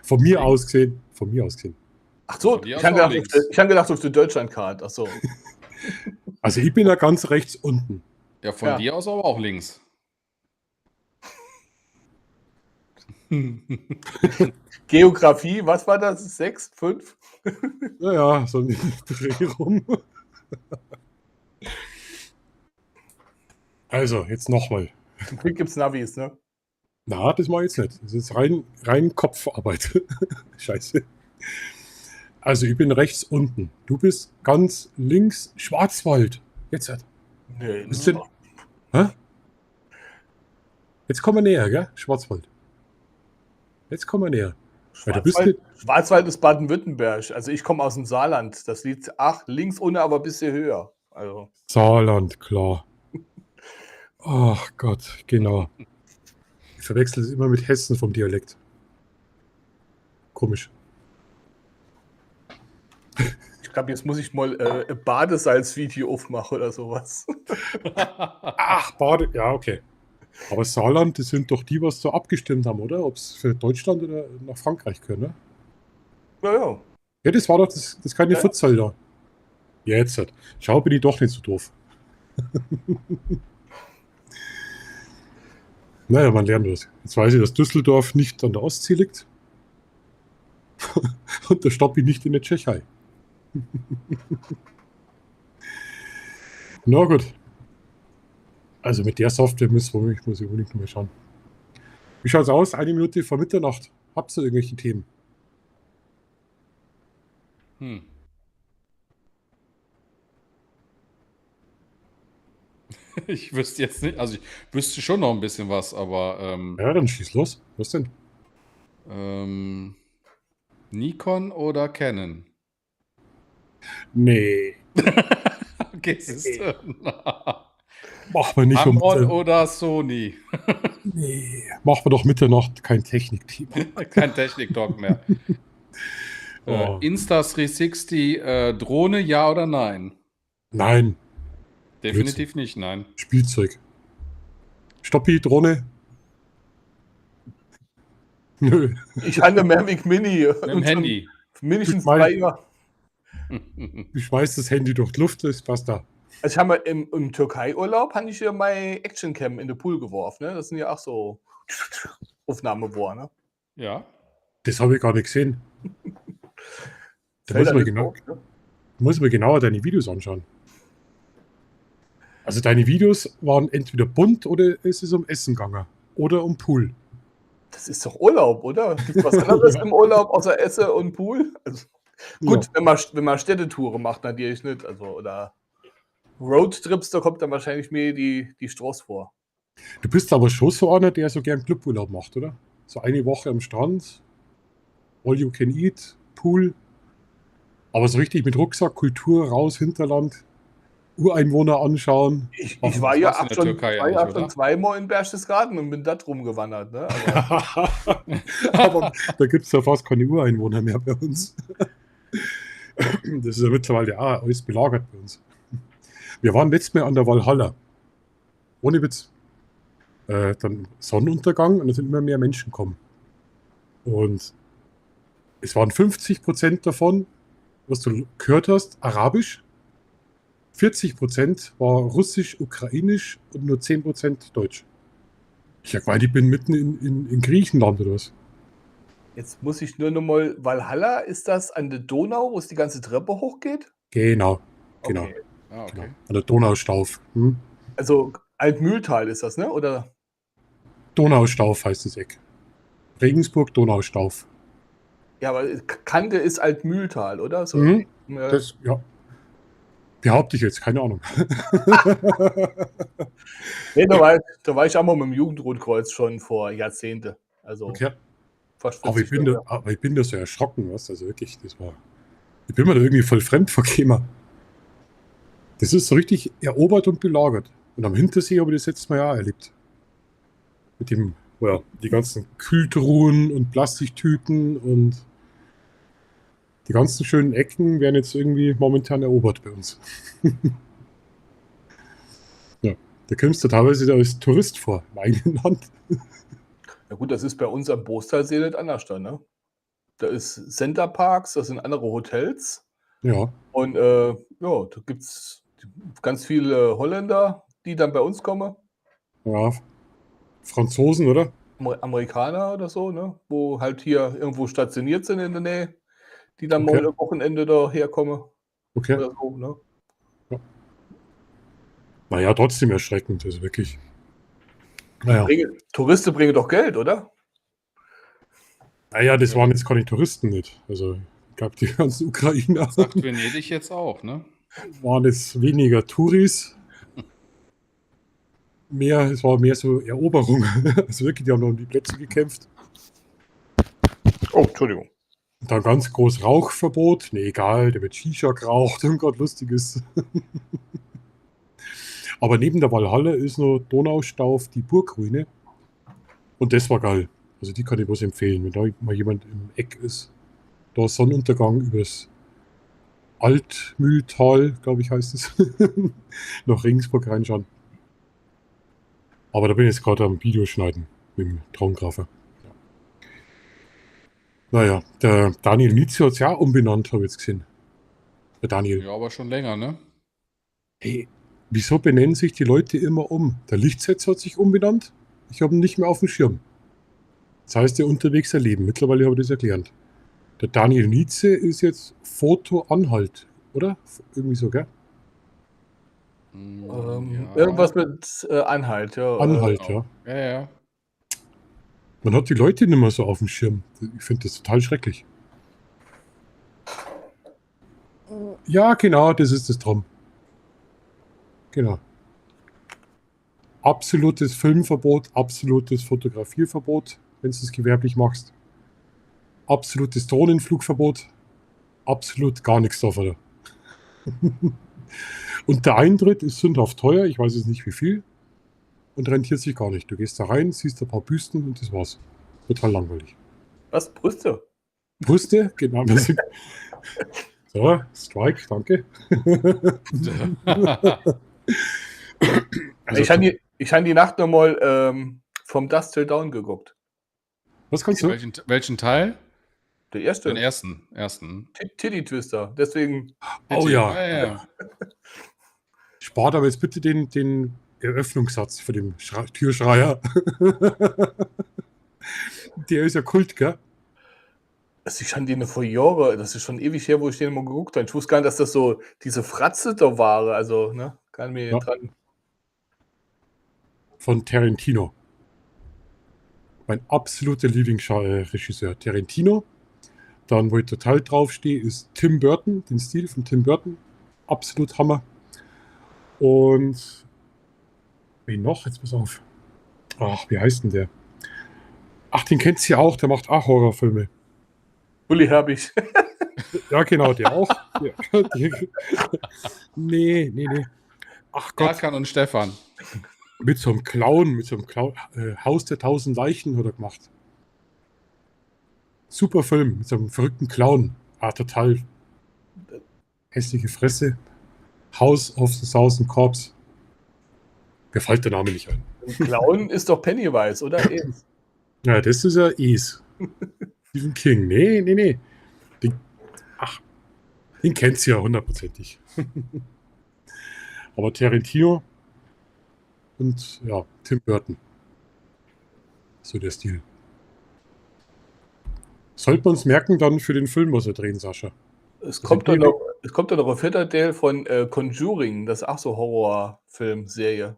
Von mir aus gesehen. Ach so, Von dir ich aus habe auch gedacht, links. ich hab gedacht auf der Deutschlandkarte. Ach so. Also ich bin ja ganz rechts unten. Ja, von Ja. dir aus aber auch links. Geografie, was war das? 6, 5? Naja, so ein Dreh rum. Also, jetzt nochmal. Zum Glück gibt's Navis, ne? Na, das mache ich jetzt nicht. Das ist rein Kopfarbeit. Scheiße. Also, ich bin rechts unten. Du bist ganz links Schwarzwald. Jetzt. Nee, Bist du- Hä? Jetzt kommen wir näher, gell? Schwarzwald. Jetzt kommen wir näher. Ja, du bist Schwarzwald ist Baden-Württemberg. Also ich komme aus dem Saarland. Das liegt links ohne, aber ein bisschen höher. Also Saarland, klar. Ach Gott, genau. Ich verwechsel es immer mit Hessen vom Dialekt. Komisch. ich glaube, jetzt muss ich mal ein Badesalz-Video aufmachen oder sowas. Ach, Bade. Ja, okay. Aber Saarland, das sind doch die, was so abgestimmt haben, oder? Ob es für Deutschland oder nach Frankreich gehört, ne? Naja. Ja, das war doch das keine Ja. Futsal da. Jetzt. Schau, bin ich doch nicht so doof. Naja, man lernt was. Jetzt weiß ich, dass Düsseldorf nicht an der Ostsee liegt. Und der Stoppi nicht in der Tschechei. Na gut. Also mit der Software muss ich unbedingt noch mal schauen. Wie schaut's aus? 1 Minute vor Mitternacht. Habt ihr irgendwelche Themen? Ich wüsste jetzt nicht, also ich wüsste schon noch ein bisschen was, aber Ja, dann schieß los. Was denn? Nikon oder Canon? Nee. Okay, siehst du. Machen wir nicht Tamron oder Sony? Nee. Machen wir doch Mitternacht kein Technikteam. Kein Technik-Talk mehr. Oh. Insta360 Drohne, ja oder nein? Nein. Definitiv nicht, nein. Spielzeug. Stoppi, Drohne? Nö. Ich habe eine Mavic Mini. Mit dem Handy. Mindestens Gut, 3 Jahre. Ich schmeiß das Handy durch die Luft, das passt da. Also ich habe im Türkei-Urlaub habe ich ja meine Actioncam in den Pool geworfen. Ne? Das sind ja auch so Aufnahmen war, ne? Ja. Das habe ich gar nicht gesehen. Da Fällt muss man, nicht genau, auf, ne? muss man genauer deine Videos anschauen. Also deine Videos waren entweder bunt oder ist es um Essen gegangen. Oder um Pool. Das ist doch Urlaub, oder? Gibt es was anderes im Urlaub außer Essen und Pool? Also, gut, Ja. wenn man Städtetouren macht, natürlich nicht. Also, oder Roadtrips, da kommt dann wahrscheinlich mehr die Straße vor. Du bist aber schon so einer, der so gern Cluburlaub macht, oder? So eine Woche am Strand, all you can eat, Pool. Aber so richtig mit Rucksack, Kultur, raus, Hinterland, Ureinwohner anschauen. Ich Ach, war das ja machst du in auch der schon, Türkei ja war ja nicht, schon oder? zweimal in Berchtesgaden und bin da drum gewandert. Ne? Aber Aber da gibt es ja fast keine Ureinwohner mehr bei uns. Das ist ja mittlerweile auch alles belagert bei uns. Wir waren letztes Mal an der Walhalla. Ohne Witz. Dann Sonnenuntergang und da sind immer mehr Menschen gekommen. Und es waren 50% davon, was du gehört hast, Arabisch. 40% war Russisch, Ukrainisch und nur 10% Deutsch. Ich sag, weil ich bin mitten in Griechenland oder was. jetzt muss ich nur noch mal, Valhalla, ist das an der Donau, wo es die ganze Treppe hochgeht? Genau. Okay. Ah, okay. Genau. An der Donaustauf. Also Altmühltal ist das, ne? Oder? Donaustauf heißt das Eck. Regensburg, Donaustauf. Ja, aber Kante ist Altmühltal, oder? So, Mhm. ja. Das, ja. Behaupte ich jetzt, keine Ahnung. Nee, da war ich auch mal mit dem Jugendrotkreuz schon vor Jahrzehnten. Also Okay. Fast Aber 40 Jahre. ich bin da so erschrocken, was? Also wirklich, ich bin mir da irgendwie voll fremd vorgekommen. Das ist so richtig erobert und belagert. Und am Hintersee habe ich das letztes Mal ja auch erlebt. Mit dem, ja, die ganzen Kühltruhen und Plastiktüten und die ganzen schönen Ecken werden jetzt irgendwie momentan erobert bei uns. Ja, da kommst du teilweise da als Tourist vor, im eigenen Land. Ja gut, das ist bei uns am Boostalsee nicht anders da, ne? Da ist Centerparks, das sind andere Hotels. Ja, Und ja, da gibt es ganz viele Holländer, die dann bei uns kommen. ja, Franzosen, oder? Amerikaner oder so, ne? Wo halt hier irgendwo stationiert sind in der Nähe, die dann Okay. mal am Wochenende da herkommen Okay. oder so, ne? Naja, trotzdem erschreckend, also wirklich. Naja, Touristen bringen doch Geld, oder? das Ja. waren jetzt keine Touristen nicht. Also, ich glaube, die ganzen Ukrainer Sagt Venedig jetzt auch, ne? waren jetzt weniger Touris. Es war mehr so Eroberung. Also wirklich, die haben noch um die Plätze gekämpft. Oh, Entschuldigung. Und dann ganz groß Rauchverbot. Nee, egal, der wird Shisha geraucht und gerade Lustiges. Aber neben der Walhalle ist noch Donaustauf, die Burgruine. Und das war geil. Also die kann ich bloß empfehlen, wenn da mal jemand im Eck ist. Da Sonnenuntergang übers Altmühltal, glaube ich, heißt es. Nach Regensburg reinschauen. Aber da bin ich jetzt gerade am Video schneiden mit dem Traumgrafer. Naja, der Daniel Nietzsche hat es ja auch umbenannt, habe ich jetzt gesehen. Der Daniel. Ja, aber schon länger, ne? Hey, wieso benennen sich die Leute immer um? Der Lichtsetzer hat sich umbenannt. Ich habe ihn nicht mehr auf dem Schirm. Das heißt, der unterwegs erleben. Mittlerweile habe ich das erklärt. Der Daniel Nietzsche ist jetzt Foto Anhalt, oder? Irgendwie so, gell? Ja. Irgendwas mit Anhalt, ja. Anhalt, Genau. ja. Ja. Man hat die Leute nicht mehr so auf dem Schirm. Ich finde das total schrecklich. Ja, genau, das ist das drum. Genau. Absolutes Filmverbot, absolutes Fotografierverbot, wenn du es gewerblich machst. Absolutes Drohnenflugverbot. Absolut gar nichts davon. Und der Eintritt ist sündhaft teuer, ich weiß jetzt nicht wie viel. Und rentiert sich gar nicht. Du gehst da rein, siehst ein paar Büsten und das war's. Total langweilig. Was? Brüste? Brüste? Genau. So, Strike, danke. Also, Ich habe die Nacht nochmal vom Dust Till Dawn geguckt. was kannst du? Welchen Teil? Der erste. Den ersten. Titty Twister. Deswegen. Oh ja. Ja. Spart aber jetzt bitte den Eröffnungssatz für den Türschreier. Der ist ja Kult, gell? Also ich fand den vor Jahren, das ist schon ewig her, wo ich den mal geguckt habe. Ich wusste gar nicht, dass das so diese Fratze da war. Also, ne? Kann mir Ja. dran. Von Tarantino. Mein absoluter Lieblingsregisseur. Tarantino. Dann, wo ich total draufstehe, ist Tim Burton. Den Stil von Tim Burton. Absolut Hammer. Und wen noch? Jetzt pass auf. Ach, wie heißt denn der? Ach, den kennt sie auch. Der macht auch Horrorfilme. Uli Herbig. Ja, genau, der auch. Ja. Nee. Ach Gott. Erkan und Stefan. Mit so einem Clown, Haus der 1000 Leichen hat er gemacht. Super Film, mit so einem verrückten Clown. Total hässliche Fresse. House of the Thousand Corpse. Mir fällt der Name nicht ein. Clown ist doch Pennywise, oder? Ja, das ist ja Ease. Stephen King. Nee. Den kennt sie ja hundertprozentig. Aber Tarantino und ja, Tim Burton. So der Stil. Sollten wir uns merken dann für den Film, was wir drehen, Sascha? Es kommt dann noch ein vierter Teil von Conjuring, das ist auch so Horrorfilm-Serie.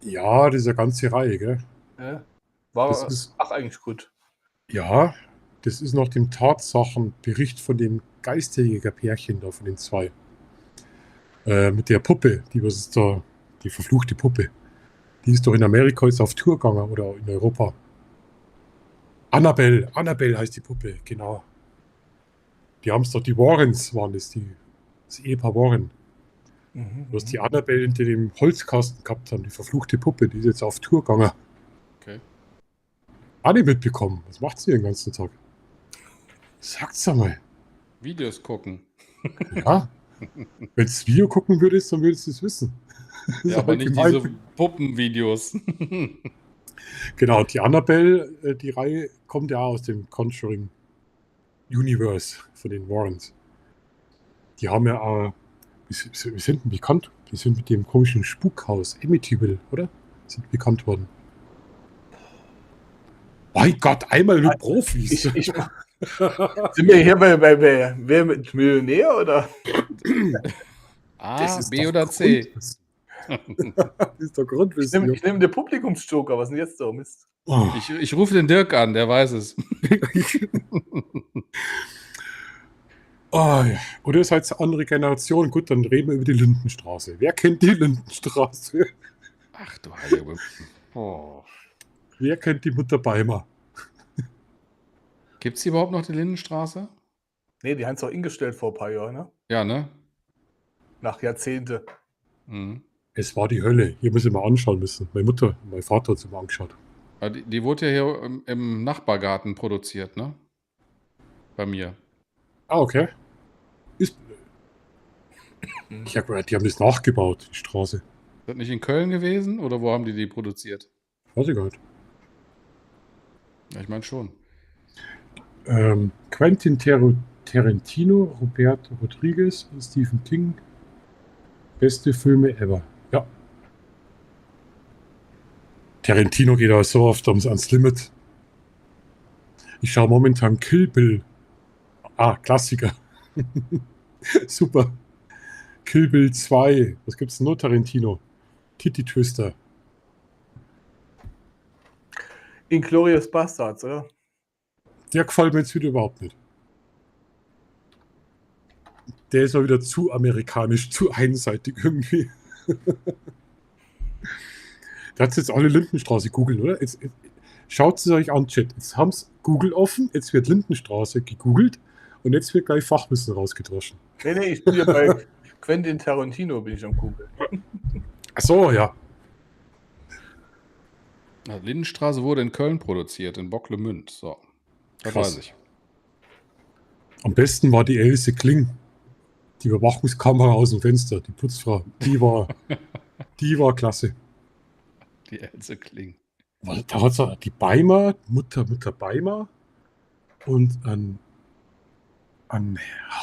Ja, diese ganze Reihe, gell? Ja. Das ist, Ach, eigentlich gut. ja, das ist nach dem Tatsachenbericht von dem Geisterjäger-Pärchen da, von den zwei. Mit der Puppe, die verfluchte Puppe. Die ist doch in Amerika jetzt auf Tour gegangen oder in Europa. Annabelle heißt die Puppe, genau. Die haben es doch, die Warrens waren das Ehepaar Warren. Was die Annabelle hinter dem Holzkasten gehabt haben, die verfluchte Puppe, die ist jetzt auf Tour gegangen. Okay. Auch nicht mitbekommen. Was macht sie den ganzen Tag? Sagt's einmal. Videos gucken. Ja. Wenn du Video gucken würdest, dann würdest du es wissen. Das ist Ja, aber nicht allgemein. diese Puppenvideos. Genau, die Annabelle, die Reihe kommt ja aus dem Conjuring Universe von den Warrens. Die haben ja auch, wie sind denn bekannt? Die sind mit dem komischen Spukhaus Amityville, oder? Sind bekannt worden. Mein Gott, einmal mit Profis. Sind wir hier bei Wer mit Millionär oder? A, Das ist B doch oder C? Grundwissen. Das ist doch Ich Grundwissen. nehme den Publikumsjoker, was denn jetzt so Mist? Oh. Ich rufe den Dirk an, der weiß es. Oh, ja. Oder ist halt eine andere Generation. Gut, dann reden wir über die Lindenstraße. Wer kennt die Lindenstraße? Ach du Heilige. Oh. Wer kennt die Mutter Beimer? Gibt es überhaupt noch die Lindenstraße? Nee, die haben es auch eingestellt vor ein paar Jahren, ne? Ja, ne? Nach Jahrzehnten. Mhm. Es war die Hölle. Hier muss ich mal anschauen müssen. Meine Mutter, mein Vater hat es immer angeschaut. Aber die wurde ja hier im Nachbargarten produziert, ne? Bei mir. Ah, okay. Ist, ich habe gehört, die haben das nachgebaut, die Straße. Ist das nicht in Köln gewesen oder wo haben die produziert? Weiß ich gar nicht. Ja, ich meine schon. Quentin Tarantino, Roberto Rodriguez und Stephen King. Beste Filme ever. Ja. Tarantino geht auch so oft ans Limit. Ich schaue momentan Kill Bill. Ah, Klassiker. Super. Kill Bill 2. Was gibt's denn noch, Tarantino? Titty Twister. Inglourious Bastards, oder? Der gefällt mir jetzt wieder überhaupt nicht. Der ist mal wieder zu amerikanisch, zu einseitig irgendwie. Da hat jetzt alle Lindenstraße googeln, oder? Jetzt schaut es euch an, Chat. Jetzt haben es Google offen, jetzt wird Lindenstraße gegoogelt und jetzt wird gleich Fachwissen rausgedroschen. Nee, ich bin hier bei Quentin Tarantino, bin ich am Google. Ach so, ja. Ja, Lindenstraße wurde in Köln produziert, in Bocklemünd. So, das Krass. weiß ich. Am besten war die Else Kling. Die Überwachungskamera aus dem Fenster, die Putzfrau. Die war klasse. Die Else Kling. Da hat es die Beimer, Mutter Beimer und an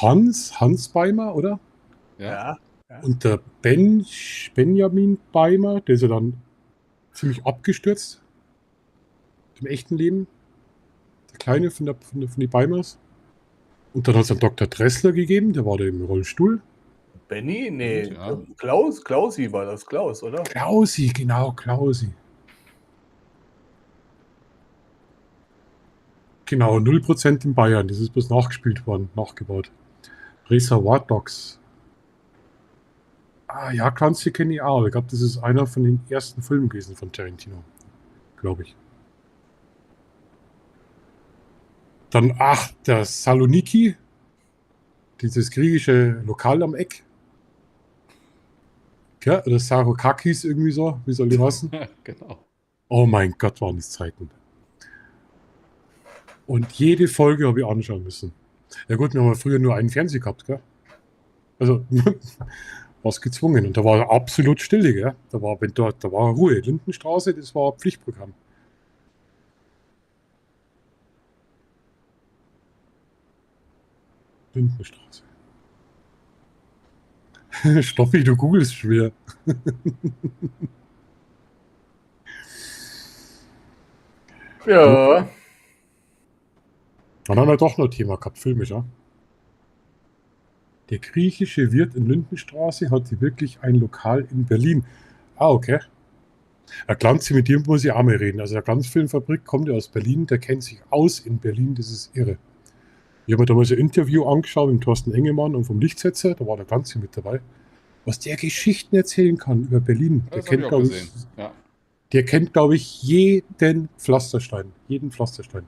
Hans Beimer, oder? Ja. Und der Benjamin Beimer, der ist ja dann ziemlich abgestürzt im echten Leben. Der Kleine von den Beimers. Und dann hat es einen Dr. Dressler gegeben, der war da im Rollstuhl. Benny? Nee, Ja. Klausi war das, Klaus, oder? Klausi, genau, Klausi. Genau, 0% in Bayern. Das ist bloß nachgespielt worden, nachgebaut. Reservoir Dogs. Ah ja, Clancy kenne ich auch. Ich glaube, das ist einer von den ersten Filmen gewesen von Tarantino. Glaube ich. Dann, der Saloniki. Dieses griechische Lokal am Eck. Ja, oder Sarokakis irgendwie so. Wie soll die heißen? Genau. Oh mein Gott, waren das Zeiten. Und jede Folge habe ich anschauen müssen. Ja gut, wir haben ja früher nur einen Fernseher gehabt, gell? Also, was gezwungen. Und da war absolut Stille, gell? Da war Ruhe. Lindenstraße, das war Pflichtprogramm. Lindenstraße. Stoffi, du googelst schon wieder. Ja. Dann haben wir doch noch ein Thema gehabt, filmisch, ja? Der griechische Wirt in Lindenstraße hatte wirklich ein Lokal in Berlin. Ah, okay. Herr Glanzi, mit dem muss ich auch mal reden. Also der Glanzfilmfabrik kommt ja aus Berlin, der kennt sich aus in Berlin, das ist irre. Ich habe mir damals ein Interview angeschaut mit Thorsten Engemann und vom Lichtsetzer, da war der Glanzi mit dabei. Was der Geschichten erzählen kann über Berlin. Das habe ich auch gesehen. Ja. Der kennt, glaube ich, jeden Pflasterstein. Jeden Pflasterstein.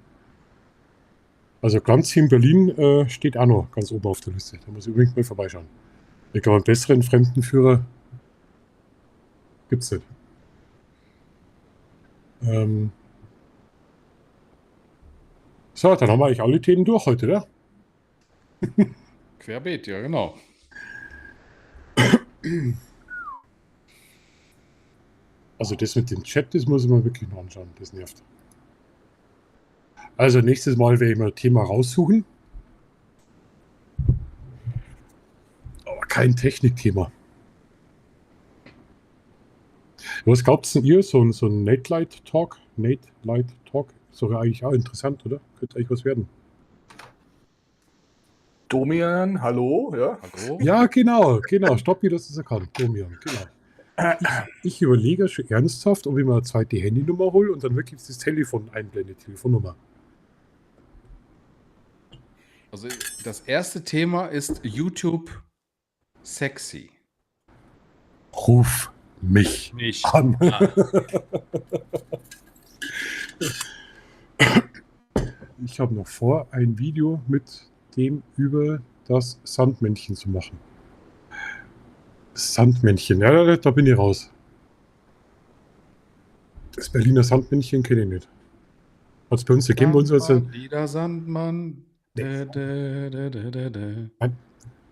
Also Glanz in Berlin steht auch noch ganz oben auf der Liste. Da muss ich unbedingt mal vorbeischauen. Ich glaube, einen besseren Fremdenführer gibt es nicht. So, dann haben wir eigentlich alle Themen durch heute, oder? Querbeet, ja, genau. Also das mit dem Chat, das muss ich mir wirklich noch anschauen. Das nervt. Also nächstes Mal werde ich mal ein Thema raussuchen. Aber kein Technikthema. Was glaubt denn ihr? So ein Nate Light Talk? Nate Light Talk? Ist doch eigentlich auch interessant, oder? Könnte eigentlich was werden. Domian, hallo, ja. Hallo? Ja, genau. Stoppi, das ist erkannt. Domian, genau. Ich überlege schon ernsthaft, ob ich mal eine zweite Handynummer hole und dann wirklich das Telefon einblende, Telefonnummer. Also das erste Thema ist YouTube sexy. Ruf mich Nicht. an. Ich habe noch vor, ein Video mit dem über das Sandmännchen zu machen. Sandmännchen, ja, da bin ich raus. Das Berliner Sandmännchen kenne ich nicht. Hat es bei uns gegeben? Bei uns hat's ein- Lieder Sandmann. Nee. Da.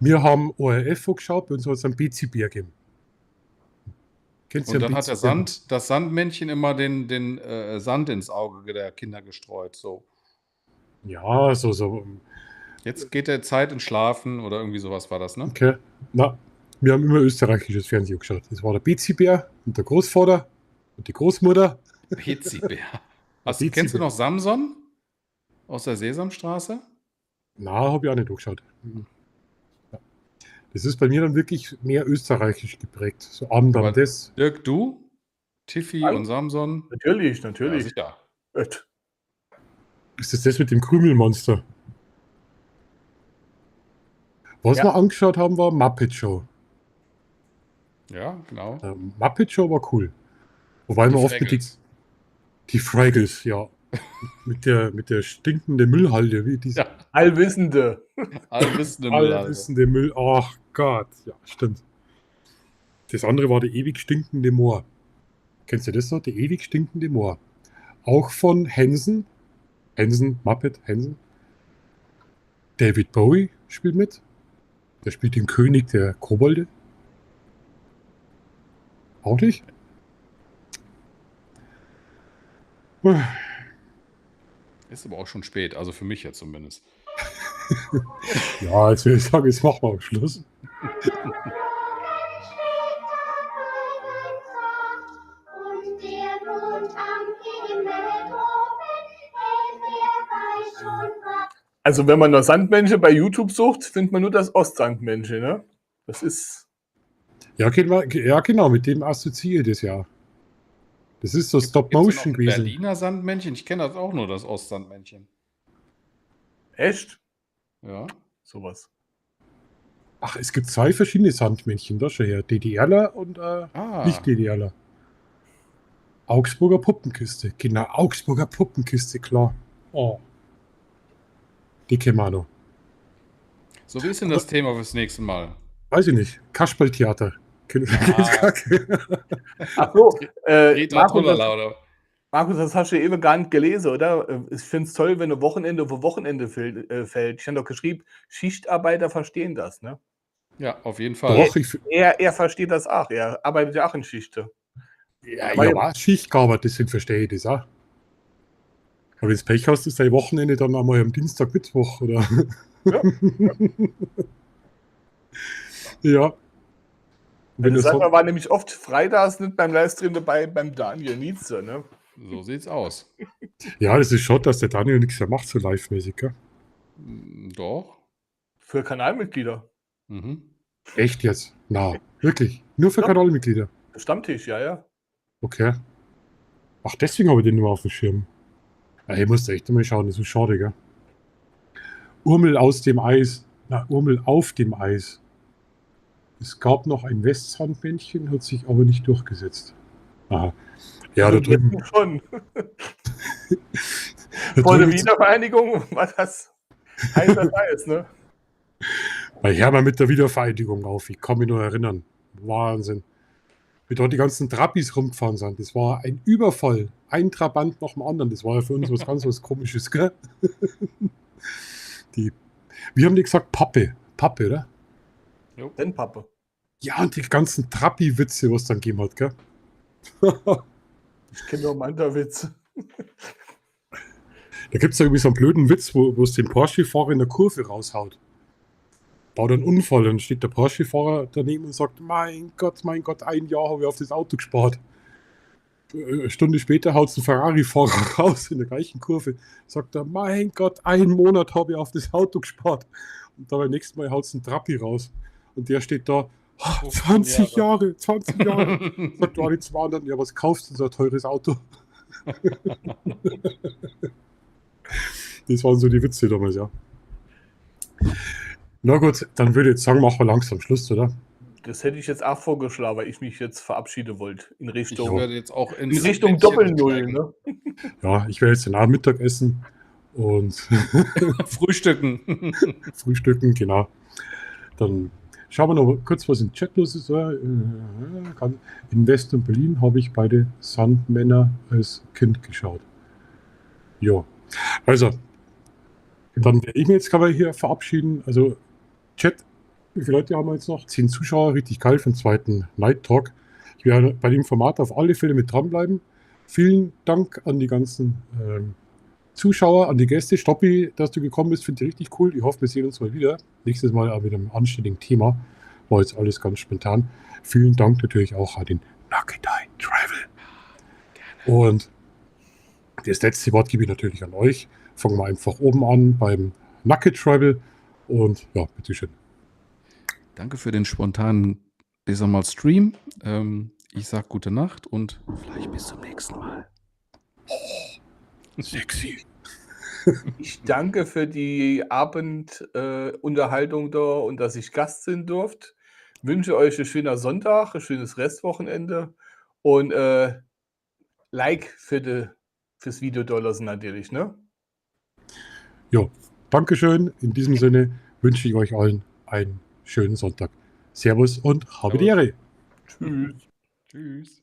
Wir haben ORF geschaut, bei uns hat es einen BC-Bär gegeben. Kennst du Und den dann hat der BC-Bär? das Sandmännchen immer den Sand ins Auge der Kinder gestreut. So. Ja, so. Jetzt geht der Zeit ins Schlafen oder irgendwie sowas war das, ne? Okay. Na, wir haben immer österreichisches Fernsehen geschaut. Das war der BC-Bär und der Großvater und die Großmutter. Pezibär. Pezibär. Kennst du noch Samson aus der Sesamstraße? Na, habe ich auch nicht angeschaut. Ja. Das ist bei mir dann wirklich mehr österreichisch geprägt. So Abend Aber am das. Dirk, du? Tiffy Hallo? und Samson? Natürlich. Ja, sicher. Ist das mit dem Krümelmonster? Was Ja. wir angeschaut haben, war Muppet Show. Ja, genau. Muppet Show war cool. Wobei Die wir oft mit Fraggles. die Fraggles, ja. mit der stinkenden Müllhalde, wie diese Ja, Allwissende. allwissende Müllhalde. allwissende Müll. Ach Gott, ja, stimmt. Das andere war der ewig stinkende Moor. Kennst du das noch? Der ewig stinkende Moor. Auch von Henson. Muppet, Henson. David Bowie spielt mit. Der spielt den König der Kobolde. Auch nicht? Ist aber auch schon spät, also für mich jetzt zumindest. Ja, jetzt will ich sagen, jetzt machen wir auch Schluss. Und der Mond am Himmel droben, wer weiß schon was. Also wenn man nur Sandmännchen bei YouTube sucht, findet man nur das Ostsandmännchen, ne? Das ist... Ja, genau, mit dem assoziiert es ja. Das ist so Gibt's noch Stop-Motion ein gewesen. Berliner Sandmännchen? Ich kenne das auch nur, das Ostsandmännchen. Echt? Ja. Sowas. Ach, es gibt zwei verschiedene Sandmännchen, das schon her. DDRler und nicht DDRler. Augsburger Puppenkiste. Genau, Augsburger Puppenkiste, klar. Oh. Die kennen wir auch noch. So, wie ist denn das Thema fürs nächste Mal? Weiß ich nicht. Kasperltheater. Ach so, Rita Trulala, oder? Markus, das hast du eben gar nicht gelesen, oder? Ich finde es toll, wenn du Wochenende auf Wochenende fällt. Ich habe doch geschrieben, Schichtarbeiter verstehen das, ne? Ja, auf jeden Fall. Doch, Er versteht das auch. Er arbeitet ja auch in Schichte. ja, Schichtgaber, das sind verstehe ich das auch. Aber wenn du Pech hast, ist dein Wochenende dann einmal am Dienstag, Mittwoch, oder? Ja. Ja. Wenn Das das war nämlich oft freitags nicht beim Livestream dabei beim Daniel Nietzsche, ne? So sieht's aus. ja, das ist schon, dass der Daniel nichts mehr macht, so live-mäßig, gell? Doch. Für Kanalmitglieder. Mhm. Echt jetzt? Na, wirklich? Nur für Ja. Kanalmitglieder? Stammtisch, ja. Okay. Ach, deswegen habe ich den nur auf dem Schirm. Ja, ich musste echt mal schauen, das ist schade, gell? Urmel aus dem Eis. Na, Urmel auf dem Eis. Es gab noch ein Westsandmännchen, hat sich aber nicht durchgesetzt. Aha. Ja, da drüben. Schon. Da Vor der drüben Wiedervereinigung war das. Heißer Scheiß, ne? Weil Hermann mit der Wiedervereinigung auf, ich kann mich nur erinnern. Wahnsinn. Wie dort die ganzen Trappis rumgefahren sind. Das war ein Überfall. Ein Trabant nach dem anderen. Das war ja für uns was Komisches, gell? Wie haben die gesagt? Pappe, oder? Den Pappe. Ja, und die ganzen Trappi-Witze, was es dann gegeben hat, gell? Ich kenne nur Manta-Witz. Da gibt es ja irgendwie so einen blöden Witz, wo es den Porsche-Fahrer in der Kurve raushaut. Baut einen Unfall, dann steht der Porsche-Fahrer daneben und sagt, mein Gott, ein Jahr habe ich auf das Auto gespart. Eine Stunde später haut es ein Ferrari-Fahrer raus in der gleichen Kurve. Sagt er, mein Gott, 1 Monat habe ich auf das Auto gespart. Und dann beim nächsten Mal haut es ein Trappi raus. Und der steht da, 20 Jahre. Sagt du alle zwei anderen, ja, was kaufst du so ein teures Auto? Das waren so die Witze damals, ja. Na gut, dann würde ich jetzt sagen, machen wir langsam Schluss, oder? Das hätte ich jetzt auch vorgeschlagen, weil ich mich jetzt verabschieden wollte. In Ich Richtung, werde jetzt auch in Richtung Doppel-Null, ne? Ja, ich werde jetzt den Abend Mittag essen und Frühstücken. frühstücken, genau. Dann schauen wir noch kurz, was im Chat los ist. In West und Berlin habe ich beide Sandmänner als Kind geschaut. Ja, also, dann werde ich mich jetzt gerade hier verabschieden. Also, Chat, wie viele Leute haben wir jetzt noch? 10 Zuschauer, richtig geil für den zweiten Night Talk. Ich werde bei dem Format auf alle Fälle mit dranbleiben. Vielen Dank an die ganzen Zuschauer, an die Gäste. Stoppi, dass du gekommen bist, finde ich richtig cool. Ich hoffe, wir sehen uns mal wieder. Nächstes Mal auch mit einem anständigen Thema. War jetzt alles ganz spontan. Vielen Dank natürlich auch an den Naked Eye Travel. Und das letzte Wort gebe ich natürlich an euch. Fangen wir einfach oben an beim Naked Travel. Und ja, bitteschön. Danke für den spontanen mal Stream. Ich sag gute Nacht und vielleicht bis zum nächsten Mal. Sexy. Ich danke für die Abendunterhaltung da und dass ich Gast sein durfte. Wünsche euch einen schönen Sonntag, ein schönes Restwochenende und Like fürs Video da lassen natürlich, ne? Ja, Dankeschön. In diesem Sinne wünsche ich euch allen einen schönen Sonntag. Servus und habe die Ehre. Tschüss. Tschüss.